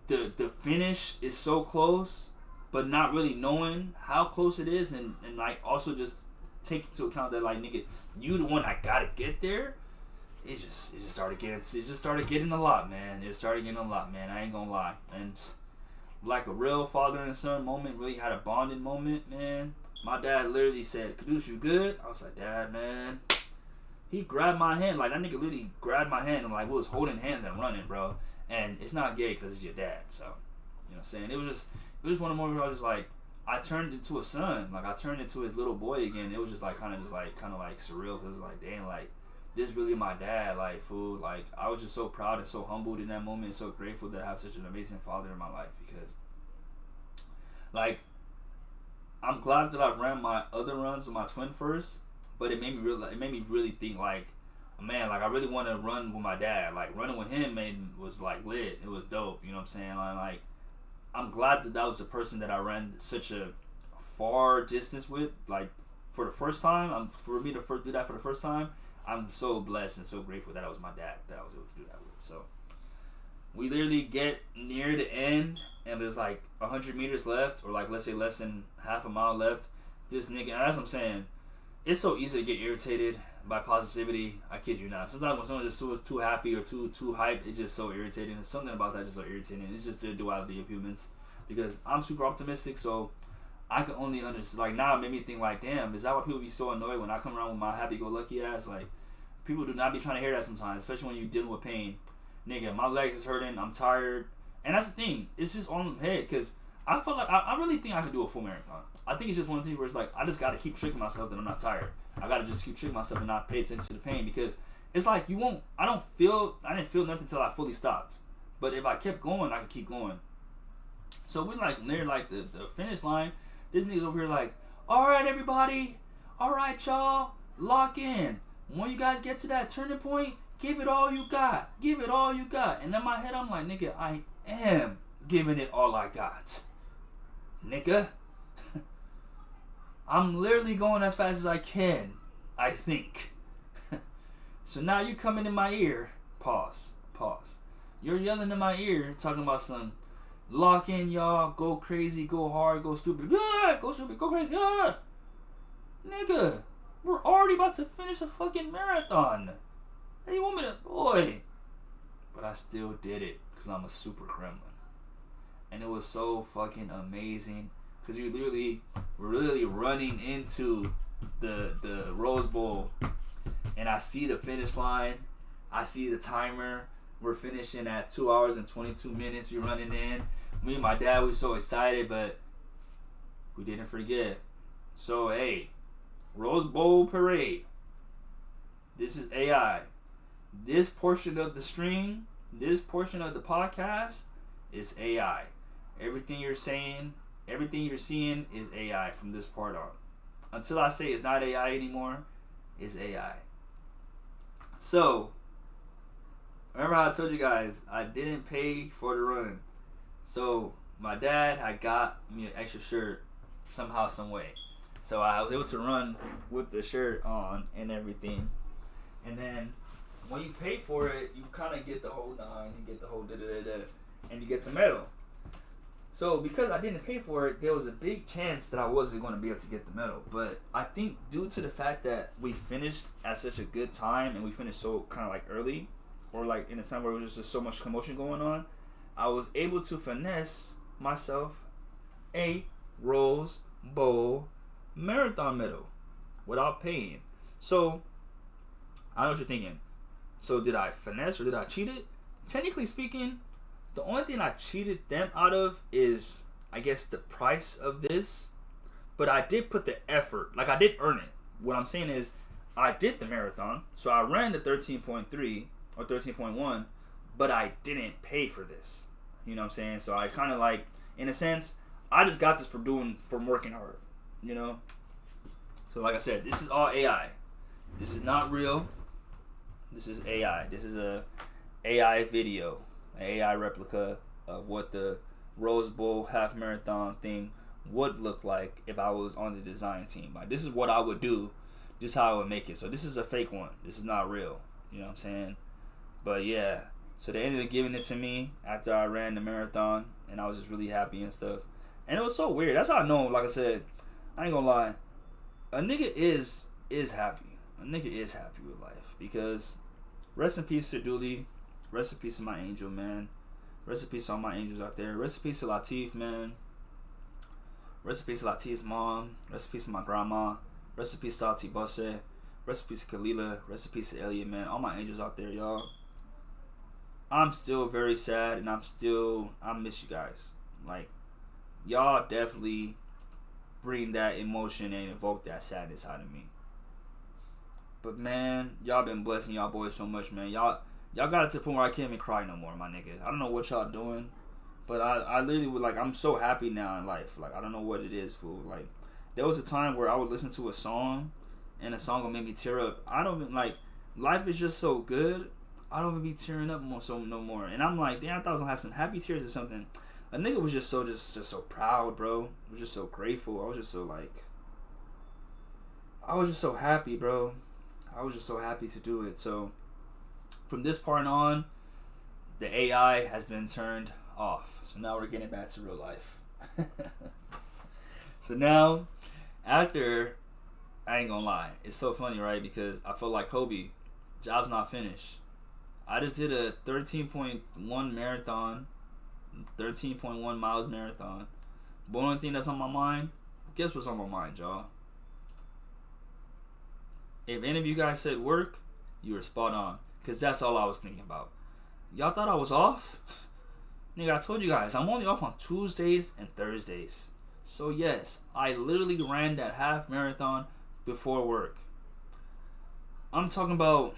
the finish is so close, but not really knowing how close it is, and also just take into account that nigga, you the one that gotta get there. It just started getting a lot, man. I ain't gonna lie. And a real father and son moment, really had a bonding moment, man. My dad literally said, "Kudus, you good?" I was like, "Dad, man." He grabbed my hand, that nigga literally grabbed my hand and we was holding hands and running, bro. And it's not gay because it's your dad, so you know what I'm saying. It was just one of the moments where I was just I turned into a son, I turned into his little boy again. It was just kind of surreal, because damn, this really my dad, fool. I was just so proud and so humbled in that moment, and so grateful that I have such an amazing father in my life, because Like, I'm glad that I ran my other runs with my twin first, but it made me really think like, man, like I really want to run with my dad. Like running with him was like lit. It was dope. You know what I'm saying? Like I'm glad that was the person that I ran such a far distance with. Like for the first time, for me to do that for the first time, I'm so blessed and so grateful that it was my dad that I was able to do that with. So we literally get near the end, and there's like 100 meters left, or like let's say less than half a mile left. This nigga, and as I'm saying, it's so easy to get irritated by positivity. I kid you not. Sometimes when someone just too happy or too hyped, it's just so irritating. There's something about that just so irritating. It's just the duality of humans. Because I'm super optimistic, so I can only understand. Like now, it made me think like, damn, is that why people be so annoyed when I come around with my happy-go-lucky ass? Like people do not be trying to hear that sometimes, especially when you're dealing with pain. Nigga, my legs is hurting. I'm tired, and that's the thing. It's just on my head because I feel like I really think I could do a full marathon. I think it's just one of the things where it's like I just gotta keep tricking myself that I'm not tired. I gotta just keep tricking myself and not pay attention to the pain because it's like I didn't feel nothing until I fully stopped. But if I kept going, I could keep going. So we like near like the finish line. This nigga's over here like, all right everybody, all right y'all, lock in. When you guys get to that turning point, give it all you got. Give it all you got. And in my head, I'm like, nigga, I am giving it all I got. Nigga. I'm literally going as fast as I can, I think. So now you coming in my ear. Pause. You're yelling in my ear, talking about some lock in, y'all, go crazy, go hard, go stupid. Go stupid, go crazy. Nigga, we're already about to finish a fucking marathon. Hey, you want me to, boy? But I still did it because I'm a super gremlin. And it was so fucking amazing because you literally were really running into the Rose Bowl. And I see the finish line. I see the timer. We're finishing at 2 hours and 22 minutes. We're running in. Me and my dad were so excited, but we didn't forget. So, hey, Rose Bowl Parade. This is AI. This portion of the stream, this portion of the podcast is AI. Everything you're saying, everything you're seeing is AI from this part on. Until I say it's not AI anymore, it's AI. So, remember how I told you guys I didn't pay for the run. So, my dad had got me an extra shirt somehow, some way. So, I was able to run with the shirt on and everything. And then, when you pay for it, you kind of get the whole nine, you get the whole da-da-da-da, and you get the medal. So, because I didn't pay for it, there was a big chance that I wasn't going to be able to get the medal. But I think due to the fact that we finished at such a good time and we finished so kind of like early, or like in a time where there was just so much commotion going on, I was able to finesse myself a Rose Bowl marathon medal without paying. So, I know what you're thinking. So did I finesse or did I cheat it? Technically speaking, the only thing I cheated them out of is, I guess, the price of this. But I did put the effort. Like, I did earn it. What I'm saying is, I did the marathon. So I ran the 13.3 or 13.1, but I didn't pay for this. You know what I'm saying? So I kind of like, in a sense, I just got this from working hard. You know? So like I said, this is all AI. This is not real. This is AI. This is a AI video, an AI replica of what the Rose Bowl Half Marathon thing would look like if I was on the design team. Like, this is what I would do, just how I would make it. So this is a fake one. This is not real. You know what I'm saying? But yeah, so they ended up giving it to me after I ran the marathon, and I was just really happy and stuff. And it was so weird. That's how I know, like I said, I ain't gonna lie, a nigga is happy. A nigga is happy with life, because rest in peace to Dooley. Rest in peace to my angel, man. Rest in peace to all my angels out there. Rest in peace to Latif, man. Rest in peace to Latif's mom. Rest in peace to my grandma. Rest in peace to Auntie Bosse. Rest in peace to Kalila. Rest in peace to Elliot, man. All my angels out there, y'all. I'm still very sad, and I miss you guys. Like, y'all definitely bring that emotion and evoke that sadness out of me. But man, y'all been blessing y'all boys so much, man. Y'all got it to the point where I can't even cry no more, my nigga. I don't know what y'all doing. But I literally would like, I'm so happy now in life. Like, I don't know what it is, fool. Like, there was a time where I would listen to a song and a song would make me tear up. I don't even like, life is just so good. I don't even be tearing up no more. And I'm like, damn, I thought I was gonna have some happy tears or something. A nigga was just so proud, bro. I was just so grateful. I was just so like, I was just so happy, bro. I was just so happy to do it. So from this part on, the AI has been turned off. So now we're getting back to real life. So now, after, I ain't gonna lie, it's so funny, right? Because I feel like Kobe, job's not finished. I just did a 13.1 marathon, 13.1 miles marathon. But the only thing that's on my mind, guess what's on my mind, y'all? If any of you guys said work, you were spot on. Because that's all I was thinking about. Y'all thought I was off? Nigga, I told you guys, I'm only off on Tuesdays and Thursdays. So yes, I literally ran that half marathon before work. I'm talking about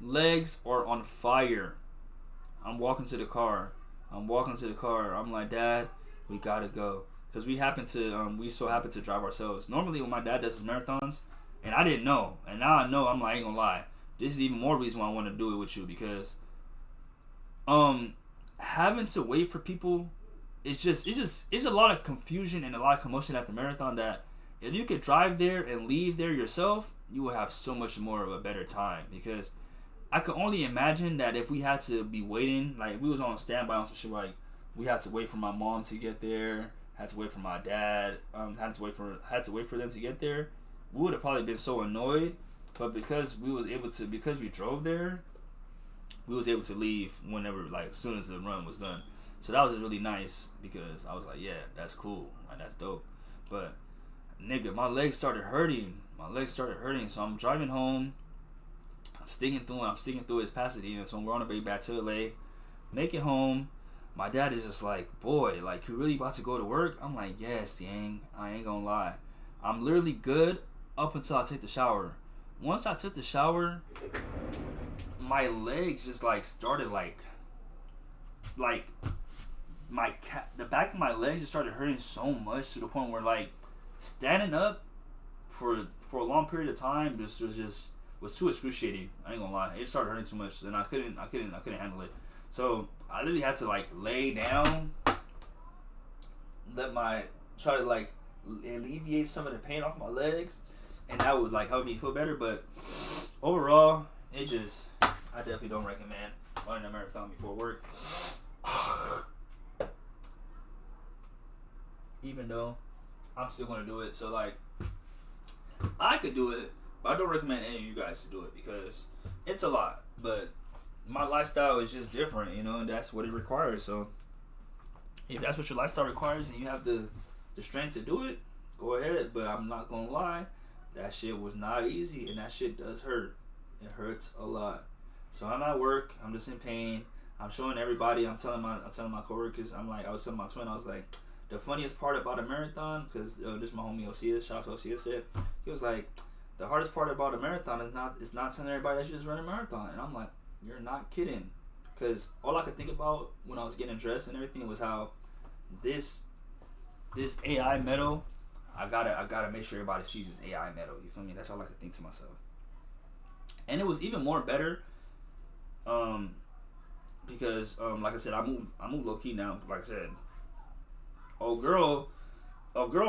legs are on fire. I'm walking to the car. I'm like, Dad, we gotta go. Because we so happen to drive ourselves. Normally when my dad does his marathons, and I didn't know, and now I know, I'm like, I ain't gonna lie. This is even more reason why I want to do it with you, because having to wait for people, it's a lot of confusion and a lot of commotion at the marathon, that if you could drive there and leave there yourself, you will have so much more of a better time. Because I could only imagine that if we had to be waiting, like we was on standby on some shit, like we had to wait for my mom to get there, had to wait for my dad, had to wait for them to get there, we would have probably been so annoyed. But because we drove there, we was able to leave whenever, like as soon as the run was done. So that was really nice, because I was like, yeah, that's cool, like that's dope. But nigga, my legs started hurting. So I'm driving home. I'm sticking through his Pasadena. So we're on the way back to LA. Make it home. My dad is just like, boy, like you really about to go to work? I'm like, yes, dang. I ain't gonna lie. I'm literally good up until I take the shower. Once I took the shower, my legs just like started the back of my legs just started hurting so much, to the point where like standing up for a long period of time was too excruciating. I ain't gonna lie. It started hurting too much, and I couldn't handle it. So I literally had to like lay down, try to like alleviate some of the pain off my legs, and that would like help me feel better. But overall, I definitely don't recommend running a marathon before work. Even though I'm still gonna do it. So like, I could do it, but I don't recommend any of you guys to do it, because it's a lot. But my lifestyle is just different, and that's what it requires. So if that's what your lifestyle requires and you have the strength to do it, go ahead. But I'm not gonna lie, that shit was not easy, and that shit does hurt. It hurts a lot. So I'm at work, I'm just in pain. I'm showing everybody, I'm telling my coworkers, I was telling my twin, I was like, the funniest part about a marathon, because this is my homie Osia, shout out to Osia, said, he was like, the hardest part about a marathon is not telling everybody that you just run a marathon. And I'm like, you're not kidding. Because all I could think about when I was getting dressed and everything was how this AI medal, I gotta make sure everybody sees this AI medal. You feel me? That's all I could think to myself. And it was even more better, because like I said, I moved low key now. Like I said, old girl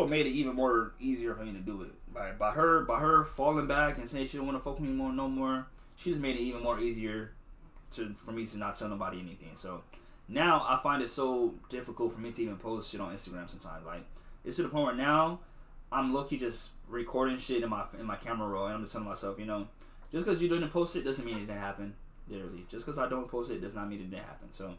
made it even more easier for me to do it. By her falling back and saying she don't want to fuck with me no more, she just made it even more easier for me to not tell nobody anything. So now I find it so difficult for me to even post shit on Instagram sometimes. Like, it's to the point where now I'm low-key just recording shit in my camera roll, and I'm just telling myself, just because you didn't post it doesn't mean it didn't happen. Literally, just because I don't post it does not mean it didn't happen. So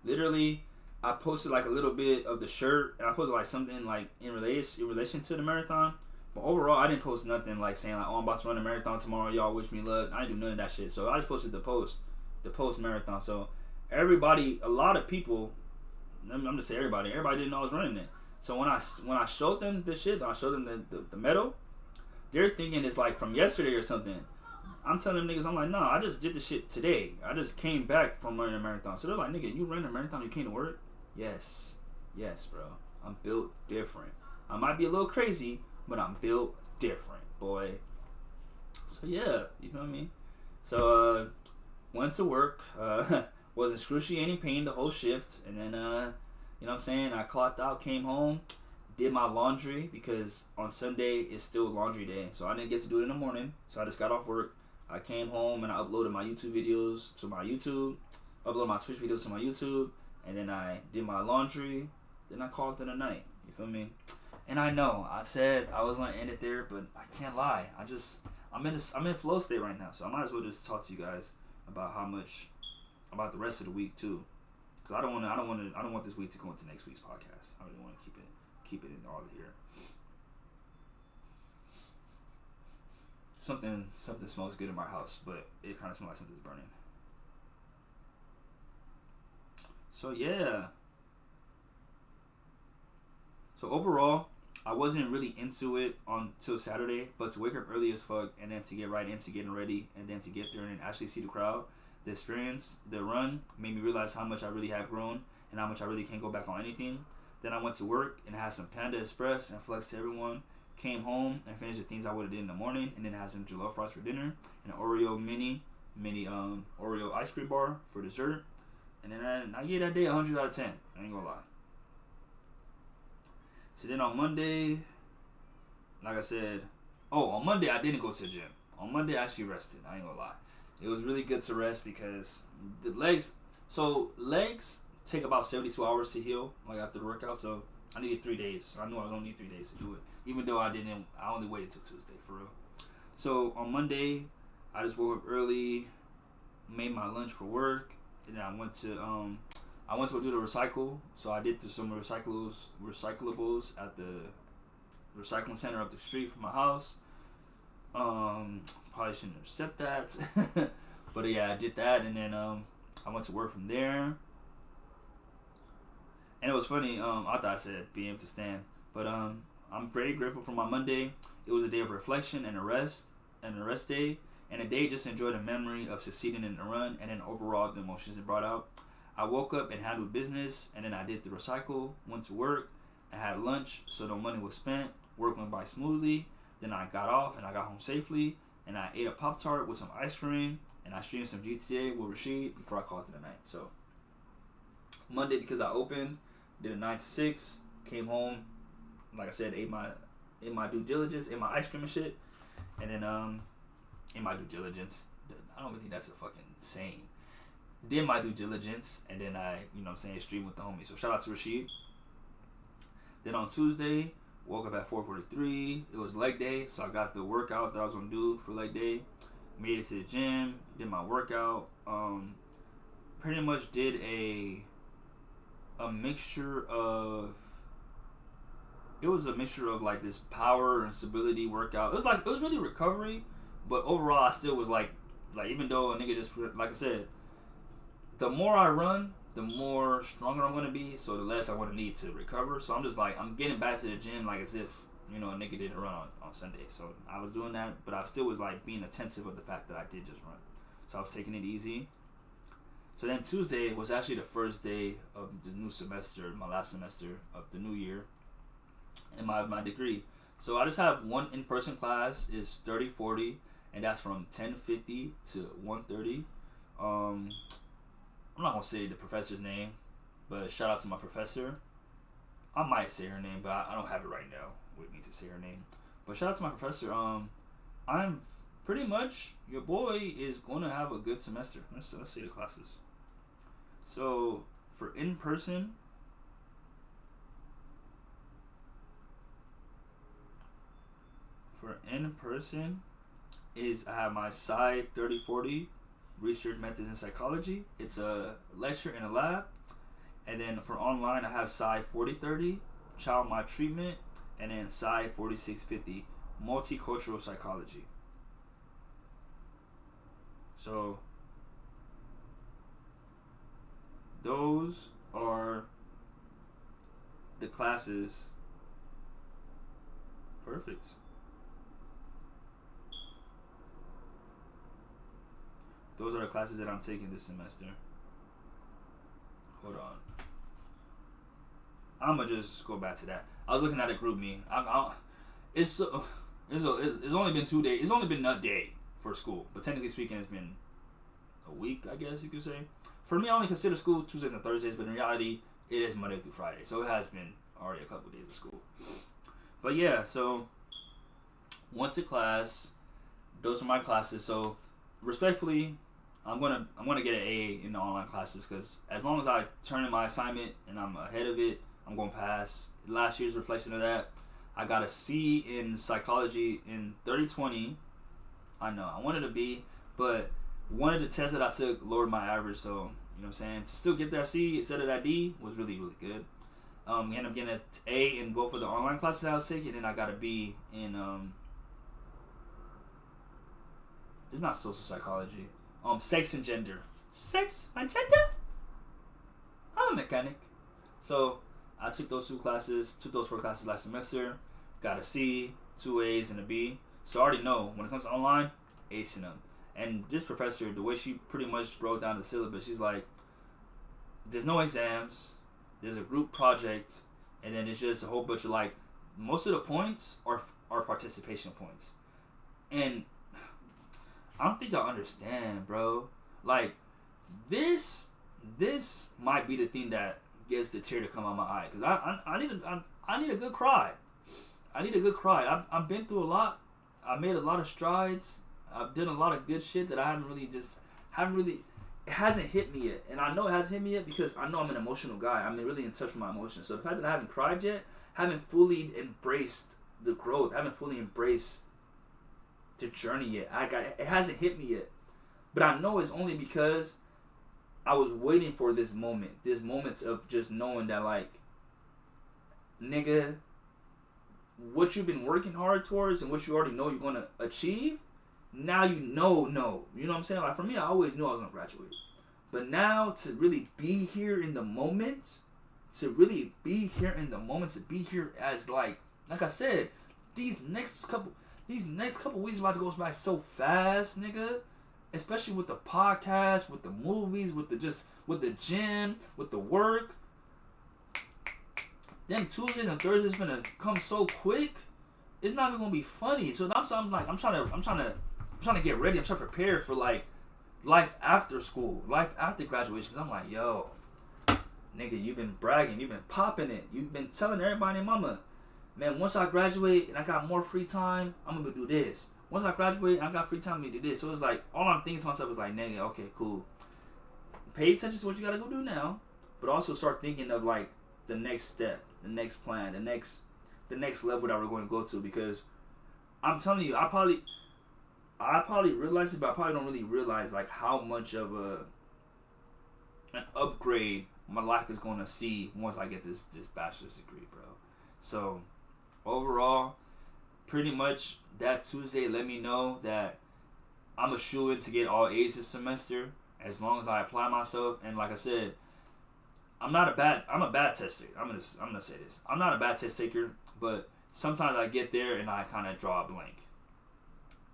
literally, I posted like a little bit of the shirt, and I posted like something like in relation to the marathon. But overall, I didn't post nothing like saying like, oh, I'm about to run a marathon tomorrow, y'all wish me luck. I didn't do none of that shit. So I just posted the post marathon. So everybody, a lot of people, I'm just saying everybody didn't know I was running it. So when I showed them the shit, when I showed them the medal, they're thinking it's like from yesterday or something. I'm telling them niggas, I'm like, nah, I just did the shit today. I just came back from running a marathon. So they're like, nigga, you ran a marathon, you came to work? Yes, bro. I'm built different. I might be a little crazy, but I'm built different, boy. So yeah, you know what I mean? So went to work, was excruciating pain the whole shift, and then you know what I'm saying, I clocked out, came home, did my laundry, because on Sunday it's still laundry day, so I didn't get to do it in the morning. So I just got off work, I came home and I uploaded my YouTube videos to my YouTube, uploaded my Twitch videos to my YouTube, and then I did my laundry, then I called it a night. You feel me? And I know I said I was gonna end it there, but I can't lie. I'm in flow state right now, so I might as well just talk to you guys about about the rest of the week too, because I don't want this week to go into next week's podcast. I really want to keep it in all here. Something smells good in my house, but it kind of smells like something's burning. So yeah. So overall, I wasn't really into it until Saturday, but to wake up early as fuck and then to get right into getting ready and then to get there and actually see the crowd, the experience, the run made me realize how much I really have grown and how much I really can't go back on anything. Then I went to work and had some Panda Express and flexed to everyone. Came home and finished the things I would have did in the morning, and then had some jollof fries for dinner and an Oreo mini Oreo ice cream bar for dessert. And then I gave that day 100 out of 10. I ain't gonna lie. So then on Monday, like I said, on Monday I didn't go to the gym. On Monday I actually rested. I ain't gonna lie. It was really good to rest because the legs take about 72 hours to heal, like after the workout. So I needed 3 days. So I knew I was only need 3 days to do it. Even though I only waited till Tuesday for real. So on Monday, I just woke up early, made my lunch for work, and then I went to do the recycle. So I did some recyclables at the recycling center up the street from my house. Probably shouldn't have said that, but yeah, I did that, and then I went to work from there. And it was funny. I thought I said BM to stand, but I'm very grateful for my Monday. It was a day of reflection and a rest day, and a day just enjoy the memory of succeeding in the run, and then overall the emotions it brought out. I woke up and handled business, and then I did the recycle, went to work, I had lunch, so no money was spent. Work went by smoothly. Then I got off and I got home safely, and I ate a Pop-Tart with some ice cream, and I streamed some GTA with Rashid before I called it a night. So Monday, because I opened, did a 9 to 6, came home, like I said, ate my due diligence, ate my ice cream and shit, and then in my due diligence, I don't even think that's a fucking saying. Did my due diligence, and then I, streamed with the homies. So shout out to Rashid. Then on Tuesday, woke up at 4:43. It was leg day, so I got the workout that I was gonna do for leg day. Made it to the gym, did my workout. Pretty much did a mixture of. It was a mixture of like this power and stability workout. It was really recovery, but overall I still was like even though a nigga just, like I said, the more I run, the more stronger I'm gonna be, so the less I want to need to recover. So I'm just like, I'm getting back to the gym like as if, a nigga didn't run on Sunday. So I was doing that, but I still was like being attentive of the fact that I did just run. So I was taking it easy. So then Tuesday was actually the first day of the new semester, my last semester of the new year, in my degree. So I just have one in-person class, is 30-40, and that's from 10:50 to 1:30. I'm not gonna say the professor's name, but shout out to my professor. I might say her name, but I don't have it right now with me to say her name. But shout out to my professor. I'm pretty much, your boy is gonna have a good semester. Let's see the classes. So for in-person, is I have my side 30-40 research methods in psychology. It's a lecture in a lab. And then for online, I have side 40-30 child maltreatment, and then side 46-50 multicultural psychology. So those are the classes. Perfect. Those are the classes that I'm taking this semester. Hold on. I'm gonna just go back to that. I was looking at a group me. It's only been 2 days. It's only been a day for school, but technically speaking, it's been a week, I guess you could say. For me, I only consider school Tuesdays and Thursdays, but in reality, it is Monday through Friday. So it has been already a couple of days of school. But yeah, so once to class, those are my classes. So respectfully, I'm gonna get an A in the online classes because as long as I turn in my assignment and I'm ahead of it, I'm gonna pass. Last year's reflection of that, I got a C in psychology in 30/20. I know I wanted a B, but one of the tests that I took lowered my average, so you know what I'm saying. To still get that C instead of that D was really, really good. Ended up getting an A in both of the online classes I was taking, and I got a B in it's not social psychology. Sex and gender. Sex and gender? I'm a mechanic. So I took those 4 classes last semester, got a C, 2 A's, and a B. So I already know when it comes to online, acing them. And this professor, the way she pretty much broke down the syllabus, she's like, there's no exams, there's a group project, and then it's just a whole bunch of like, most of the points are participation points. And I don't think y'all understand, bro. Like, this might be the thing that gets the tear to come out my eye. Because I need a good cry. I need a good cry. I've been through a lot. I made a lot of strides. I've done a lot of good shit that I it hasn't hit me yet. And I know it hasn't hit me yet because I know I'm an emotional guy. I'm really in touch with my emotions. So the fact that I haven't cried yet, haven't fully embraced the growth, haven't fully embraced the journey yet. It hasn't hit me yet. But I know it's only because I was waiting for this moment of just knowing that, like, nigga, what you've been working hard towards and what you already know you're going to achieve, now you know. You know what I'm saying? Like, for me, I always knew I was going to graduate. But now to really be here in the moment, to be here as, like I said, these next couple weeks about to go by so fast, nigga. Especially with the podcast, with the movies, with the gym, with the work. Them Tuesdays and Thursdays gonna come so quick. It's not even gonna be funny. So I'm trying to get ready. I'm trying to prepare for like life after school, life after graduation. Cause I'm like, yo, nigga, you've been bragging, you've been popping it, you've been telling everybody and mama, man, once I graduate and I got more free time, I'm gonna do this. Once I graduate and I got free time, I'm gonna do this. So it's like, all I'm thinking to myself is like, nigga, okay, cool. Pay attention to what you gotta go do now, but also start thinking of like the next step, the next plan, the next level that we're going to go to. Because I'm telling you, I probably realize it, but I probably don't really realize like how much of an upgrade my life is going to see once I get this bachelor's degree, bro. So overall, pretty much that Tuesday let me know that I'm a shoo-in to get all A's this semester as long as I apply myself. And like I said, I'm a bad test taker. I'm gonna say this. I'm not a bad test taker, but sometimes I get there and I kind of draw a blank.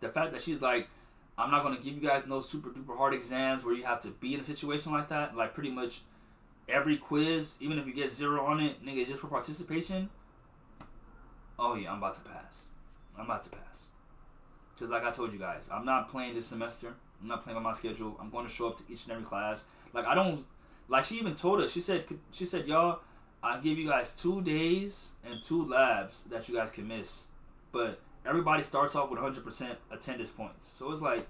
The fact that she's like, I'm not gonna give you guys no super duper hard exams where you have to be in a situation like that. Like pretty much every quiz, even if you get 0 on it, nigga, just for participation. Oh yeah, I'm about to pass. Because like I told you guys, I'm not playing this semester. I'm not playing by my schedule. I'm going to show up to each and every class. Like I don't, like she even told us, she said, y'all, I give you guys 2 days and 2 labs that you guys can miss. But everybody starts off with 100% attendance points. So it's like,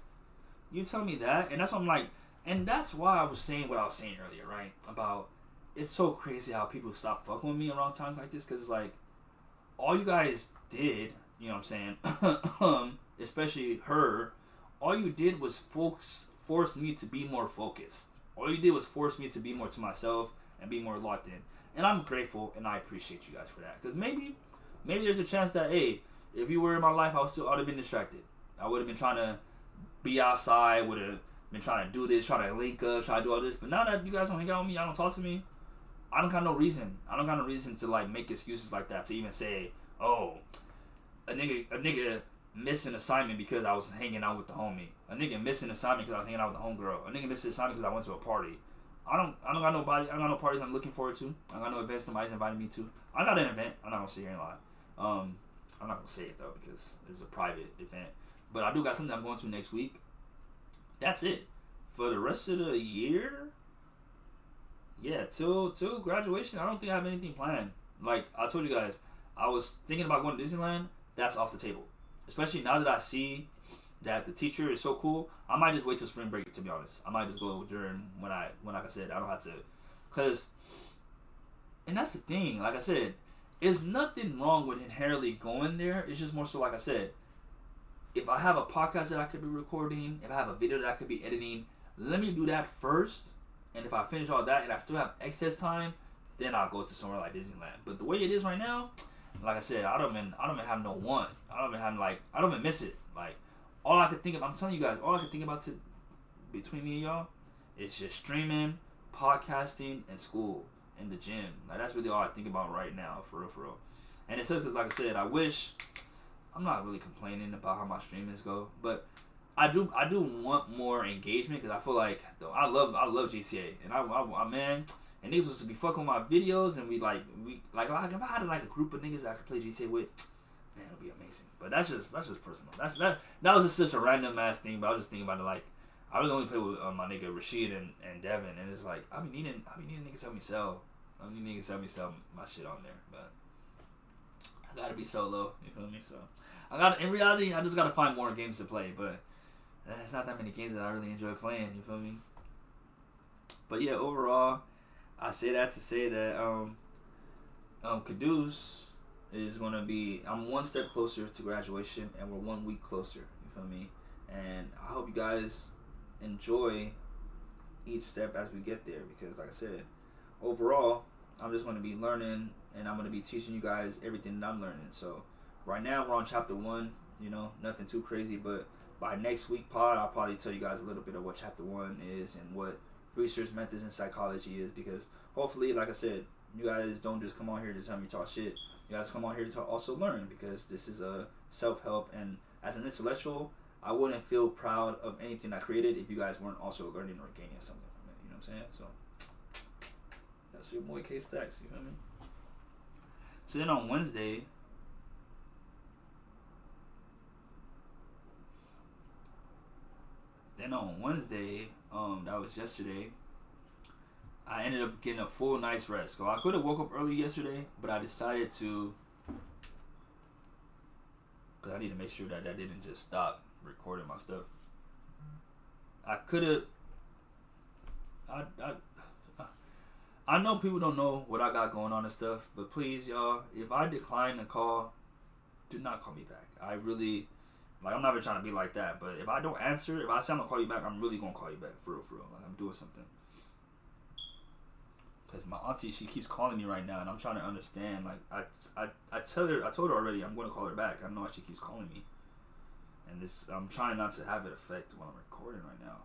you tell me that? And that's what I'm like, and that's why I was saying what I was saying earlier, right? About, it's so crazy how people stop fucking with me around times like this. Because it's like, all you guys did, you know what I'm saying, especially her, all you did was force me to be more focused. All you did was force me to be more to myself and be more locked in. And I'm grateful and I appreciate you guys for that. Because maybe there's a chance that, hey, if you were in my life, I would have been distracted. I would have been trying to be outside, would have been trying to do this, trying to link up, try to do all this. But now that you guys don't hang out with me, y'all don't talk to me, I don't got no reason. I don't got no reason to like make excuses like that to even say, oh, a nigga miss an assignment because I was hanging out with the homie. A nigga miss an assignment because I was hanging out with the homegirl. A nigga miss an assignment because I went to a party. I don't got nobody. I got no parties I'm looking forward to. I got no events nobody's invited me to. I got an event. I'm not gonna sit here and lie. I'm not gonna say it though because it's a private event. But I do got something I'm going to next week. That's it. For the rest of the year, yeah, till graduation, I don't think I have anything planned. Like I told you guys, I was thinking about going to Disneyland. That's off the table. Especially now that I see that the teacher is so cool, I might just wait till spring break. To be honest, I might just go during when like I said, I don't have to, cause, and that's the thing. Like I said, there's nothing wrong with inherently going there. It's just more so, like I said, if I have a podcast that I could be recording, if I have a video that I could be editing, let me do that first. And if I finish all that and I still have excess time, then I'll go to somewhere like Disneyland. But the way it is right now, like I said, I don't even have no one. I don't even miss it. Like, all I could think of, I'm telling you guys, all I could think about between me and y'all is just streaming, podcasting, and school, and the gym. Like, that's really all I think about right now, for real. And it sucks because, like I said, I'm not really complaining about how my streamings go, but I do want more engagement because I feel like, though, I love GTA, and I man, and niggas was to be fucking with my videos, and we if I had like a group of niggas that I could play GTA with, man, it'd be amazing. But that's just personal. That was just such a random ass thing. But I was just thinking about it. Like, I really only play with my nigga Rashid and Devin, and it's like I be needing niggas to help me sell. I need niggas to help me sell my shit on there. But I gotta be solo. You feel me? So in reality, I just gotta find more games to play. But it's not that many games that I really enjoy playing. You feel me? But yeah, overall, I say that to say that Caduce is gonna be. I'm one step closer to graduation, and we're 1 week closer. You feel me? And I hope you guys enjoy each step as we get there, because, like I said, overall, I'm just gonna be learning, and I'm gonna be teaching you guys everything that I'm learning. So right now we're on chapter 1. You know, nothing too crazy, but by next week pod, I'll probably tell you guys a little bit of what chapter 1 is and what research methods in psychology is, because hopefully, like I said, you guys don't just come on here to tell me talk shit. You guys come on here to also learn, because this is a self-help, and as an intellectual, I wouldn't feel proud of anything I created if you guys weren't also learning or gaining something from it. You know what I'm saying? So that's your boy KSTAKS. You feel me? So then on Wednesday, that was yesterday, I ended up getting a full night's rest. So I could have woke up early yesterday, but I decided to, because I need to make sure that didn't just stop recording my stuff. I could have, I know people don't know what I got going on and stuff, but please, y'all, if I decline the call, do not call me back. I really, I'm not even trying to be like that, but if I don't answer, if I say I'm going to call you back, I'm really going to call you back, for real. Like, I'm doing something. Because my auntie, she keeps calling me right now, and I'm trying to understand. Like, I told her already I'm going to call her back. I know why she keeps calling me. And I'm trying not to have it affect while I'm recording right now.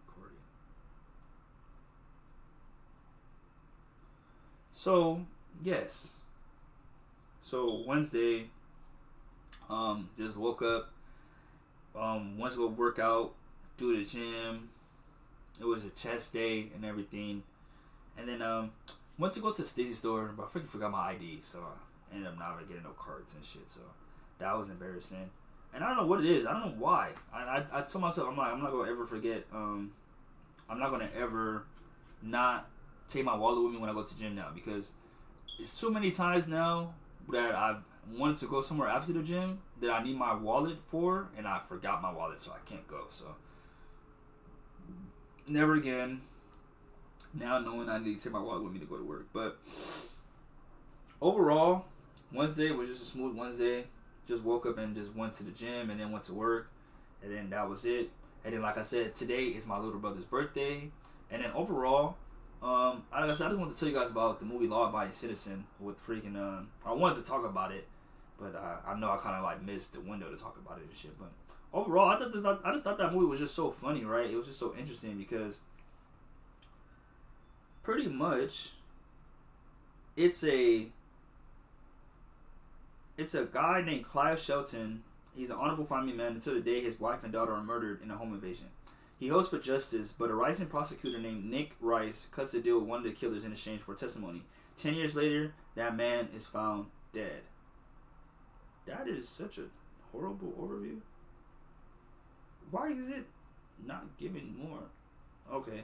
Recording. So, yes. So, Wednesday, just woke up, went to go work out, do the gym. It was a chest day and everything. And then went to go to the Stacey store, but I freaking forgot my ID, so I ended up not really getting no cards and shit. So that was embarrassing. And I don't know what it is. I don't know why. I told myself, I'm not gonna ever forget. I'm not gonna ever not take my wallet with me when I go to the gym now, because it's too many times now that I've wanted to go somewhere after the gym that I need my wallet for, and I forgot my wallet, so I can't go. So never again. Now knowing I need to take my wallet with me to go to work. But overall, Wednesday was just a smooth Wednesday. Just woke up and just went to the gym and then went to work. And then that was it. And then, like I said, today is my little brother's birthday. And then overall, like I said, I just wanted to tell you guys about the movie Law Abiding Citizen with freaking, I wanted to talk about it, but I know I kind of like missed the window to talk about it and shit. But overall, I just thought that movie was just so funny, right? It was just so interesting because pretty much, it's a guy named Clive Shelton. He's an honorable family man until the day his wife and daughter are murdered in a home invasion. He hopes for justice, but a rising prosecutor named Nick Rice cuts the deal with one of the killers in exchange for testimony. 10 years later, that man is found dead. That is such a horrible overview. Why is it not giving more? Okay.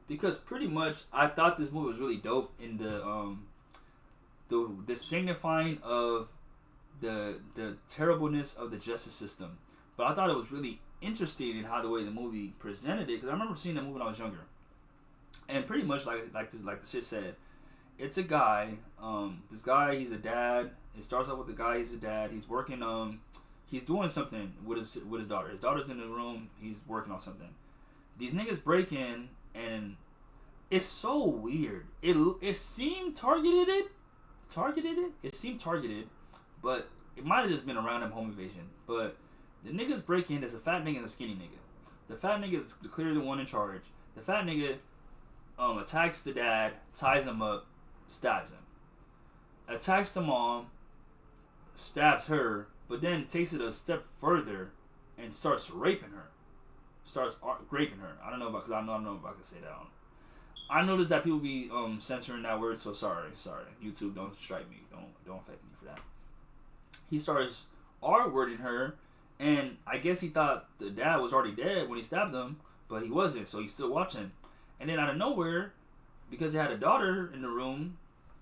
Because pretty much I thought this movie was really dope in the signifying of the terribleness of the justice system. But I thought it was really interesting in how the way the movie presented it, because I remember seeing the movie when I was younger. And pretty much like the shit said, it's a guy. This guy, he's a dad. It starts off with the guy. He's a dad. He's working. He's doing something with his daughter. His daughter's in the room. He's working on something. These niggas break in, and it's so weird. It seemed targeted. It seemed targeted, but it might have just been a random home invasion. But the niggas break in. There's a fat nigga and a skinny nigga. The fat nigga is clearly the one in charge. The fat nigga attacks the dad, ties him up, stabs him. Attacks the mom, stabs her, but then takes it a step further and starts raping her. Raping her. I don't know if I can say that on. I noticed that people be censoring that word, so sorry. YouTube, don't strike me. Don't affect me for that. He starts R-wording her, and I guess he thought the dad was already dead when he stabbed him, but he wasn't, so he's still watching. And then out of nowhere, because they had a daughter in the room,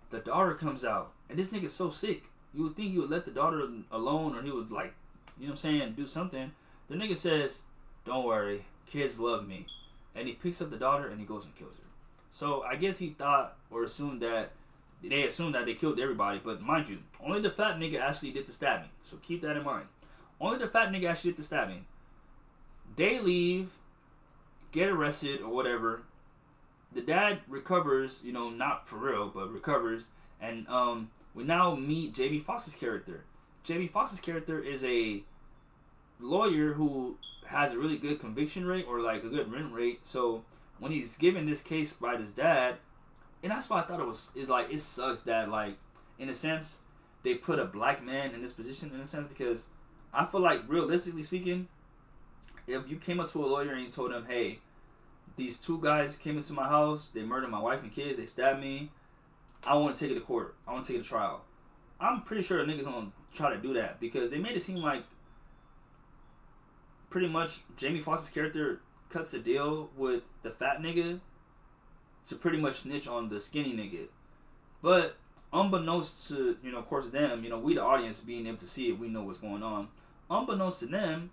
the daughter comes out. And this nigga's so sick. You would think he would let the daughter alone, or he would, like, you know what I'm saying, do something. The nigga says, don't worry, kids love me. And he picks up the daughter and he goes and kills her. So I guess he thought or assumed that they killed everybody. But mind you, only the fat nigga actually did the stabbing. So keep that in mind. Only the fat nigga actually did the stabbing. They leave, get arrested or whatever. The dad recovers, not for real, but recovers. And we now meet Jamie Foxx's character. Jamie Foxx's character is a lawyer who has a really good conviction rate, or like a good win rate. So when he's given this case by his dad, and that's why I thought it sucks that, like, in a sense, they put a black man in this position, in a sense, because I feel like, realistically speaking, if you came up to a lawyer and you told him, hey, these two guys came into my house, they murdered my wife and kids, they stabbed me, I want to take it to court, I want to take it to trial. I'm pretty sure the niggas gonna try to do that, because they made it seem like pretty much Jamie Foxx's character cuts a deal with the fat nigga to pretty much snitch on the skinny nigga. But unbeknownst to, of course, them, we the audience being able to see it, we know what's going on. Unbeknownst to them,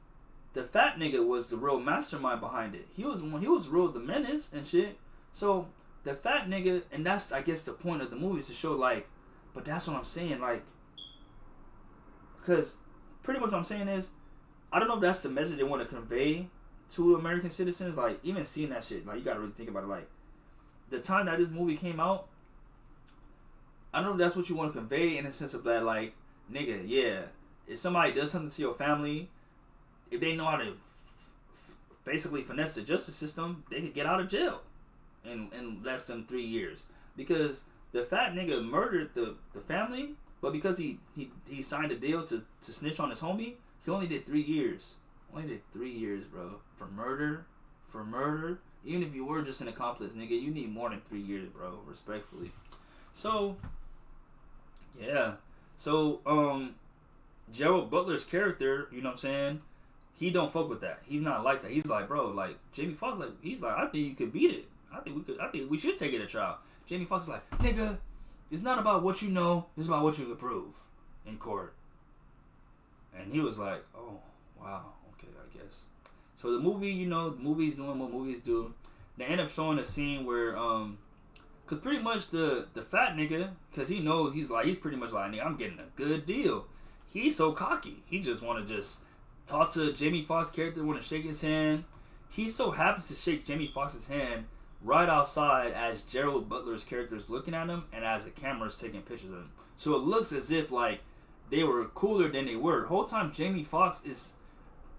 the fat nigga was the real mastermind behind it. He was real the menace and shit. So the fat nigga, and that's, I guess, the point of the movie, is to show, like, but that's what I'm saying, like, because pretty much what I'm saying is, I don't know if that's the message they want to convey to American citizens. Like, even seeing that shit, like, you gotta really think about it. Like, the time that this movie came out, I don't know if that's what you want to convey, in the sense of that, like, nigga, yeah, if somebody does something to your family, if they know how to basically finesse the justice system, they could get out of jail in less than 3 years. Because the fat nigga murdered the family, but because he signed a deal to snitch on his homie, he only did 3 years. Only did 3 years, bro. For murder. Even if you were just an accomplice, nigga, you need more than 3 years, bro. Respectfully. So, yeah. So, Gerald Butler's character, you know what I'm saying? He don't fuck with that. He's not like that. He's like, bro, like, Jamie Foxx, like, he's like, I think you could beat it. I think we should take it to trial. Jamie Foxx is like, nigga, it's not about what you know, it's about what you can prove in court. And he was like, oh, wow, okay, I guess. So the movie, the movie's doing what movies do. They end up showing a scene where, cause pretty much the fat nigga, cause he knows, he's pretty much like, nigga, I'm getting a good deal. He's so cocky. He just want to just talk to Jamie Foxx's character, want to shake his hand. He's so happy to shake Jamie Foxx's hand right outside as Gerald Butler's character is looking at him, and as the camera's taking pictures of him. So it looks as if, like, they were cooler than they were. The whole time Jamie Foxx is,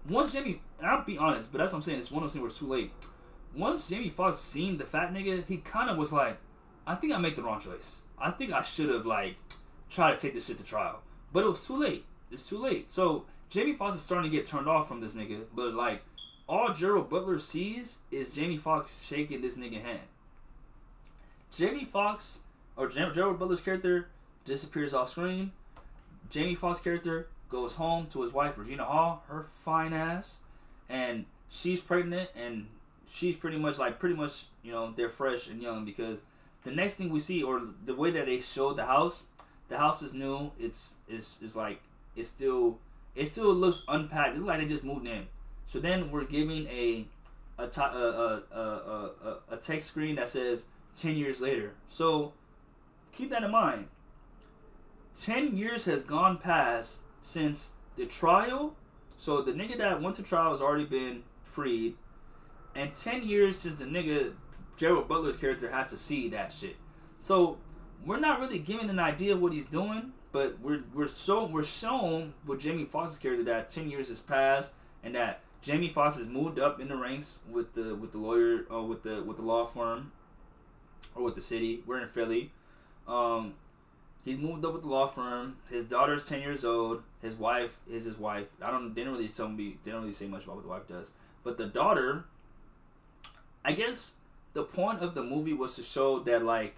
once Jamie, and I'll be honest, but that's what I'm saying, it's one of those things where it's too late. Once Jamie Foxx seen the fat nigga, he kind of was like, I think I made the wrong choice. I think I should have like tried to take this shit to trial. But it was too late. It's too late. So Jamie Foxx is starting to get turned off from this nigga, but like all Gerald Butler sees is Jamie Foxx shaking this nigga hand. Jamie Foxx, or Gerald Butler's character, disappears off screen. Jamie Foxx's character goes home to his wife, Regina Hall, her fine ass, and she's pregnant, and she's pretty much, you know, they're fresh and young, because the next thing we see, or the way that they showed the house is new. It's like, it still looks unpacked. It's like they just moved in. So then we're giving a text screen that says 10 years later. So keep that in mind. 10 years has gone past since the trial. So the nigga that went to trial has already been freed. And 10 years since the nigga, Gerald Butler's character, had to see that shit. So we're not really giving an idea of what he's doing, but we're shown with Jamie Foxx's character that 10 years has passed, and that Jamie Foxx has moved up in the ranks with the lawyer, with the law firm, or with the city. We're in Philly. He's moved up with the law firm. His daughter's 10 years old. His wife is his wife. They don't really say much about what the wife does. But the daughter, I guess the point of the movie was to show that, like,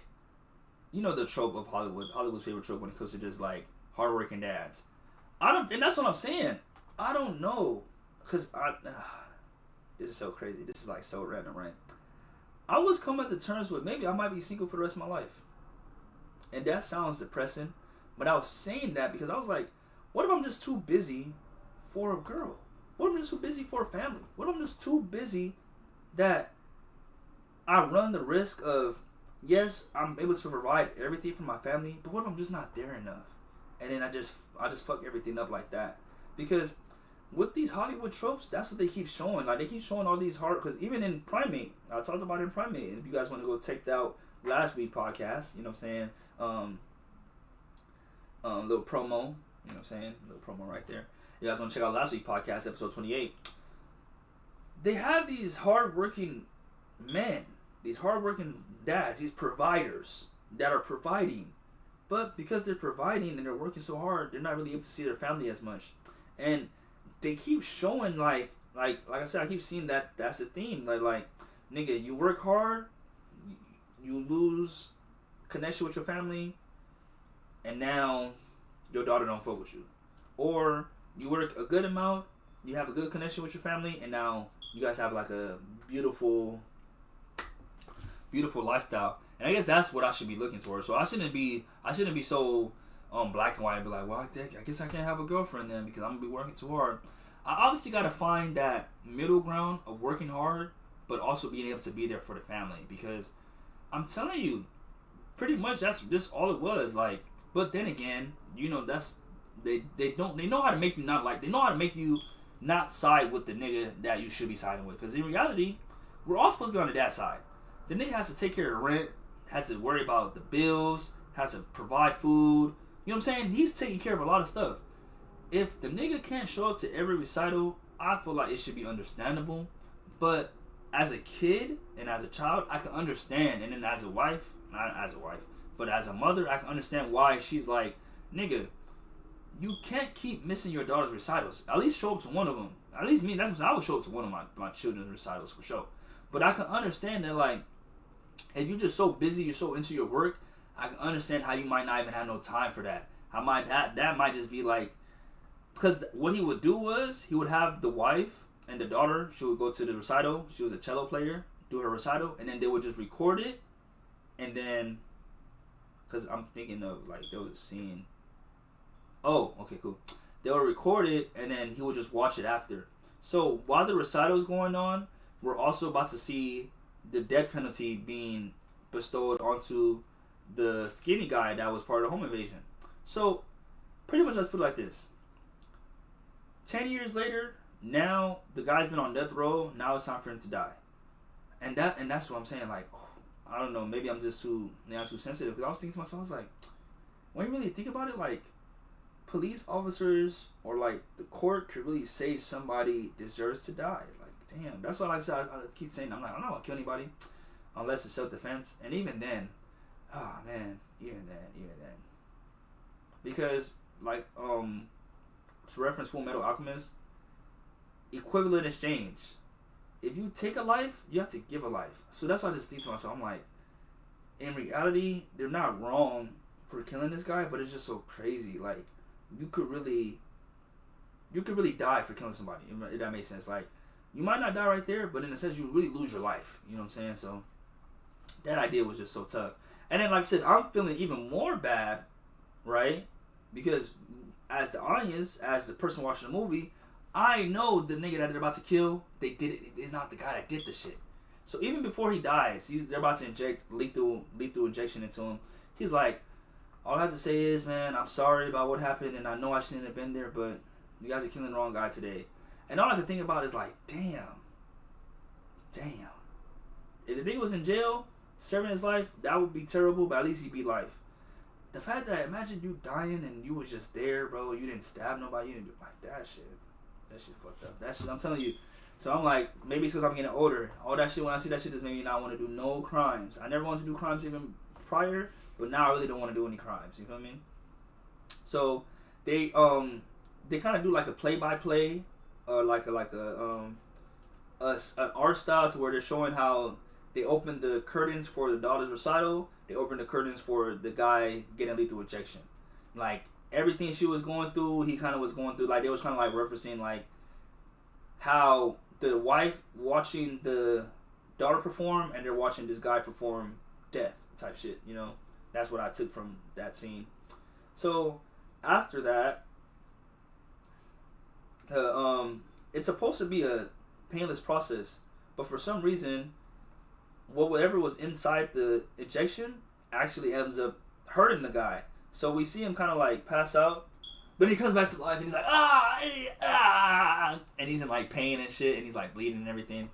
you know, the trope of Hollywood's favorite trope when it comes to just like hardworking dads. And that's what I'm saying. I don't know, cause this is so crazy. This is like so random, right? I was coming to terms with maybe I might be single for the rest of my life, and that sounds depressing. But I was saying that because I was like, what if I'm just too busy for a girl? What if I'm just too busy for a family? What if I'm just too busy that I run the risk of, yes, I'm able to provide everything for my family, but what if I'm just not there enough? And then I just fuck everything up like that. Because with these Hollywood tropes, that's what they keep showing. Like, they keep showing all these hard, because even in Primate, I talked about it in Primate, and if you guys want to go check out last week's podcast, you know what I'm saying, little promo, you know what I'm saying, little promo right there. You guys want to check out last week's podcast, episode 28. They have these hard-working men, these hard-working dads, these providers that are providing, but because they're providing and they're working so hard, they're not really able to see their family as much. And they keep showing like I said, I keep seeing that that's the theme. Like nigga, you work hard, you lose connection with your family, and now your daughter don't fuck with you. Or you work a good amount, you have a good connection with your family, and now you guys have like a beautiful lifestyle. And I guess that's what I should be looking towards. So I shouldn't be so black and white and be like, well, I guess I can't have a girlfriend then because I'm gonna be working too hard. I obviously gotta find that middle ground of working hard but also being able to be there for the family, because I'm telling you, pretty much that's just all it was. Like, but then again, you know, that's they know how to make you not side with the nigga that you should be siding with, because in reality, we're all supposed to be on the dad side. The nigga has to take care of rent, has to worry about the bills, has to provide food. You know what I'm saying? He's taking care of a lot of stuff. If the nigga can't show up to every recital, I feel like it should be understandable. But as a kid and as a child, I can understand. And then as a wife, not as a wife, but as a mother, I can understand why she's like, nigga, you can't keep missing your daughter's recitals. At least show up to one of them. At least me, that's what I would show up to one of my children's recitals for sure. But I can understand that, like, if you're just so busy, you're so into your work, I can understand how you might not even have no time for that. That might just be like, because what he would do was, he would have the wife and the daughter, she would go to the recital, she was a cello player, do her recital, and then they would just record it, and then, because I'm thinking of, like, there was a scene, oh, okay, cool. They would record it, and then he would just watch it after. So, while the recital is going on, we're also about to see the death penalty being bestowed onto the skinny guy that was part of the home invasion. So, pretty much let's put it like this. 10 years later, now the guy's been on death row, now it's time for him to die. And that's what I'm saying, like, oh, I don't know, maybe I'm too sensitive, because I was thinking to myself, I was like, when you really think about it, like, police officers or like the court could really say somebody deserves to die. Like, damn, that's why, like I said, I keep saying I'm not gonna kill anybody unless it's self-defense, and even then, oh man, even then, because like to reference Full Metal Alchemist, equivalent exchange. If you take a life, you have to give a life. So that's why I just think to myself, I'm like, in reality, they're not wrong for killing this guy, but it's just so crazy. Like, you could really die for killing somebody, if that makes sense. Like, you might not die right there, but in a sense, you really lose your life. You know what I'm saying? So, that idea was just so tough. And then, like I said, I'm feeling even more bad, right? Because as the audience, as the person watching the movie, I know the nigga that they're about to kill, they did it. It's not the guy that did the shit. So even before he dies, they're about to inject lethal injection into him. He's like, all I have to say is, man, I'm sorry about what happened, and I know I shouldn't have been there, but you guys are killing the wrong guy today. And all I can think about is like, damn. If the nigga was in jail, serving his life, that would be terrible, but at least he'd be life. The fact that, imagine you dying and you was just there, bro, you didn't stab nobody, you didn't do like that shit. That shit fucked up. That shit, I'm telling you. So I'm like, maybe it's because I'm getting older. All that shit, when I see that shit, just made me not want to do no crimes. I never wanted to do crimes even prior, but now I really don't want to do any crimes. You feel me? So they kind of do like a play-by-play, like an art style to where they're showing how they opened the curtains for the daughter's recital. They opened the curtains for the guy getting lethal injection. Like, everything she was going through, he kind of was going through. Like, they was kind of like referencing like how the wife watching the daughter perform and they're watching this guy perform death type shit, you know. That's what I took from that scene. So after that, it's supposed to be a painless process, but for some reason, whatever was inside the injection actually ends up hurting the guy. So we see him kind of like pass out, but he comes back to life and he's like, and he's in like pain and shit, and he's like bleeding and everything.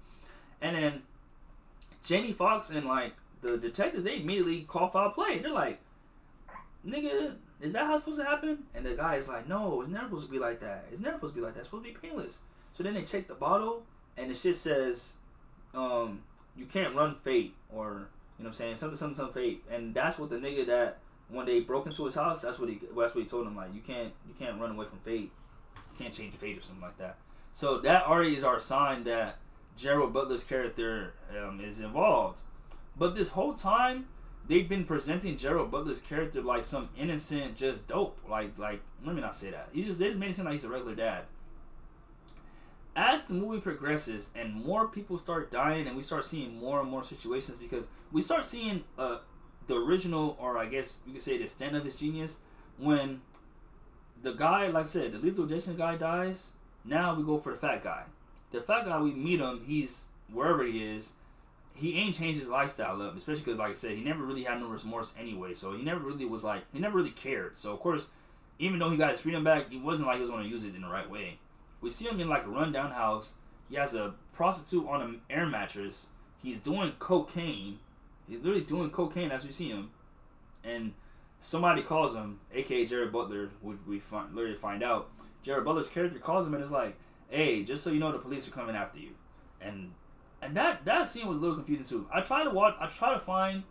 And then Jamie Foxx and like the detectives, they immediately call foul play. They're like, nigga, is that how it's supposed to happen? And the guy is like, no, it's never supposed to be like that. It's never supposed to be like that. It's supposed to be painless. So then they check the bottle, and the shit says, you can't run fate, or, you know what I'm saying, something fate. And that's what the nigga that, when they broke into his house, that's what he told him, like, you can't run away from fate. You can't change fate or something like that. So that already is our sign that Gerald Butler's character is involved. But this whole time, they've been presenting Gerald Butler's character like some innocent, just dope. Like let me not say that. They just made it seem like he's a regular dad. As the movie progresses and more people start dying and we start seeing more and more situations, because we start seeing the original, or I guess you could say the extent of his genius, when the guy, like I said, the lethal injection guy dies. Now we go for the fat guy. The fat guy, we meet him, he's wherever he is. He ain't changed his lifestyle up, especially because, like I said, he never really had no remorse anyway. So he never really cared. So of course, even though he got his freedom back, it wasn't like he was going to use it in the right way. We see him in like a rundown house. He has a prostitute on an air mattress. He's doing cocaine. He's literally doing cocaine as we see him. And somebody calls him, aka Jared Butler, which we literally find out. Jared Butler's character calls him and is like, hey, just so you know, the police are coming after you. And that scene was a little confusing too. I try to find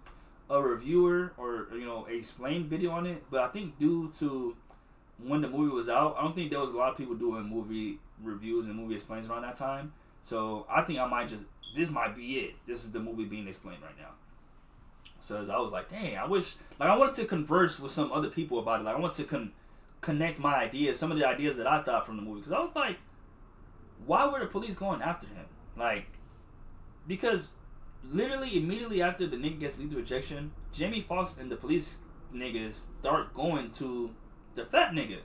a reviewer or a explained video on it, but I think due to when the movie was out, I don't think there was a lot of people doing movie reviews and movie explains around that time. So I think this might be it. This is the movie being explained right now. So as I was like, dang, I wish, like, I wanted to converse with some other people about it. Like, I wanted to connect my ideas, some of the ideas that I thought from the movie, because I was like, why were the police going after him? Like, because literally immediately after the nigga gets lethal injection, Jamie Foxx and the police niggas start going to the fat nigga.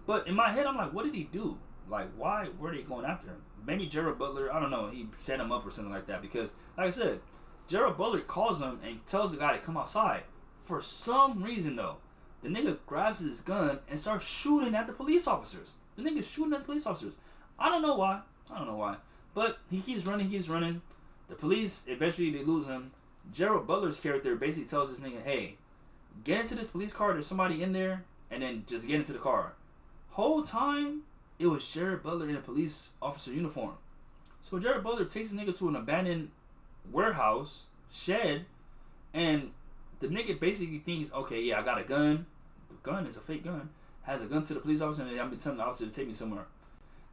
But in my head, I'm like, what did he do? Like, why were they going after him? Maybe Gerald Butler, I don't know, he set him up or something like that. Because, like I said, Gerald Butler calls him and tells the guy to come outside. For some reason, though, the nigga grabs his gun and starts shooting at the police officers. The nigga's shooting at the police officers. I don't know why. But he keeps running. The police, eventually they lose him. Gerald Butler's character basically tells this nigga, hey, get into this police car, there's somebody in there, and then just get into the car. Whole time, it was Jared Butler in a police officer uniform. So Jared Butler takes the nigga to an abandoned warehouse, shed, and the nigga basically thinks, okay, yeah, I got a gun. The gun is a fake gun. Has a gun to the police officer, and I'm telling the officer to take me somewhere.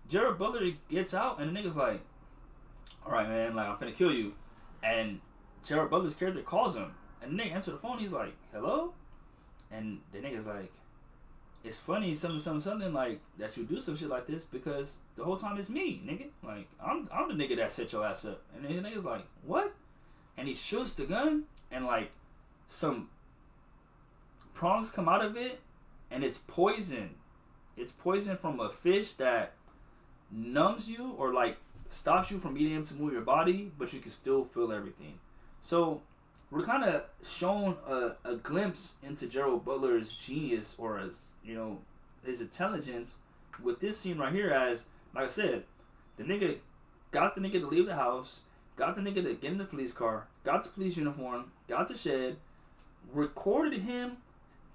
Jared Butler gets out, and the nigga's like, alright, man, like, I'm finna kill you. And Jared Butler's character calls him, and the nigga answers the phone. He's like, hello? And the nigga's like, it's funny, something like that you do some shit like this because the whole time it's me, nigga. Like, I'm the nigga that set your ass up. And then the nigga's like, what? And he shoots the gun, and like, some prongs come out of it, and it's poison. It's poison from a fish that numbs you or like stops you from being able to move your body, but you can still feel everything. So we're kind of shown a glimpse into Gerald Butler's genius, or as you know, his intelligence with this scene right here. As like I said, the nigga got the nigga to leave the house, got the nigga to get in the police car, got the police uniform, got the shed, recorded him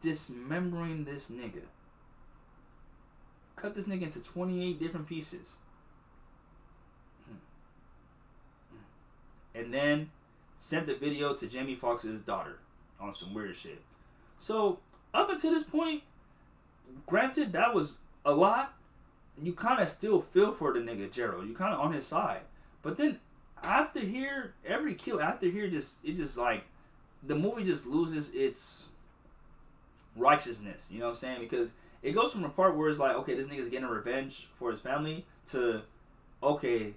dismembering this nigga. Cut this nigga into 28 different pieces. And then sent the video to Jamie Foxx's daughter on some weird shit. So, up until this point, granted, that was a lot. You kind of still feel for the nigga, Gerald. You kind of on his side. But then, after here, every kill after here, it just like, the movie just loses its righteousness. You know what I'm saying? Because it goes from a part where it's like, okay, this nigga's getting revenge for his family, to, okay,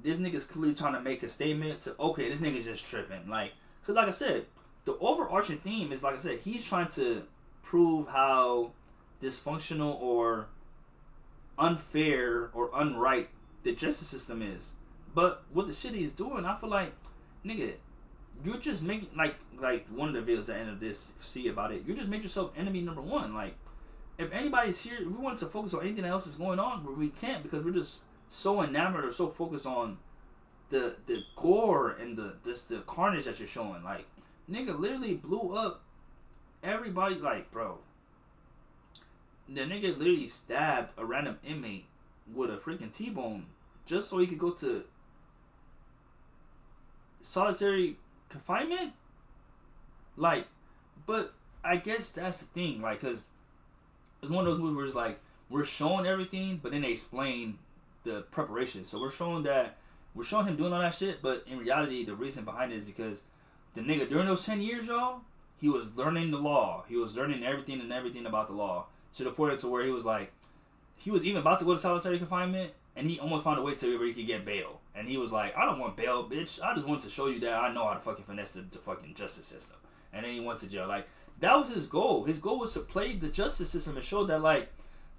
this nigga's clearly trying to make a statement, to, okay, this nigga's just tripping. Like, because like I said, the overarching theme is, like I said, he's trying to prove how dysfunctional or unfair or unright the justice system is. But with the shit he's doing, I feel like, nigga, you're just making, like one of the videos at the end of this, see about it, you just made yourself enemy number one. Like, if anybody's here, if we wanted to focus on anything else that's going on, we can't, because we're just so enamored or so focused on the gore and the carnage that you're showing. Like, nigga literally blew up everybody. Like, bro, the nigga literally stabbed a random inmate with a freaking T-bone just so he could go to solitary confinement. Like, but I guess that's the thing, like, because it's one of those movies where it's like, we're showing everything, but then they explain the preparation. So we're showing him doing all that shit, but in reality, the reason behind it is because the nigga, during those 10 years, y'all, he was learning the law. He was learning everything about the law, to the point to where he was like, he was even about to go to solitary confinement, and he almost found a way to where he could get bail. And he was like, I don't want bail, bitch. I just want to show you that I know how to fucking finesse the fucking justice system. And then he went to jail. Like, that was his goal. His goal was to play the justice system and show that, like,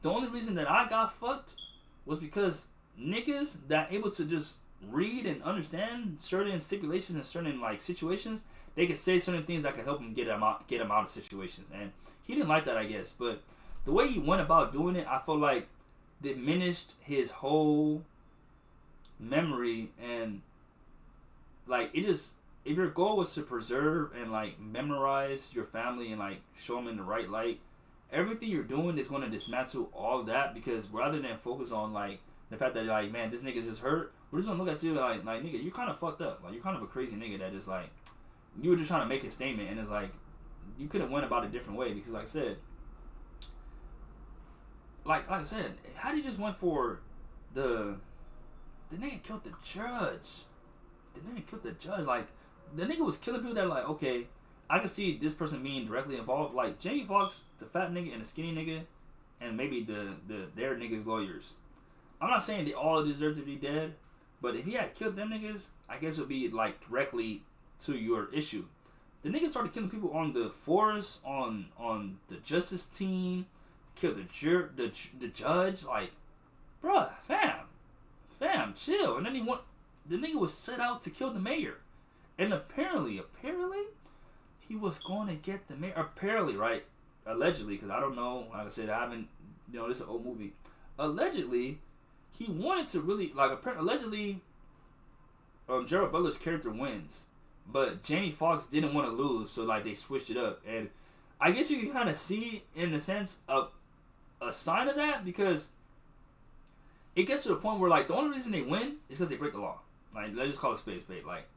the only reason that I got fucked was because niggas that able to just read and understand certain stipulations and certain, like, situations, they could say certain things that could help him get him out of situations. And he didn't like that, I guess. But the way he went about doing it, I felt like diminished his whole memory. And, like, it just, if your goal was to preserve and, like, memorize your family and, like, show them in the right light, everything you're doing is going to dismantle all of that, because rather than focus on, like, the fact that, like, man, this nigga's just hurt, we're just going to look at you like, nigga, you're kind of fucked up. Like, you're kind of a crazy nigga that just, like, you were just trying to make a statement, and it's like, you could have went about it a different way, because, like I said, how you just went for the nigga killed the judge. The nigga killed the judge. Like, the nigga was killing people that are like, okay, I can see this person being directly involved. Like, Jamie Foxx, the fat nigga and the skinny nigga, and maybe their niggas' lawyers. I'm not saying they all deserve to be dead, but if he had killed them niggas, I guess it would be, like, directly to your issue. The nigga started killing people on the force, on the justice team, killed the judge. Like, bruh, fam, chill. And then the nigga was set out to kill the mayor. And apparently, he was going to get the mayor. Apparently, right? Allegedly, because I don't know. Like I said, I haven't, this is an old movie. Allegedly, he wanted to really, like, allegedly, Gerald Butler's character wins. But Jamie Foxx didn't want to lose, so, like, they switched it up. And I guess you can kind of see in the sense of a sign of that because it gets to the point where, like, the only reason they win is because they break the law. Like, let's just call it spade. Like,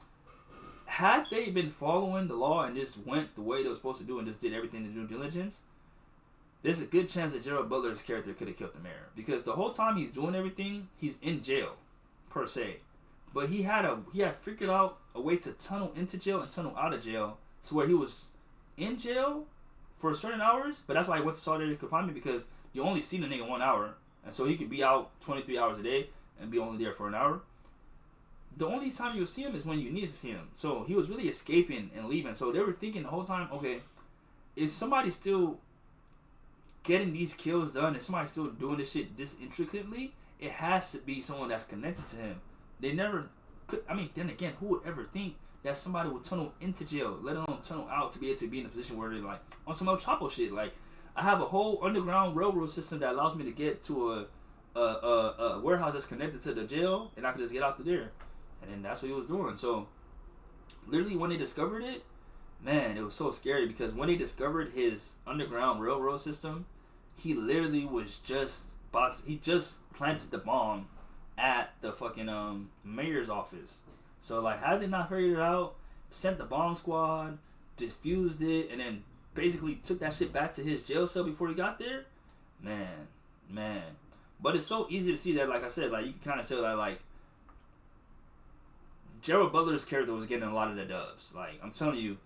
had they been following the law and just went the way they were supposed to do and just did everything to due diligence, there's a good chance that Gerald Butler's character could have killed the mayor. Because the whole time he's doing everything, he's in jail, per se. But he had figured out a way to tunnel into jail and tunnel out of jail to where he was in jail for certain hours. But that's why he went to solitary confinement, because you only see the nigga 1 hour. And so he could be out 23 hours a day and be only there for an hour. The only time you'll see him is when you need to see him. So he was really escaping and leaving. So they were thinking the whole time, okay, if somebody's still getting these kills done and somebody's still doing this shit this intricately, it has to be someone that's connected to him. They never could. I mean, then again, who would ever think that somebody would tunnel into jail, let alone tunnel out, to be able to be in a position where they're like on some El Chapo shit? Like, I have a whole underground railroad system that allows me to get to a warehouse that's connected to the jail, and I can just get out to there. And then that's what he was doing. So, literally, when they discovered it, man, it was so scary, because when they discovered his underground railroad system, he literally was just planted the bomb at the fucking mayor's office. So, like, how did they not figure it out? Sent the bomb squad, diffused it, and then basically took that shit back to his jail cell before he got there. Man. But it's so easy to see that, like I said, like, you can kind of say that, like, Gerald Butler's character was getting a lot of the dubs. Like, I'm telling you,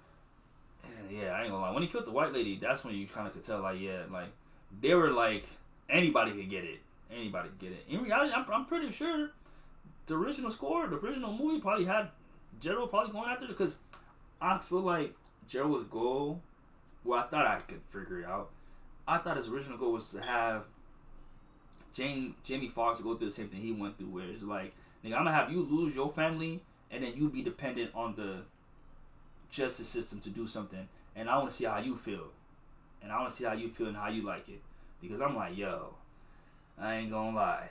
yeah, I ain't gonna lie. When he killed the white lady, that's when you kind of could tell, like, yeah, like, they were like, anybody could get it. Anybody could get it. In reality, I'm pretty sure the original score, the original movie probably had Gerald probably going after it, because I feel like Gerald's goal, well, I thought I could figure it out. I thought his original goal was to have Jamie Foxx go through the same thing he went through, where it's like, nigga, I'm gonna have you lose your family, and then you be dependent on the justice system to do something, and I want to see how you feel, and how you like it, because I'm like, yo, I ain't gonna lie,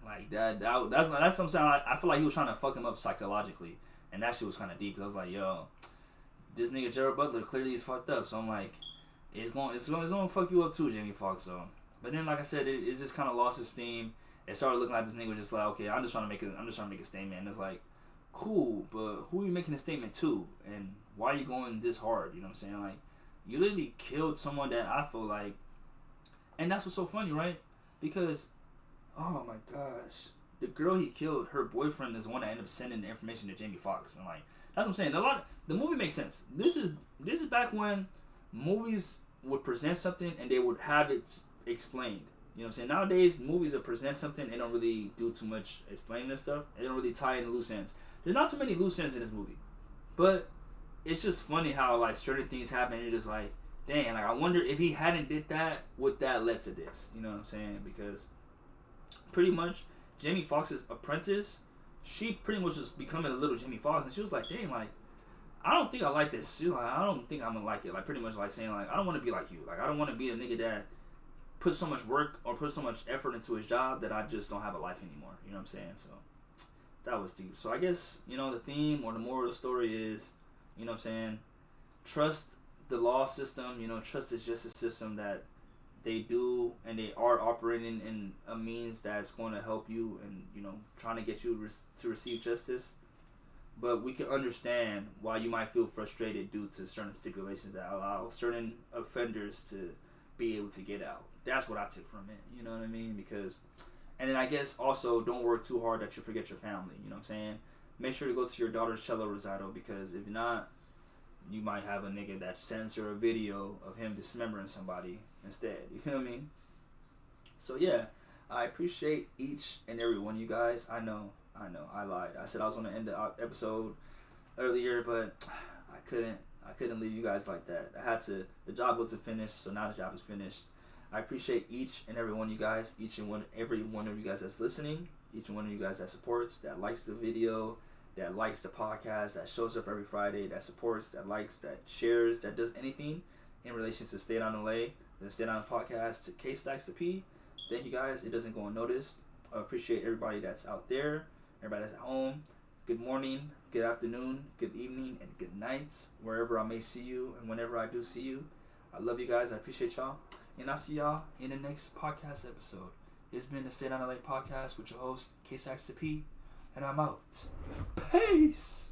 like that's what I'm saying. I feel like he was trying to fuck him up psychologically, and that shit was kind of deep, because I was like, yo, this nigga Gerald Butler clearly is fucked up, so I'm like, it's gonna fuck you up too, Jamie Foxx. So, but then, like I said, it just kind of lost its steam. It started looking like this nigga was just like, okay, I'm just trying to make a statement. And it's like, cool, but who are you making a statement to? And why are you going this hard? You know what I'm saying? Like, you literally killed someone that I feel like, and that's what's so funny, right? Because, oh my gosh, the girl he killed, her boyfriend is the one that ended up sending the information to Jamie Foxx. And like, that's what I'm saying. The movie makes sense. This is back when movies would present something and they would have it explained. You know what I'm saying? Nowadays, movies that present something, they don't really do too much explaining and stuff. They don't really tie in the loose ends. There's not too many loose ends in this movie. But it's just funny how, like, certain things happen and you're just like, dang, like, I wonder if he hadn't did that, would that led to this? You know what I'm saying? Because pretty much, Jamie Foxx's apprentice, she pretty much was becoming a little Jamie Foxx, and she was like, dang, like, I don't think I like this. She's like, I don't think I'm gonna like it. Like, pretty much like saying, like, I don't want to be like you. Like, I don't want to be a nigga that put so much work or put so much effort into his job that I just don't have a life anymore. You know what I'm saying? So that was deep. So I guess, you know, the theme or the moral of the story is, you know what I'm saying, trust the law system, you know, trust the justice system that they do and they are operating in a means that's going to help you and, you know, trying to get you to receive justice. But we can understand why you might feel frustrated due to certain stipulations that allow certain offenders to be able to get out. That's what I took from it, you know what I mean? Because, and then I guess also don't work too hard that you forget your family, you know what I'm saying? Make sure to go to your daughter's cello recital, because if not, you might have a nigga that sends her a video of him dismembering somebody instead, you feel me? So yeah, I appreciate each and every one of you guys. I know, I lied. I said I was going to end the episode earlier, but I couldn't leave you guys like that. I had to, the job wasn't finished, so now the job is finished. I appreciate each and every one of you guys, every one of you guys that's listening, each one of you guys that supports, that likes the video, that likes the podcast, that shows up every Friday, that supports, that likes, that shares, that does anything in relation to StayDownLA, the StayDownLA Podcast, to KSTAKS to P. Thank you guys. It doesn't go unnoticed. I appreciate everybody that's out there, everybody that's at home. Good morning, good afternoon, good evening, and good night, wherever I may see you and whenever I do see you. I love you guys. I appreciate y'all. And I'll see y'all in the next podcast episode. It's been the StayDownLA Podcast with your host, KSTAKS, and I'm out. Peace!